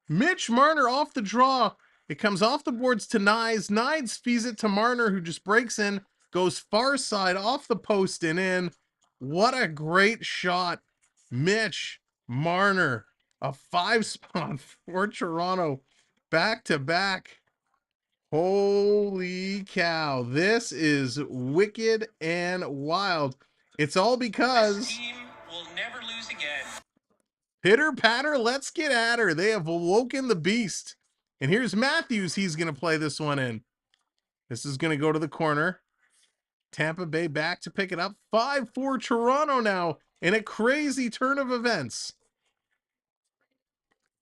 Mitch Marner off the draw. It comes off the boards to Nyes. Nyes feeds it to Marner, who just breaks in, goes far side off the post and in. What a great shot. Mitch Marner, a 5-spot for Toronto, back to back. Holy cow. This is wicked and wild. It's all because This team will never lose again. pitter patter, let's get at her. They have awoken the beast. And here's Matthews. He's going to play this one in. This is going to go to the corner. Tampa Bay back to pick it up. 5-4 Toronto now in a crazy turn of events.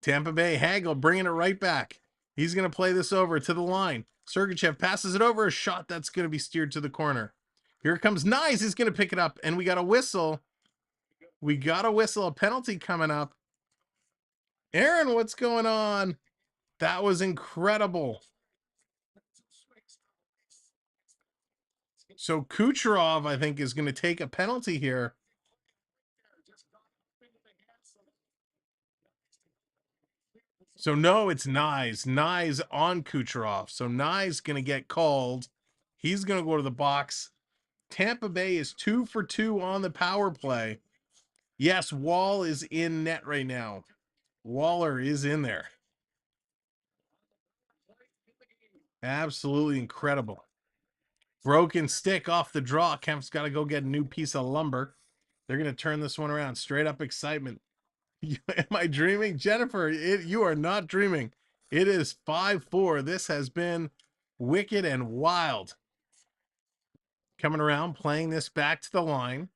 Tampa Bay, Hagel bringing it right back. He's going to play this over to the line. Sergachev passes it over. A shot that's going to be steered to the corner. Here comes Nyes. He's going to pick it up, and we got a whistle. We got a whistle. A penalty coming up. Aaron, what's going on? That was incredible. So Kutcherov, I think, is going to take a penalty here. So no, it's Nyes. Nyes on Kutcherov. So Nyes going to get called. He's going to go to the box. Tampa Bay is 2 for 2 on the power play. Yes, Wall is in net right now. Waller is in there. Absolutely incredible. Broken stick off the draw. Kemp's got to go get a new piece of lumber. They're going to turn this one around. Straight up excitement. Am I dreaming? Jennifer, you are not dreaming. It is 5-4. This has been Wicked and Wild. Coming around, playing this back to the line.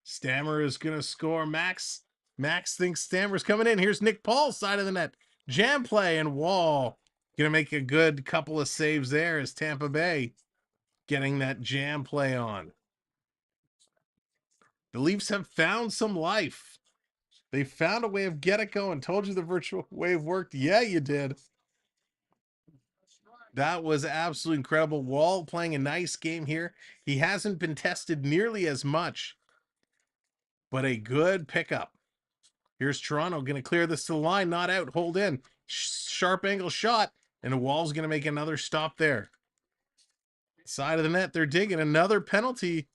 Stammer is going to score. Max thinks Stammer's coming in. Here's Nick Paul's side of the net. Jam play, and Wall going to make a good couple of saves there as Tampa Bay getting that jam play on. The Leafs have found some life. They found a way of get it going. Told you the virtual wave worked. Yeah, you did. That was absolutely incredible. Wall playing a nice game here. He hasn't been tested nearly as much, but a good pickup. Here's Toronto going to clear this to the line. Not out. Hold in. Sharp angle shot. And Wall's going to make another stop there. Side of the net. They're digging. Another penalty.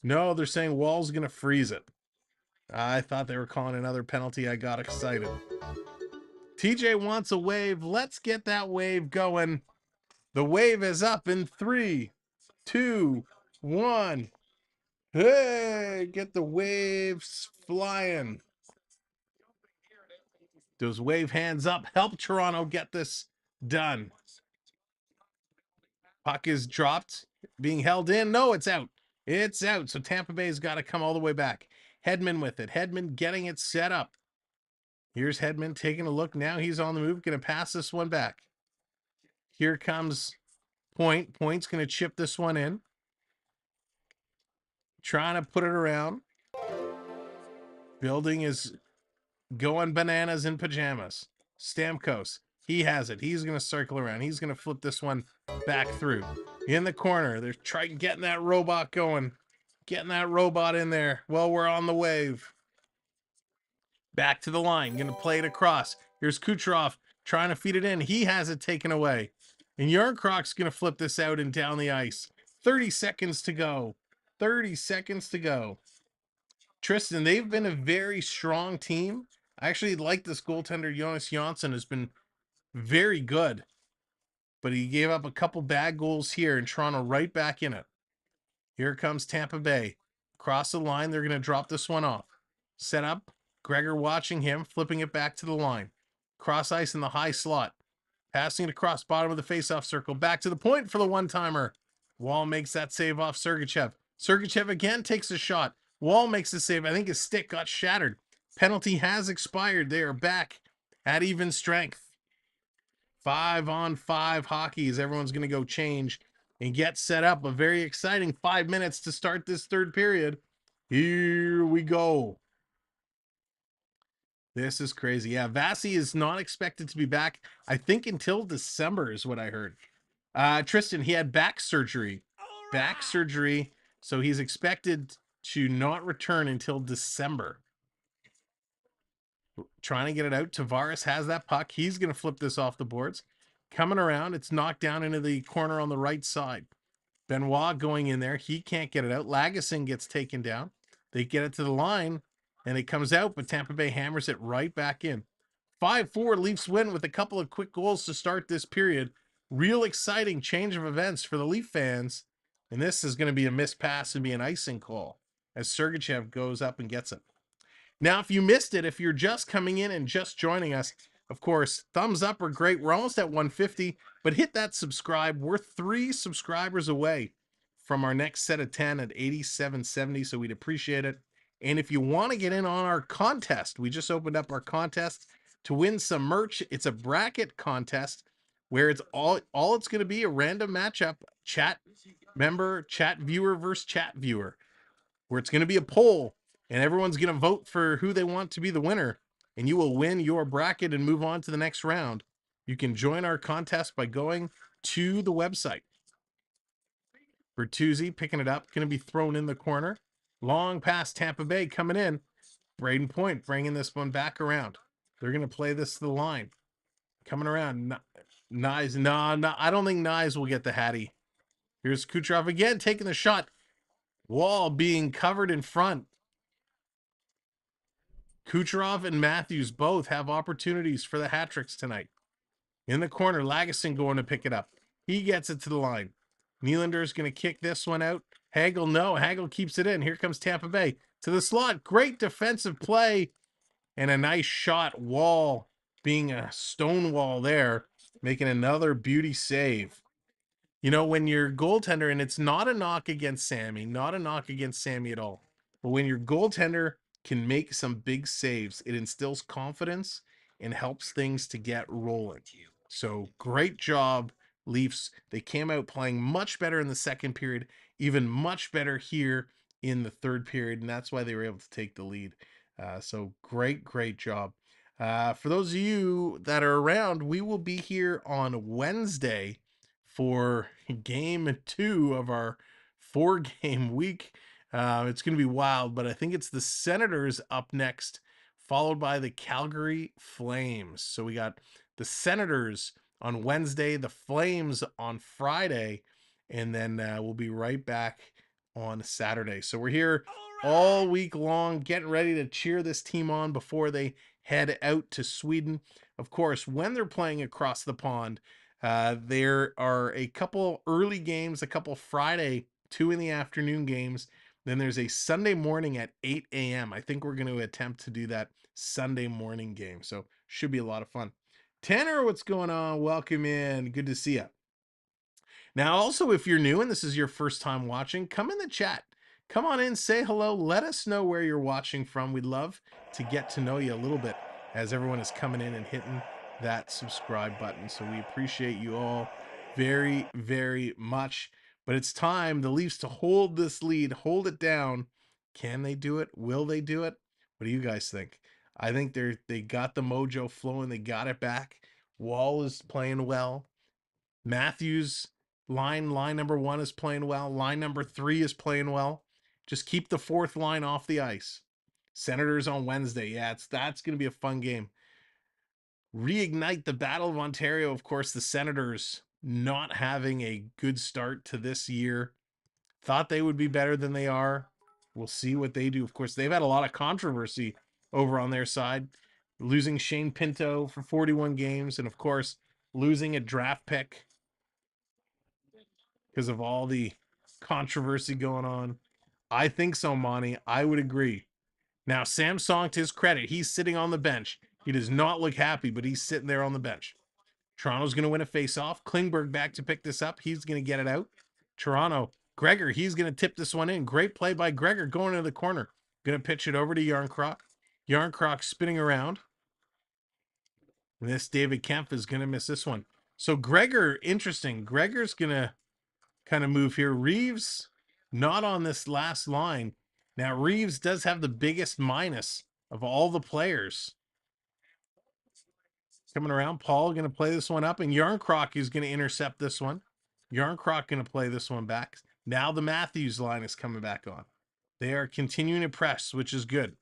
No, they're saying Wall's going to freeze it. I thought they were calling another penalty. I got excited. TJ wants a wave. Let's get that wave going. The wave is up in 3, 2, 1. Hey, get the waves flying. Those wave hands up. Help Toronto get this done. Puck is dropped. Being held in. No, it's out. It's out. So Tampa Bay's got to come all the way back. Hedman with it. Hedman getting it set up. Here's Hedman taking a look. Now he's on the move. Going to pass this one back. Here comes Point. Point's going to chip this one in. Trying to put it around. Building is going bananas in pajamas. Stamkos. He has it. He's going to circle around. He's going to flip this one back through. In the corner. They're trying getting that robot going. Getting that robot in there. Well, we're on the wave. Back to the line. Going to play it across. Here's Kutcherov trying to feed it in. He has it taken away. And Yarncroc's going to flip this out and down the ice. 30 seconds to go. 30 seconds to go. Tristan, they've been a very strong team. I actually like this goaltender. Jonas Jonsson has been very good. But he gave up a couple bad goals here, and Toronto right back in it. Here comes Tampa Bay. Across the line, they're going to drop this one off. Set up. Gregor watching him, flipping it back to the line. Cross ice in the high slot. Passing it across bottom of the faceoff circle. Back to the point for the one-timer. Wall makes that save off Sergachev. Sergachev again takes a shot. Wall makes the save. I think his stick got shattered. Penalty has expired. They are back at even strength. 5-on-5 hockey as everyone's going to go change and get set up. A very exciting 5 minutes to start this third period. Here we go. This is crazy. Yeah, Vasi is not expected to be back, I think, until December is what I heard. Tristan, he had back surgery. Back surgery, so he's expected to not return until December. Trying to get it out. Tavares has that puck. He's going to flip this off the boards. Coming around. It's knocked down into the corner on the right side. Benoit going in there. He can't get it out. Lagesson gets taken down. They get it to the line, and it comes out, but Tampa Bay hammers it right back in. 5-4 Leafs win with a couple of quick goals to start this period. Real exciting change of events for the Leaf fans. And this is going to be a missed pass and be an icing call as Sergachev goes up and gets it. Now, if you missed it, if you're just coming in and just joining us, of course, thumbs up are great. We're almost at 150, but hit that subscribe. We're 3 subscribers away from our next set of 10 at 8770, so we'd appreciate it. And if you want to get in on our contest, we just opened up our contest to win some merch. It's a bracket contest where it's all it's going to be a random matchup, chat member, chat viewer versus chat viewer, where it's going to be a poll. And everyone's going to vote for who they want to be the winner. And you will win your bracket and move on to the next round. You can join our contest by going to the website. Bertuzzi picking it up. Going to be thrown in the corner. Long pass Tampa Bay coming in. Braden Point bringing this one back around. They're going to play this to the line. Coming around. Nyes. No, I don't think Nyes will get the Hattie. Here's Kutcherov again taking the shot. Wall being covered in front. Kutcherov and Matthews both have opportunities for the hat tricks tonight. In the corner, Lagesson going to pick it up. He gets it to the line. Nylander's going to kick this one out. Hagel, no. Hagel keeps it in. Here comes Tampa Bay to the slot. Great defensive play and a nice shot. Wall being a stone wall there. making another beauty save. You know, when your goaltender, and it's not a knock against Sammy, not a knock against Sammy at all, but when your goaltender can make some big saves, it instills confidence and helps things to get rolling. So great job, Leafs. They came out playing much better in the second period, even much better here in the third period, and that's why they were able to take the lead. So great job. For those of you that are around, we will be here on Wednesday for game 2 of our 4-game week. It's going to be wild, but I think it's the Senators up next, followed by the Calgary Flames. So we got the Senators on Wednesday, the Flames on Friday, and then we'll be right back on Saturday. So we're here all week long, getting ready to cheer this team on before they head out to Sweden. Of course, when they're playing across the pond, there are a couple early games, a couple Friday 2 in the afternoon games. Then there's a Sunday morning at 8 a.m. I think we're going to attempt to do that Sunday morning game. So should be a lot of fun. Tanner, what's going on? Welcome in. Good to see you. Now, also, if you're new and this is your first time watching, come in the chat. Come on in, say hello. Let us know where you're watching from. We'd love to get to know you a little bit as everyone is coming in and hitting that subscribe button. So we appreciate you all very much. But it's time, the Leafs, to hold this lead, hold it down. Can they do it? Will they do it? What do you guys think? I think they got the mojo flowing. They got it back. Wall is playing well. Matthews, line number 1 is playing well. Line number 3 is playing well. Just keep the fourth line off the ice. Senators on Wednesday. Yeah, that's going to be a fun game. Reignite the Battle of Ontario. Of course, the Senators not having a good start to this year. Thought they would be better than they are. We'll see what they do. Of course, they've had a lot of controversy over on their side. Losing Shane Pinto for 41 games. And, of course, losing a draft pick because of all the controversy going on. I think so, Monty. I would agree. Now, Samsung, to his credit, he's sitting on the bench. He does not look happy, but he's sitting there on the bench. Toronto's going to win a face-off. Klingberg back to pick this up. He's going to get it out. Toronto, Gregor, he's going to tip this one in. Great play by Gregor going into the corner. Going to pitch it over to Yarncroc. Yarncroc spinning around. And this David Kempf is going to miss this one. So Gregor, interesting. Gregor's going to kind of move here. Reeves, not on this last line. Now, Reeves does have the biggest minus of all the players. Coming around, Paul going to play this one up, and Yarncroc is going to intercept this one. Yarncroc going to play this one back. Now the Matthews line is coming back on. They are continuing to press, which is good.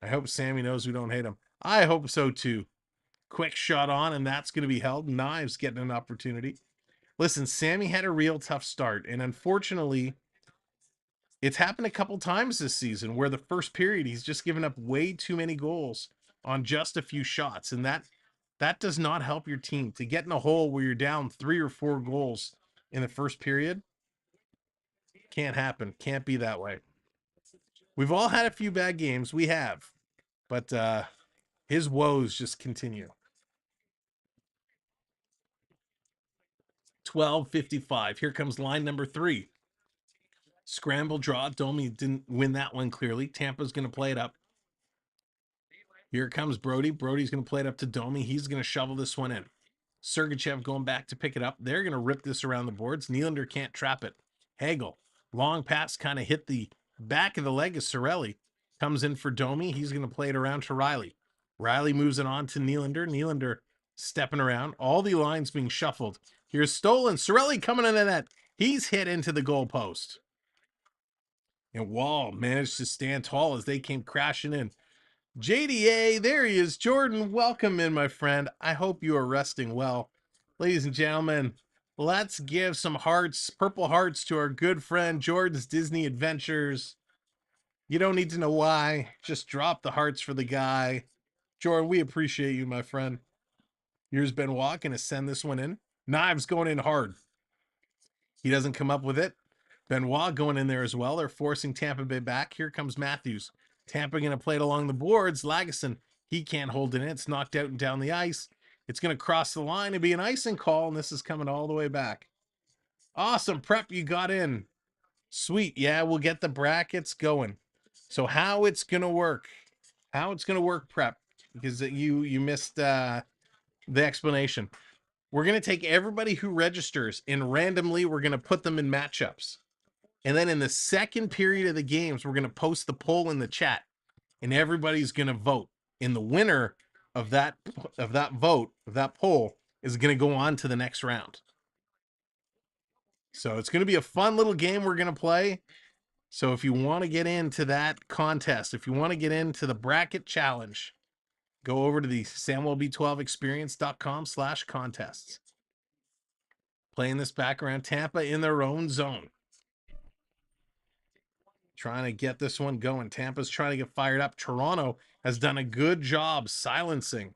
I hope Sammy knows we don't hate him. I hope so too. Quick shot on, and that's going to be held. Knives getting an opportunity. Listen, Sammy had a real tough start, and unfortunately, it's happened a couple times this season where the first period he's just given up way too many goals on just a few shots, and that does not help your team. To get in a hole where you're down 3 or 4 goals in the first period, can't happen. Can't be that way. We've all had a few bad games. We have. But his woes just continue. 12:55. Here comes line number 3. Scramble draw. Domi didn't win that one clearly. Tampa's going to play it up. Here comes Brody. Brody's going to play it up to Domi. He's going to shovel this one in. Sergachev going back to pick it up. They're going to rip this around the boards. Nylander can't trap it. Hagel. Long pass kind of hit the back of the leg of Cirelli. Comes in for Domi. He's going to play it around to Riley. Riley moves it on to Nylander. Nylander stepping around. All the lines being shuffled. Here's stolen. Cirelli coming in the net. He's hit into the goalpost. And Wall managed to stand tall as they came crashing in. JDA, there he is. Jordan, welcome in, my friend. I hope you are resting well. Ladies and gentlemen, let's give some hearts, purple hearts, to our good friend Jordan's Disney Adventures. You don't need to know why. Just drop the hearts for the guy. Jordan, we appreciate you, my friend. Here's Benoit going to send this one in. Knives going in hard. He doesn't come up with it. Benoit going in there as well. They're forcing Tampa Bay back. Here comes Matthews. Tampa going to play it along the boards. Lagesson, he can't hold it in. It's knocked out and down the ice. It's going to cross the line and be an icing call, and this is coming all the way back. Awesome, Prep, you got in. Sweet, yeah, we'll get the brackets going. So how it's going to work, Prep, because you missed the explanation. We're going to take everybody who registers, and randomly we're going to put them in matchups. And then in the second period of the games, we're going to post the poll in the chat, and everybody's going to vote. And the winner of that poll, is going to go on to the next round. So it's going to be a fun little game we're going to play. So if you want to get into that contest, if you want to get into the bracket challenge, go over to the Samwelb12 Experience.com/contests. Playing this back around Tampa in their own zone. Trying to get this one going. Tampa's trying to get fired up. Toronto has done a good job silencing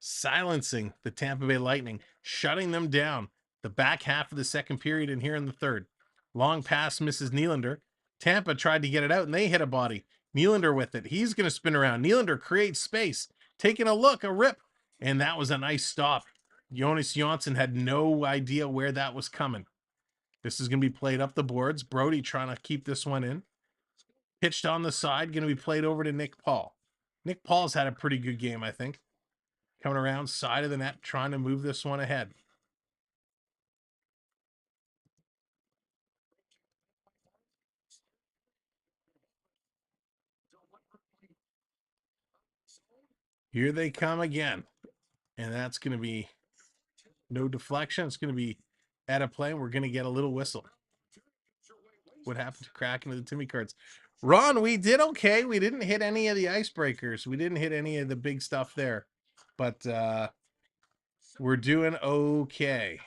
the Tampa Bay Lightning, shutting them down the back half of the second period and here in the third. Long pass misses Nylander. Tampa tried to get it out, and they hit a body. Nylander with it. He's going to spin around. Nylander creates space. Taking a look, a rip. And that was a nice stop. Jonas Jonsson had no idea where that was coming. This is going to be played up the boards. Brody trying to keep this one in. Pitched on the side, going to be played over to Nick Paul. Nick Paul's had a pretty good game, I think. Coming around side of the net, trying to move this one ahead. Here they come again. And that's going to be no deflection. It's going to be at a play. We're going to get a little whistle. What happened to cracking of the Timmy cards? Ron, we did okay. We didn't hit any of the icebreakers. We didn't hit any of the big stuff there. But we're doing okay.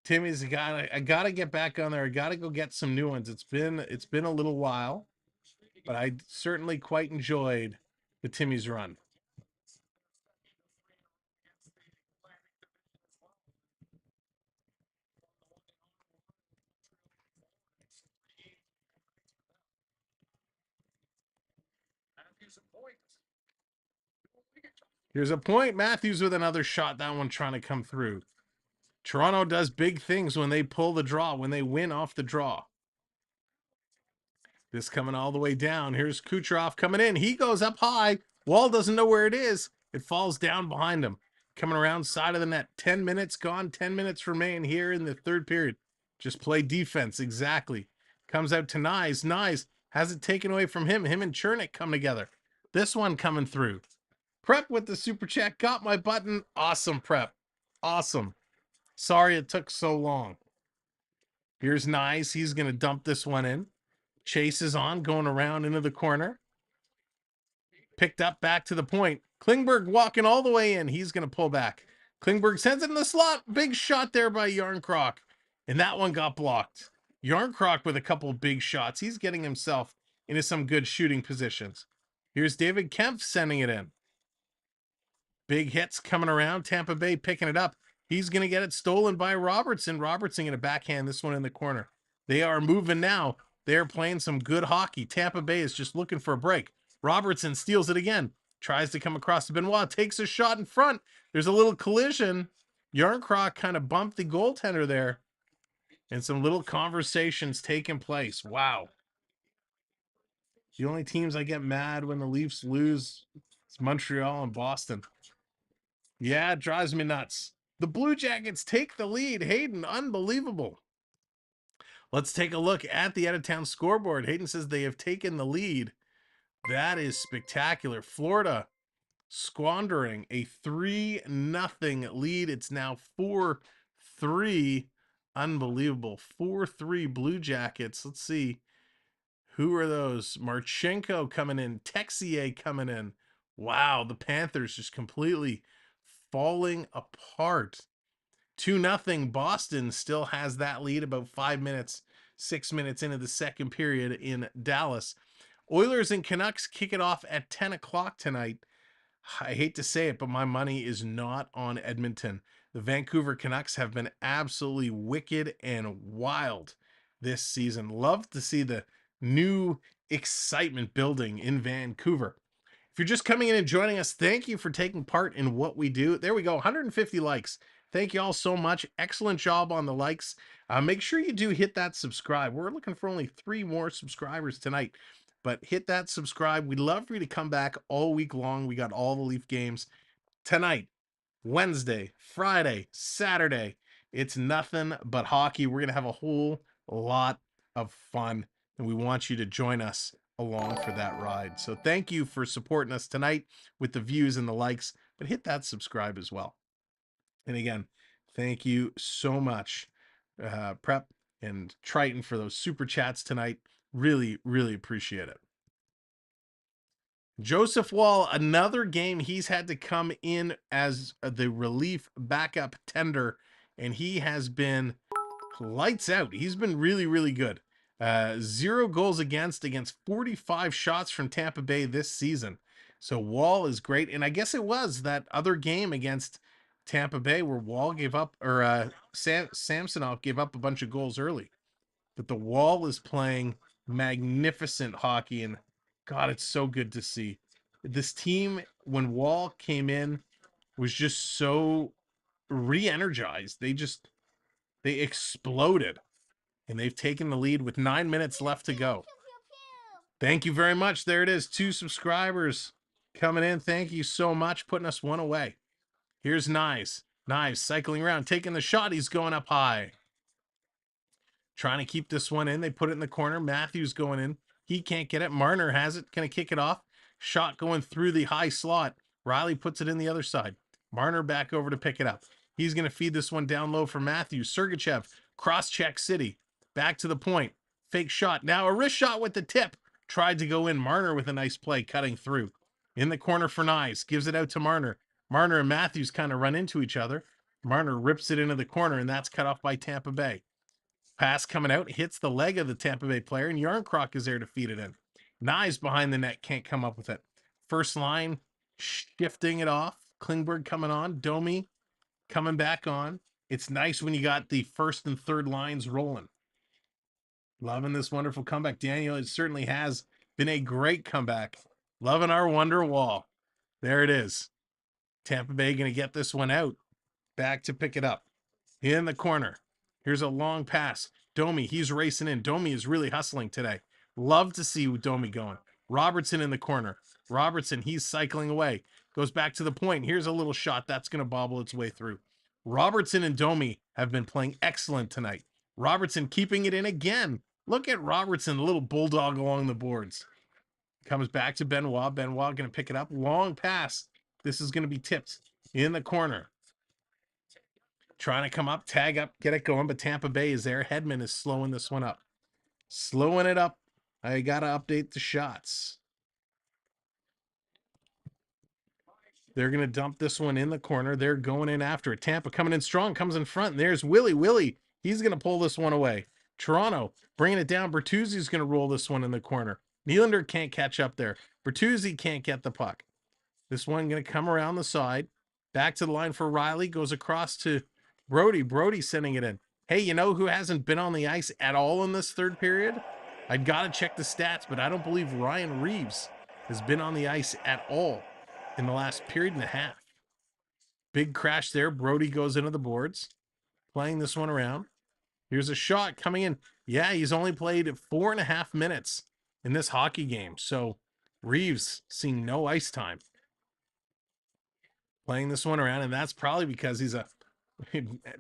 Timmy's I gotta get back on there. I gotta go get some new ones. It's been a little while, but I certainly quite enjoyed the Timmy's run. Here's a point. Matthews with another shot. That one trying to come through. Toronto does big things when they pull the draw, when they win off the draw. This coming all the way down. Here's Kutcherov coming in. He goes up high. Wall doesn't know where it is. It falls down behind him. Coming around side of the net. 10 minutes gone. 10 minutes remain here in the third period. Just play defense. Exactly. Comes out to Nyes. Nyes has it taken away from him. Him and Chernik come together. This one coming through. Prep with the super chat. Got my button. Awesome, Prep. Awesome. Sorry it took so long. Here's Nyes. He's going to dump this one in. Chase is on, going around into the corner. Picked up back to the point. Klingberg walking all the way in. He's going to pull back. Klingberg sends it in the slot. Big shot there by Yarncroc. And that one got blocked. Yarncroc with a couple of big shots. He's getting himself into some good shooting positions. Here's David Kempf sending it in. Big hits coming around. Tampa Bay picking it up. He's going to get it stolen by Robertson. Robertson going to backhand this one in the corner. They are moving now. They're playing some good hockey. Tampa Bay is just looking for a break. Robertson steals it again. Tries to come across to Benoit. Takes a shot in front. There's a little collision. Yarncroc kind of bumped the goaltender there. And some little conversations taking place. Wow. The only teams I get mad when the Leafs lose is Montreal and Boston. Yeah, it drives me nuts. The Blue Jackets take the lead. Hayden, unbelievable. Let's take a look at the out-of-town scoreboard. Hayden says they have taken the lead. That is spectacular. Florida squandering a 3-0 lead. It's now 4-3. Unbelievable. 4-3 Blue Jackets. Let's see. Who are those? Marchenko coming in. Texier coming in. Wow, the Panthers just completely falling apart. 2-0. Boston still has that lead about 6 minutes into the second period in Dallas. Oilers and Canucks kick it off at 10 o'clock tonight. I hate to say it, but my money is not on Edmonton. The Vancouver Canucks have been absolutely wicked and wild this season. Love to see the new excitement building in Vancouver. If you're just coming in and joining us, thank you for taking part in what we do. There we go, 150 likes. Thank you all so much. Excellent job on the likes. Make sure you do hit that subscribe. We're looking for only 3 more subscribers tonight, but hit that subscribe. We'd love for you to come back all week long. We got all the Leaf games tonight, Wednesday, Friday, Saturday. It's nothing but hockey. We're going to have a whole lot of fun, and we want you to join us along for that ride. So thank you for supporting us tonight with the views and the likes, but hit that subscribe as well. And again, thank you so much, Prep and Triton, for those super chats tonight. Really, really appreciate it. Joseph Wall, another game he's had to come in as the relief backup tender, and he has been lights out. He's been really, really good. 0 goals against 45 shots from Tampa Bay this season. So Wall is great. And I guess it was that other game against Tampa Bay where Wall gave up, or Samsonov gave up a bunch of goals early. But the Wall is playing magnificent hockey, and God, it's so good to see. This team, when Wall came in, was just so re-energized. They exploded, and they've taken the lead with 9 minutes left to go. Thank you very much. There it is. 2 subscribers coming in. Thank you so much, putting us 1 away. Here's Knives. Knives cycling around, taking the shot. He's going up high. Trying to keep this one in. They put it in the corner. Matthews going in. He can't get it. Marner has it. Going to kick it off. Shot going through the high slot. Riley puts it in the other side. Marner back over to pick it up. He's going to feed this one down low for Matthews. Sergachev, cross-check City. Back to the point. Fake shot. Now a wrist shot with the tip. Tried to go in. Marner with a nice play cutting through. In the corner for Nyes. Gives it out to Marner. Marner and Matthews kind of run into each other. Marner rips it into the corner, and that's cut off by Tampa Bay. Pass coming out, hits the leg of the Tampa Bay player, and Yarncroc is there to feed it in. Nyes behind the net, can't come up with it. First line, shifting it off. Klingberg coming on. Domi coming back on. It's nice when you got the first and third lines rolling. Loving this wonderful comeback. Daniel, it certainly has been a great comeback. Loving our Wonder Wall. There it is. Tampa Bay going to get this one out. Back to pick it up. In the corner. Here's a long pass. Domi, he's racing in. Domi is really hustling today. Love to see Domi going. Robertson in the corner. Robertson, he's cycling away. Goes back to the point. Here's a little shot. That's going to bobble its way through. Robertson and Domi have been playing excellent tonight. Robertson keeping it in again. Look at Robertson, the little bulldog along the boards. Comes back to Benoit. Benoit going to pick it up. Long pass. This is going to be tipped in the corner. Trying to come up, tag up, get it going, but Tampa Bay is there. Hedman is slowing this one up. Slowing it up. I got to update the shots. They're going to dump this one in the corner. They're going in after it. Tampa coming in strong, comes in front. And there's Willie. Willie, he's going to pull this one away. Toronto bringing it down. Bertuzzi's going to roll this one in the corner. Nylander can't catch up there. Bertuzzi can't get the puck. This one going to come around the side. Back to the line for Riley. Goes across to Brody. Brody sending it in. Hey, you know who hasn't been on the ice at all in this third period? I've got to check the stats, but I don't believe Ryan Reeves has been on the ice at all in the last period and a half. Big crash there. Brody goes into the boards. Playing this one around. Here's a shot coming in. Yeah, he's only played 4.5 minutes in this hockey game. So Reeves seeing no ice time. Playing this one around, and that's probably because he's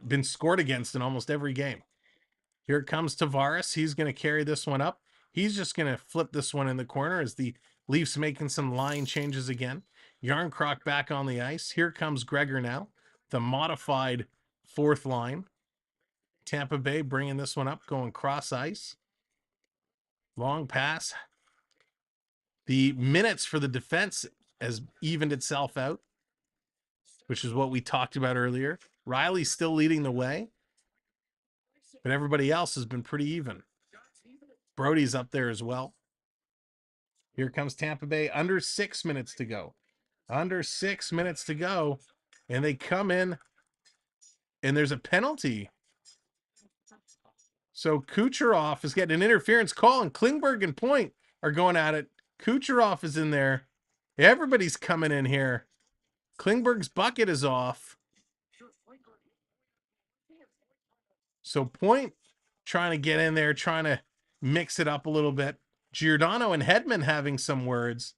been scored against in almost every game. Here comes Tavares. He's going to carry this one up. He's just going to flip this one in the corner as the Leafs making some line changes again. Yarncroc back on the ice. Here comes Gregor now, the modified fourth line. Tampa Bay bringing this one up, going cross ice. Long pass. The minutes for the defense has evened itself out, which is what we talked about earlier. Riley's still leading the way, but everybody else has been pretty even. Brody's up there as well. Here comes Tampa Bay. Under 6 minutes to go. Under 6 minutes to go. And they come in, and there's a penalty. So Kutcherov is getting an interference call, and Klingberg and Point are going at it. Kutcherov is in there, Everybody's coming in here. Klingberg's bucket is off. So Point trying to get in there, trying to mix it up a little bit. Giordano and Hedman having some words.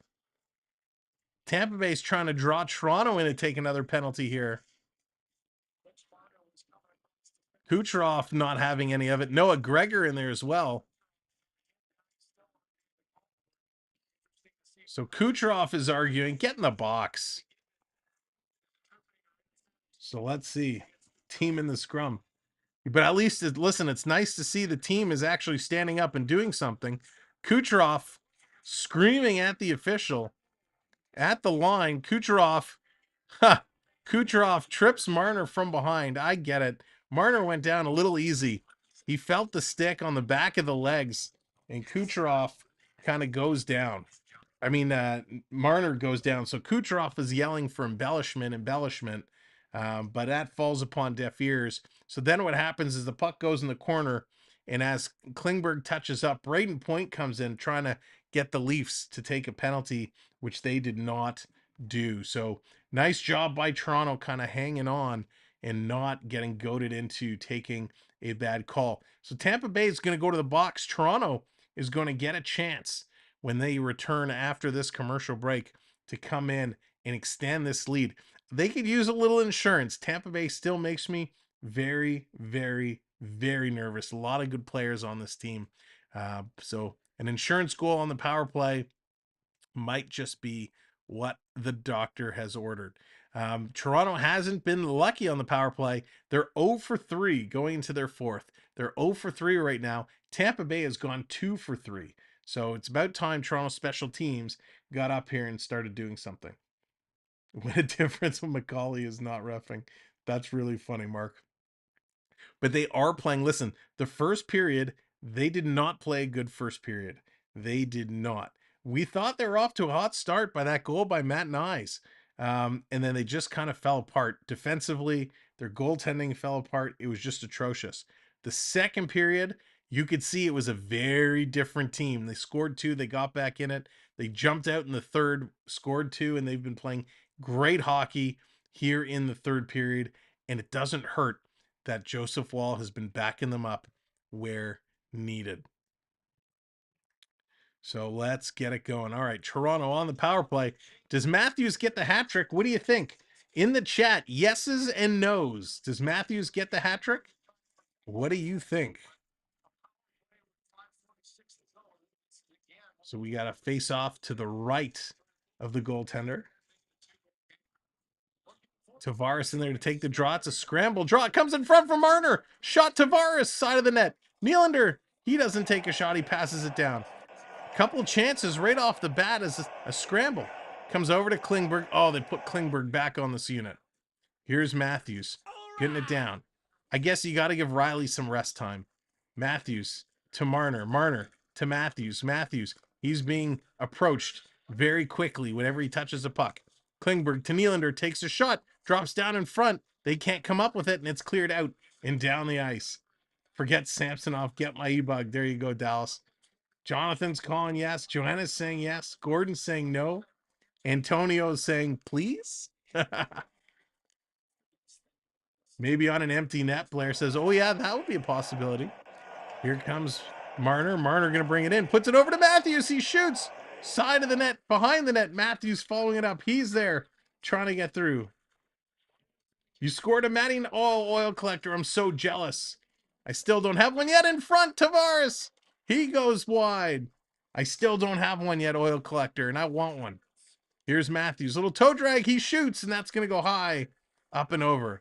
Tampa Bay's trying to draw Toronto in to take another penalty here. Kutcherov not having any of it. Noah Gregor in there as well. So Kutcherov is arguing, get in the box. So let's see. Team in the scrum. But at least, listen, it's nice to see the team is actually standing up and doing something. Kutcherov screaming at the official at the line. Kutcherov trips Marner from behind. I get it. Marner went down a little easy. He felt the stick on the back of the legs, and Kutcherov kind of goes down. I mean, Marner goes down. So Kutcherov is yelling for embellishment, but that falls upon deaf ears. So then what happens is the puck goes in the corner, and as Klingberg touches up, Braden Point comes in trying to get the Leafs to take a penalty, which they did not do. So nice job by Toronto kind of hanging on and not getting goaded into taking a bad call. So Tampa Bay is going to go to the box. Toronto is going to get a chance when they return after this commercial break to come in and extend this lead. They could use a little insurance. Tampa Bay still makes me very, very, very nervous. A lot of good players on this team. So an insurance goal on the power play might just be what the doctor has ordered. Toronto hasn't been lucky on the power play. They're 0 for 3 going into their fourth. They're 0 for 3 right now. Tampa Bay has gone 2 for 3. So it's about time Toronto special teams got up here and started doing something. What a difference when McCauley is not reffing. That's really funny, Mark. But they are playing. Listen, the first period, they did not play a good first period. They did not. We thought they were off to a hot start by that goal by Matt Nyes. And then they just kind of fell apart. Defensively, their goaltending fell apart. It was just atrocious. The second period, you could see it was a very different team. They scored 2. They got back in it. They jumped out in the third, scored 2, and they've been playing great hockey here in the third period. And it doesn't hurt that Joseph Woll has been backing them up where needed. So let's get it going. All right, Toronto on the power play. Does Matthews get the hat trick? What do you think? In the chat, yeses and nos. Does Matthews get the hat trick? What do you think? So we got a face off to the right of the goaltender. Tavares in there to take the draw. It's a scramble draw. It comes in front from Marner. Shot Tavares, side of the net. Nylander, he doesn't take a shot. He passes it down. Couple chances right off the bat as a scramble. Comes over to Klingberg. Oh, they put Klingberg back on this unit. Here's Matthews getting it down. I guess you got to give Riley some rest time. Matthews to Marner. Marner to Matthews. Matthews, he's being approached very quickly whenever he touches a puck. Klingberg to Nylander, takes a shot, drops down in front. They can't come up with it, and it's cleared out and down the ice. Forget Samsonov. Get my e-bug. There you go, Dallas. Jonathan's calling yes. Joanna's saying yes. Gordon's saying no. Antonio's saying please. Maybe on an empty net. Blair says, oh yeah, that would be a possibility. Here comes Marner. Marner going to bring it in. Puts it over to Matthews. He shoots. Side of the net. Behind the net. Matthews following it up. He's there trying to get through. You scored a Matting oil collector. I'm so jealous. I still don't have one yet. In front, Tavares. He goes wide. I still don't have one yet, oil collector, and I want one. Here's Matthews. Little toe drag. He shoots, and that's going to go high, up and over.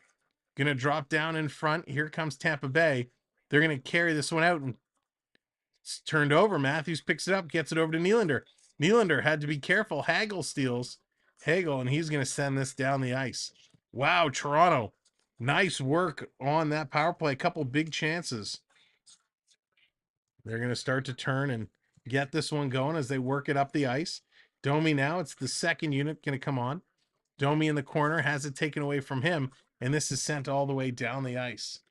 Going to drop down in front. Here comes Tampa Bay. They're going to carry this one out, and it's turned over. Matthews picks it up, gets it over to Nylander. Nylander had to be careful. Hagel steals. Hagel, and he's going to send this down the ice. Wow, Toronto. Nice work on that power play. A couple big chances. They're going to start to turn and get this one going as they work it up the ice. Domi now, it's the second unit going to come on. Domi in the corner has it taken away from him, and this is sent all the way down the ice.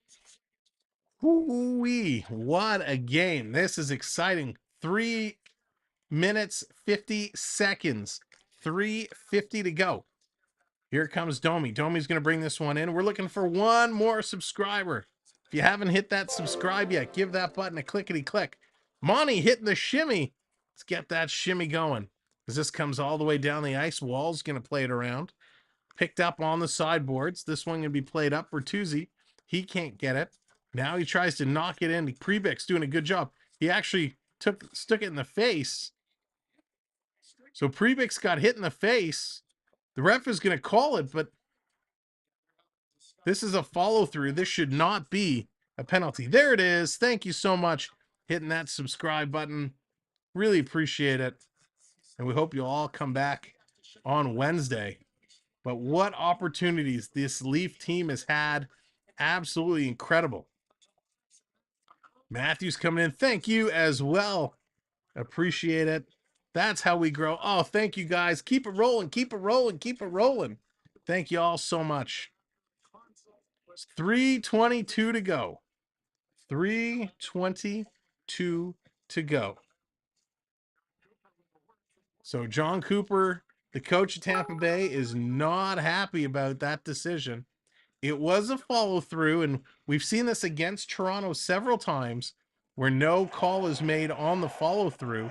Woo-wee, what a game. This is exciting. 3 minutes, 50 seconds. 3:50 to go. Here comes Domi. Domi's going to bring this one in. We're looking for one more subscriber. If you haven't hit that subscribe yet, give that button a clickety-click. Monty hitting the shimmy. Let's get that shimmy going. As this comes all the way down the ice, Wall's going to play it around. Picked up on the sideboards. This one going to be played up. Bertuzzi, he can't get it. Now he tries to knock it in. Prebik's doing a good job. He actually stuck it in the face. So Prebik's got hit in the face. The ref is going to call it, but this is a follow-through. This should not be a penalty. There it is. Thank you so much hitting that subscribe button. Really appreciate it. And we hope you'll all come back on Wednesday. But what opportunities this Leaf team has had. Absolutely incredible. Matthews coming in. Thank you as well. Appreciate it. That's how we grow. Oh, thank you guys. Keep it rolling. Keep it rolling. Keep it rolling. Thank you all so much. It's 3:22 to go. 3:22 to go. So John Cooper, the coach of Tampa Bay, is not happy about that decision. It was a follow-through, and we've seen this against Toronto several times where no call is made on the follow-through.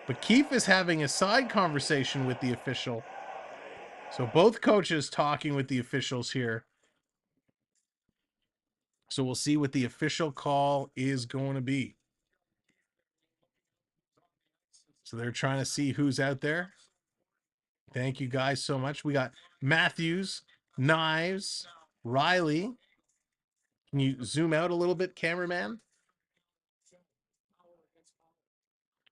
But Keefe is having a side conversation with the official. So both coaches talking with the officials here. So we'll see what the official call is going to be. So they're trying to see who's out there. Thank you guys so much. We got Matthews, Knives, Riley. Can you zoom out a little bit, cameraman?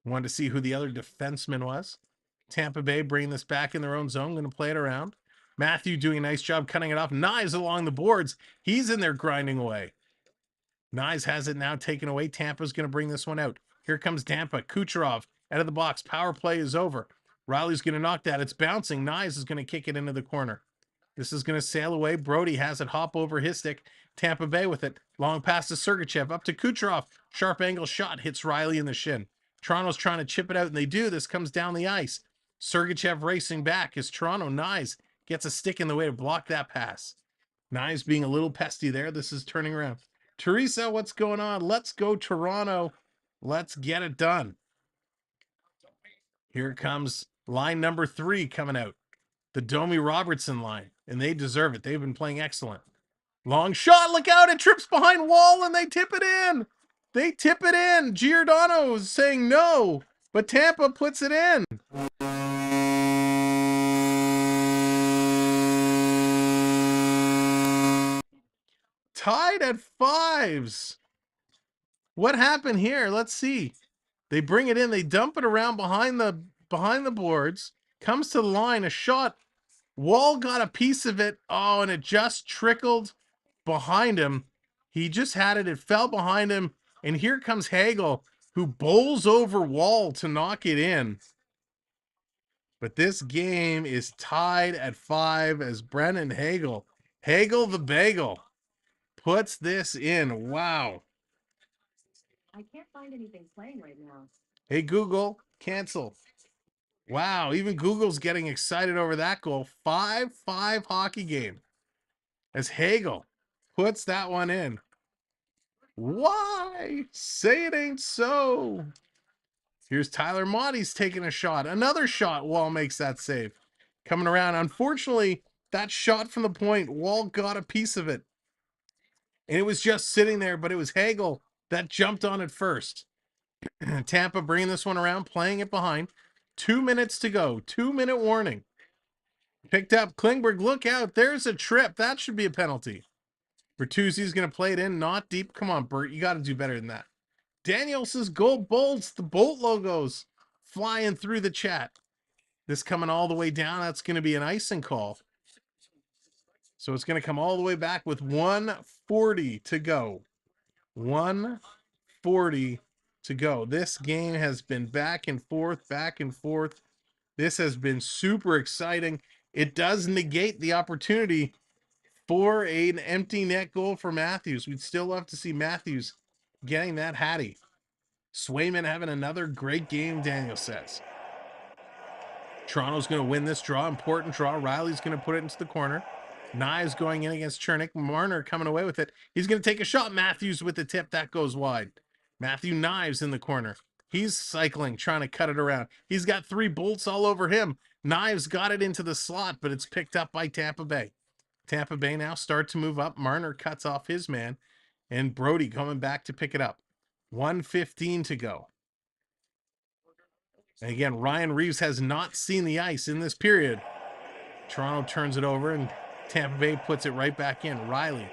Wanted to see who the other defenseman was. Tampa Bay bringing this back in their own zone. Going to play it around. Matthew doing a nice job cutting it off. Knives along the boards. He's in there grinding away. Knives has it now taken away. Tampa's going to bring this one out. Here comes Tampa. Kutcherov out of the box. Power play is over. Riley's going to knock that. It's bouncing. Knives is going to kick it into the corner. This is going to sail away. Brody has it hop over his stick. Tampa Bay with it. Long pass to Sergachev. Up to Kutcherov. Sharp angle shot. Hits Riley in the shin. Toronto's trying to chip it out, and they do. This comes down the ice. Sergachev racing back as Toronto. Knives gets a stick in the way to block that pass. Knives being a little pesty there. This is turning around. Teresa, what's going on? Let's go, Toronto. Let's get it done. Here comes line number 3 coming out. The Domi Robertson line, and they deserve it. They've been playing excellent. Long shot. Look out. It trips behind Wall, and they tip it in. They tip it in. Giordano's saying no, but Tampa puts it in. Tied at 5s. What happened here? Let's see. They bring it in. They dump it around behind the boards. Comes to the line. A shot. Wall got a piece of it. Oh, and it just trickled behind him. He just had it. It fell behind him. And here comes Hagel, who bowls over Wall to knock it in. But this game is tied at 5 as Brennan Hagel the Bagel, puts this in. Wow. I can't find anything playing right now. Hey, Google, cancel. Wow, even Google's getting excited over that goal. 5-5 hockey game as Hagel puts that one in. Why? Say it ain't so. Here's Tyler Monty's taking a shot. Another shot. Wall makes that save. Coming around. Unfortunately, that shot from the point, Wall got a piece of it. And it was just sitting there, but it was Hagel that jumped on it first. Tampa bringing this one around, playing it behind. 2 minutes to go. 2-minute warning. Picked up. Klingberg, look out. There's a trip. That should be a penalty. Bertuzzi's going to play it in. Not deep. Come on, Bert. You got to do better than that. Daniels' gold bolts. The Bolt logos flying through the chat. This coming all the way down. That's going to be an icing call. So it's going to come all the way back with 1:40 to go. 1:40 to go. This game has been back and forth, back and forth. This has been super exciting. It does negate the opportunity for an empty net goal for Matthews. We'd still love to see Matthews getting that Hattie. Swayman having another great game, Daniel says. Toronto's going to win this draw. Important draw. Riley's going to put it into the corner. Knives going in against Chernik. Marner coming away with it. He's going to take a shot. Matthews with the tip. That goes wide. Matthew Knives in the corner. He's cycling, trying to cut it around. He's got 3 bolts all over him. Knives got it into the slot, but it's picked up by Tampa Bay. Tampa Bay now start to move up. Marner cuts off his man, and Brody coming back to pick it up. 1:15 to go. And again, Ryan Reeves has not seen the ice in this period. Toronto turns it over, and Tampa Bay puts it right back in. Riley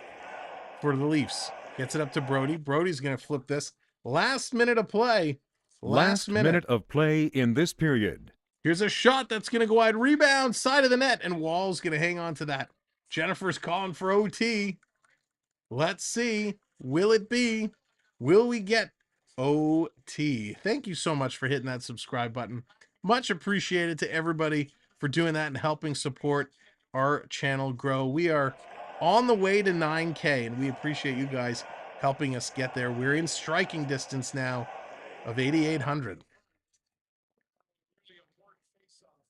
for the Leafs. Gets it up to Brody. Brody's going to flip this. Last minute of play. Last minute of play in this period. Here's a shot that's going to go wide. Rebound, side of the net, and Wall's going to hang on to that. Jennifer's calling for OT. Let's see. Will it be? Will we get OT? Thank you so much for hitting that subscribe button. Much appreciated to everybody for doing that and helping support our channel grow. We are on the way to 9K, and we appreciate you guys helping us get there. We're in striking distance now of 8,800.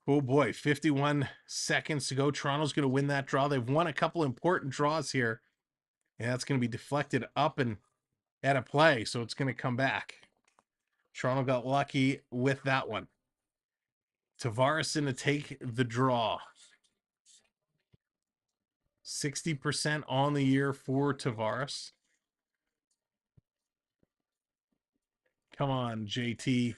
Oh boy, 51 seconds to go. Toronto's going to win that draw. They've won a couple important draws here, and that's going to be deflected up and at a play, so it's going to come back. Toronto got lucky with that one. Tavares in to take the draw. 60% on the year for Tavares. Come on, JT.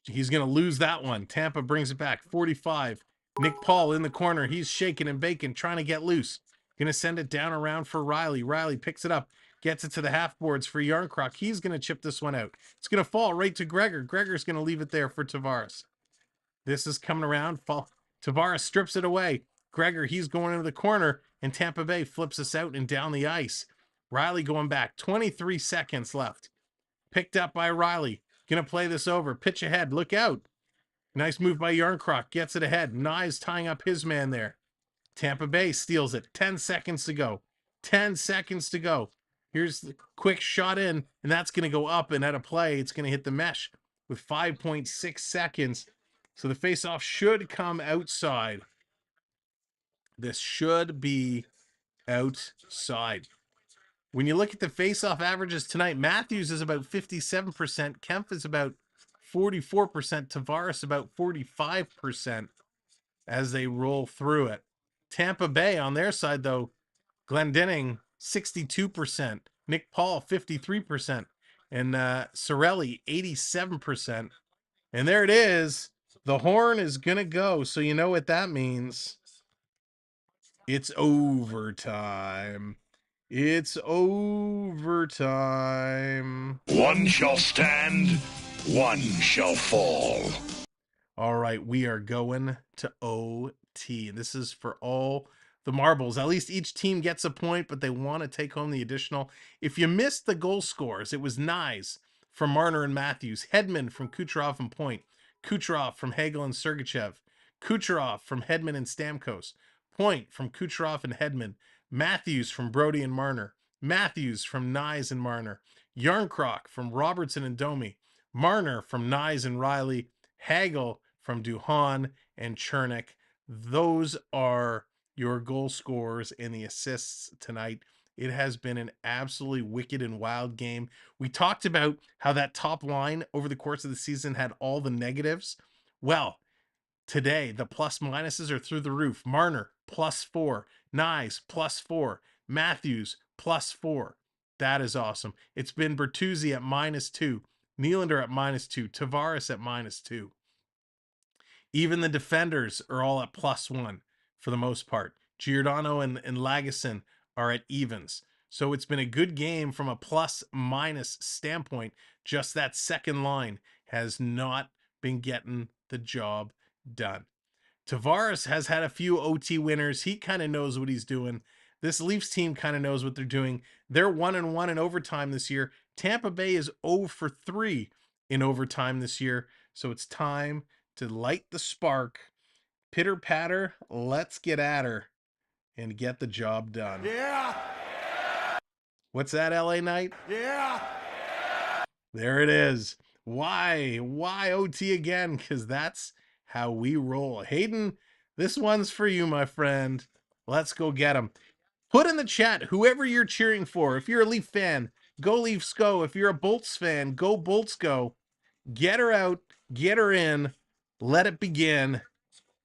He's going to lose that one. Tampa brings it back. 45. Nick Paul in the corner. He's shaking and baking, trying to get loose. Going to send it down around for Riley. Riley picks it up. Gets it to the half boards for Yarncroc. He's going to chip this one out. It's going to fall right to Gregor. Gregor's going to leave it there for Tavares. This is coming around. Tavares strips it away. Gregor, he's going into the corner, and Tampa Bay flips us out and down the ice. Riley going back. 23 seconds left. Picked up by Riley. Going to play this over. Pitch ahead. Look out. Nice move by Yarncroc. Gets it ahead. Nye's tying up his man there. Tampa Bay steals it. 10 seconds to go. 10 seconds to go. Here's the quick shot in, and that's going to go up, and at a play, it's going to hit the mesh with 5.6 seconds. So the faceoff should come outside. This should be outside. When you look at the faceoff averages tonight, Matthews is about 57%, Kempf is about 44%, Tavares about 45% as they roll through it. Tampa Bay on their side, though, Glendening 62%, Nick Paul 53%, and Sorelli 87%. And there it is. The horn is going to go, so you know what that means. It's overtime. It's overtime. One shall stand, one shall fall. All right, we are going to OT. This is for all the marbles. At least each team gets a point, but they want to take home the additional. If you missed the goal scores, it was Nyes from Marner and Matthews, Hedman from Kutcherov and Point, Kutcherov from Hagel and Sergachev, Kutcherov from Hedman and Stamkos, Point from Kutcherov and Hedman, Matthews from Brody and Marner, Matthews from Nyes and Marner, Yarncroc from Robertson and Domi, Marner from Nyes and Riley, Hagel from Duhan and Chernik. Those are your goal scorers and the assists tonight. It has been an absolutely wicked and wild game. We talked about how that top line over the course of the season had all the negatives. Well, today, the plus minuses are through the roof. Marner, +4. Nyes, +4. Matthews, +4. That is awesome. It's been Bertuzzi at -2. Nylander at -2. Tavares at -2. Even the defenders are all at +1 for the most part. Giordano and Lagesson are at evens. So it's been a good game from a plus-minus standpoint. Just that second line has not been getting the job done. Tavares has had a few OT winners. He kind of knows what he's doing. This Leafs team kind of knows what they're doing. They're 1-1 in overtime this year. Tampa Bay is 0 for 3 in overtime this year. So it's time to light the spark. Pitter patter, let's get at her and get the job done. Yeah. What's that, LA Knight? Yeah. There it is. Why OT again? Because that's how we roll. Hayden, this one's for you, my friend. Let's go get him. Put in the chat whoever you're cheering for. If you're a Leaf fan, go Leafs go. If you're a Bolts fan, go Bolts go. Get her out, get her in, let it begin.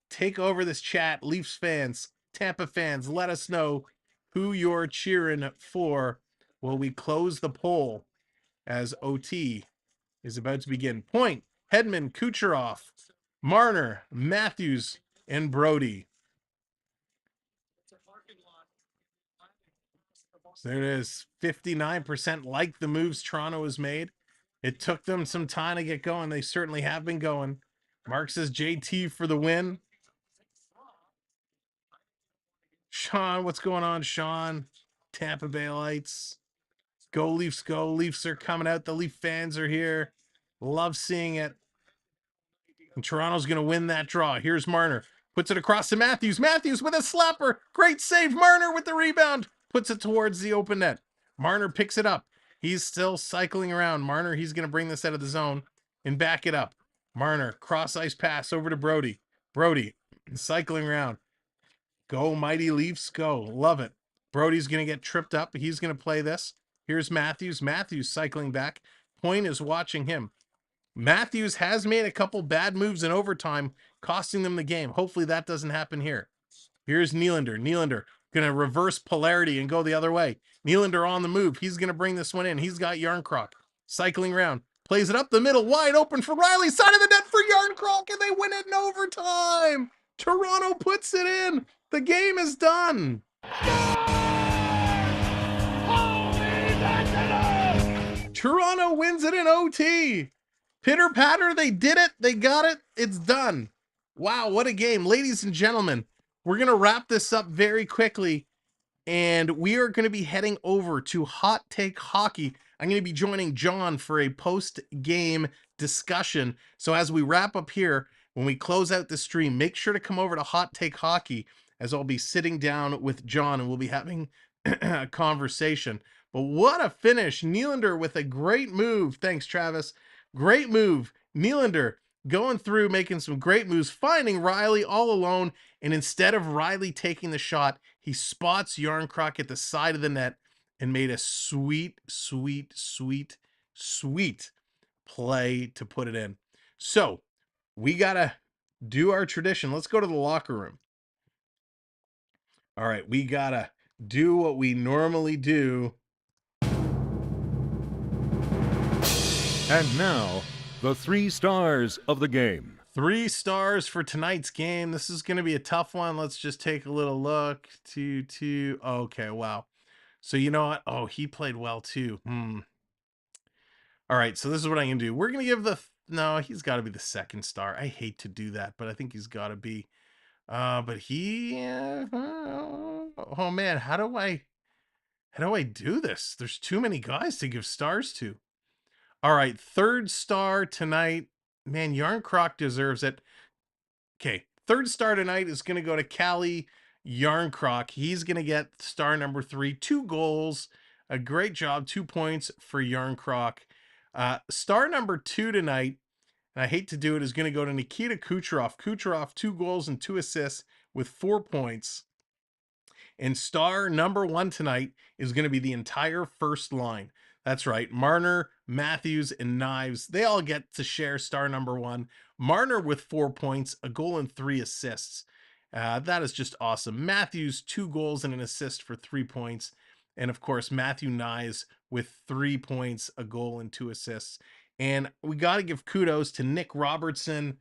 Take over this chat, Leafs fans, Tampa fans, let us know who you're cheering for while we close the poll as OT is about to begin. Point, Hedman, Kutcherov, Marner, Matthews, and Brody. So there it is. 59% like the moves Toronto has made. It took them some time to get going. They certainly have been going. Mark says JT for the win. Sean, what's going on, Sean? Tampa Bay Lights. Go Leafs, go. Leafs are coming out. The Leaf fans are here. Love seeing it. And Toronto's going to win that draw. Here's Marner. Puts it across to Matthews. Matthews with a slapper. Great save. Marner with the rebound. Puts it towards the open net. Marner picks it up. He's still cycling around. Marner, he's going to bring this out of the zone and back it up. Marner, cross ice pass over to Brody. Brody, cycling around. Go, mighty Leafs, go. Love it. Brody's going to get tripped up. He's going to play this. Here's Matthews. Matthews cycling back. Point is watching him. Matthews has made a couple bad moves in overtime, costing them the game. Hopefully that doesn't happen here. Here's Nylander. Nylander going to reverse polarity and go the other way. Nylander on the move. He's going to bring this one in. He's got Yarncroc cycling around. Plays it up the middle, wide open for Riley. Side of the net for Yarncroc, and they win it in overtime. Toronto puts it in. The game is done. Toronto wins it in OT. Pitter patter, they did it. They got it. It's done. Wow, what a game. Ladies and gentlemen, we're going to wrap this up very quickly, and we are going to be heading over to Hot Take Hockey. I'm going to be joining John for a post-game discussion. So as we wrap up here, when we close out the stream, make sure to come over to Hot Take Hockey, as I'll be sitting down with John and we'll be having a conversation. But what a finish. Nylander with a great move. Thanks, Travis. Great move. Nylander going through, making some great moves, finding Riley all alone. And instead of Riley taking the shot, he spots Yarncroc at the side of the net and made a sweet, sweet, sweet, sweet play to put it in. So we got to do our tradition. Let's go to the locker room. All right, we got to do what we normally do. And now, the 3 stars of the game. 3 stars for tonight's game. This is going to be a tough one. Let's just take a little look. Okay, wow. So you know what? Oh, he played well too. All right, so this is what I'm going to do. We're going to give no, he's got to be the 2nd star. I hate to do that, but I think he's got to be. But he, oh man, how do I do this? There's too many guys to give stars to. All right, 3rd star tonight. Man, Yarncroc deserves it. Okay, 3rd star tonight is going to go to Callie Yarncroc. He's going to get star number 3, 2 goals. A great job, 2 points for Yarncroc. Star number 2 tonight, and I hate to do it, is going to go to Nikita Kutcherov. Kutcherov, 2 goals and 2 assists with 4 points. And star number 1 tonight is going to be the entire first line. That's right. Marner, Matthews, and Knives, they all get to share star number 1. Marner with 4 points, a goal and 3 assists. That is just awesome. Matthews, 2 goals and an assist for 3 points. And of course, Matthew Knives with 3 points, a goal and 2 assists. And we got to give kudos to Nick Robertson.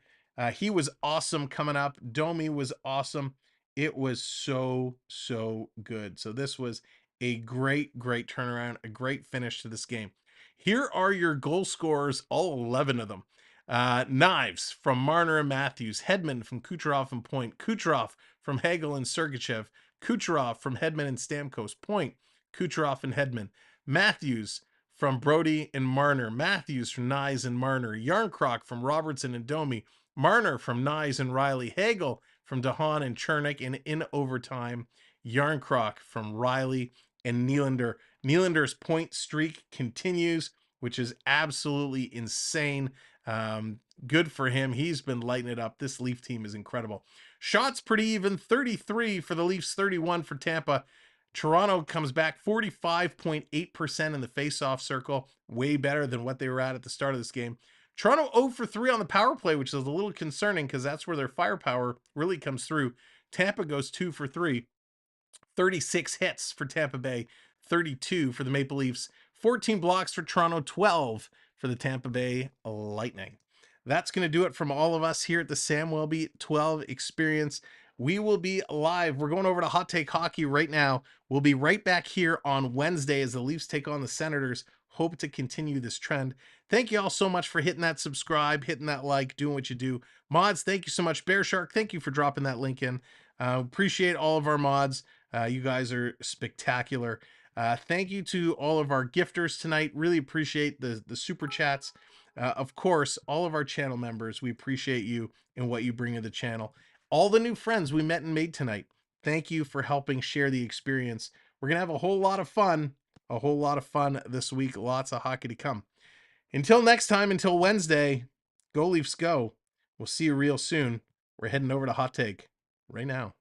He was awesome coming up. Domi was awesome. It was so, so good. So this was a great, great turnaround, a great finish to this game. Here are your goal scorers, all 11 of them. Knives from Marner and Matthews, Hedman from Kutcherov and Point, Kutcherov from Hagel and Sergachev, Kutcherov from Hedman and Stamkos, Point, Kutcherov and Hedman, Matthews from Brody and Marner, Matthews from Nyes and Marner, Yarncroc from Robertson and Domi, Marner from Nyes and Riley, Hagel from DeHaan and Chernick, and in overtime, Yarncroc from Riley and Nylander. Nylander's point streak continues, which is absolutely insane. Good for him. He's been lighting it up. This Leaf team is incredible. Shots pretty even, 33 for the Leafs, 31 for Tampa. Toronto comes back 45.8% in the faceoff circle, way better than what they were at the start of this game. Toronto 0 for 3 on the power play, which is a little concerning because that's where their firepower really comes through. Tampa goes 2 for 3. 36 hits for Tampa Bay, 32 for the Maple Leafs, 14 blocks for Toronto, 12 for the Tampa Bay Lightning. That's going to do it from all of us here at the Samwelb12 Experience. We will be live. We're going over to Hot Take Hockey right now. We'll be right back here on Wednesday as the Leafs take on the Senators. Hope to continue this trend. Thank you all so much for hitting that subscribe, hitting that like, doing what you do. Mods, thank you so much. Bear Shark, thank you for dropping that link in. Appreciate all of our mods. You guys are spectacular. Thank you to all of our gifters tonight. Really appreciate the super chats. Of course, all of our channel members, we appreciate you and what you bring to the channel. All the new friends we met and made tonight, thank you for helping share the experience. We're going to have a whole lot of fun this week. Lots of hockey to come. Until next time, until Wednesday, go Leafs go. We'll see you real soon. We're heading over to Hot Take right now.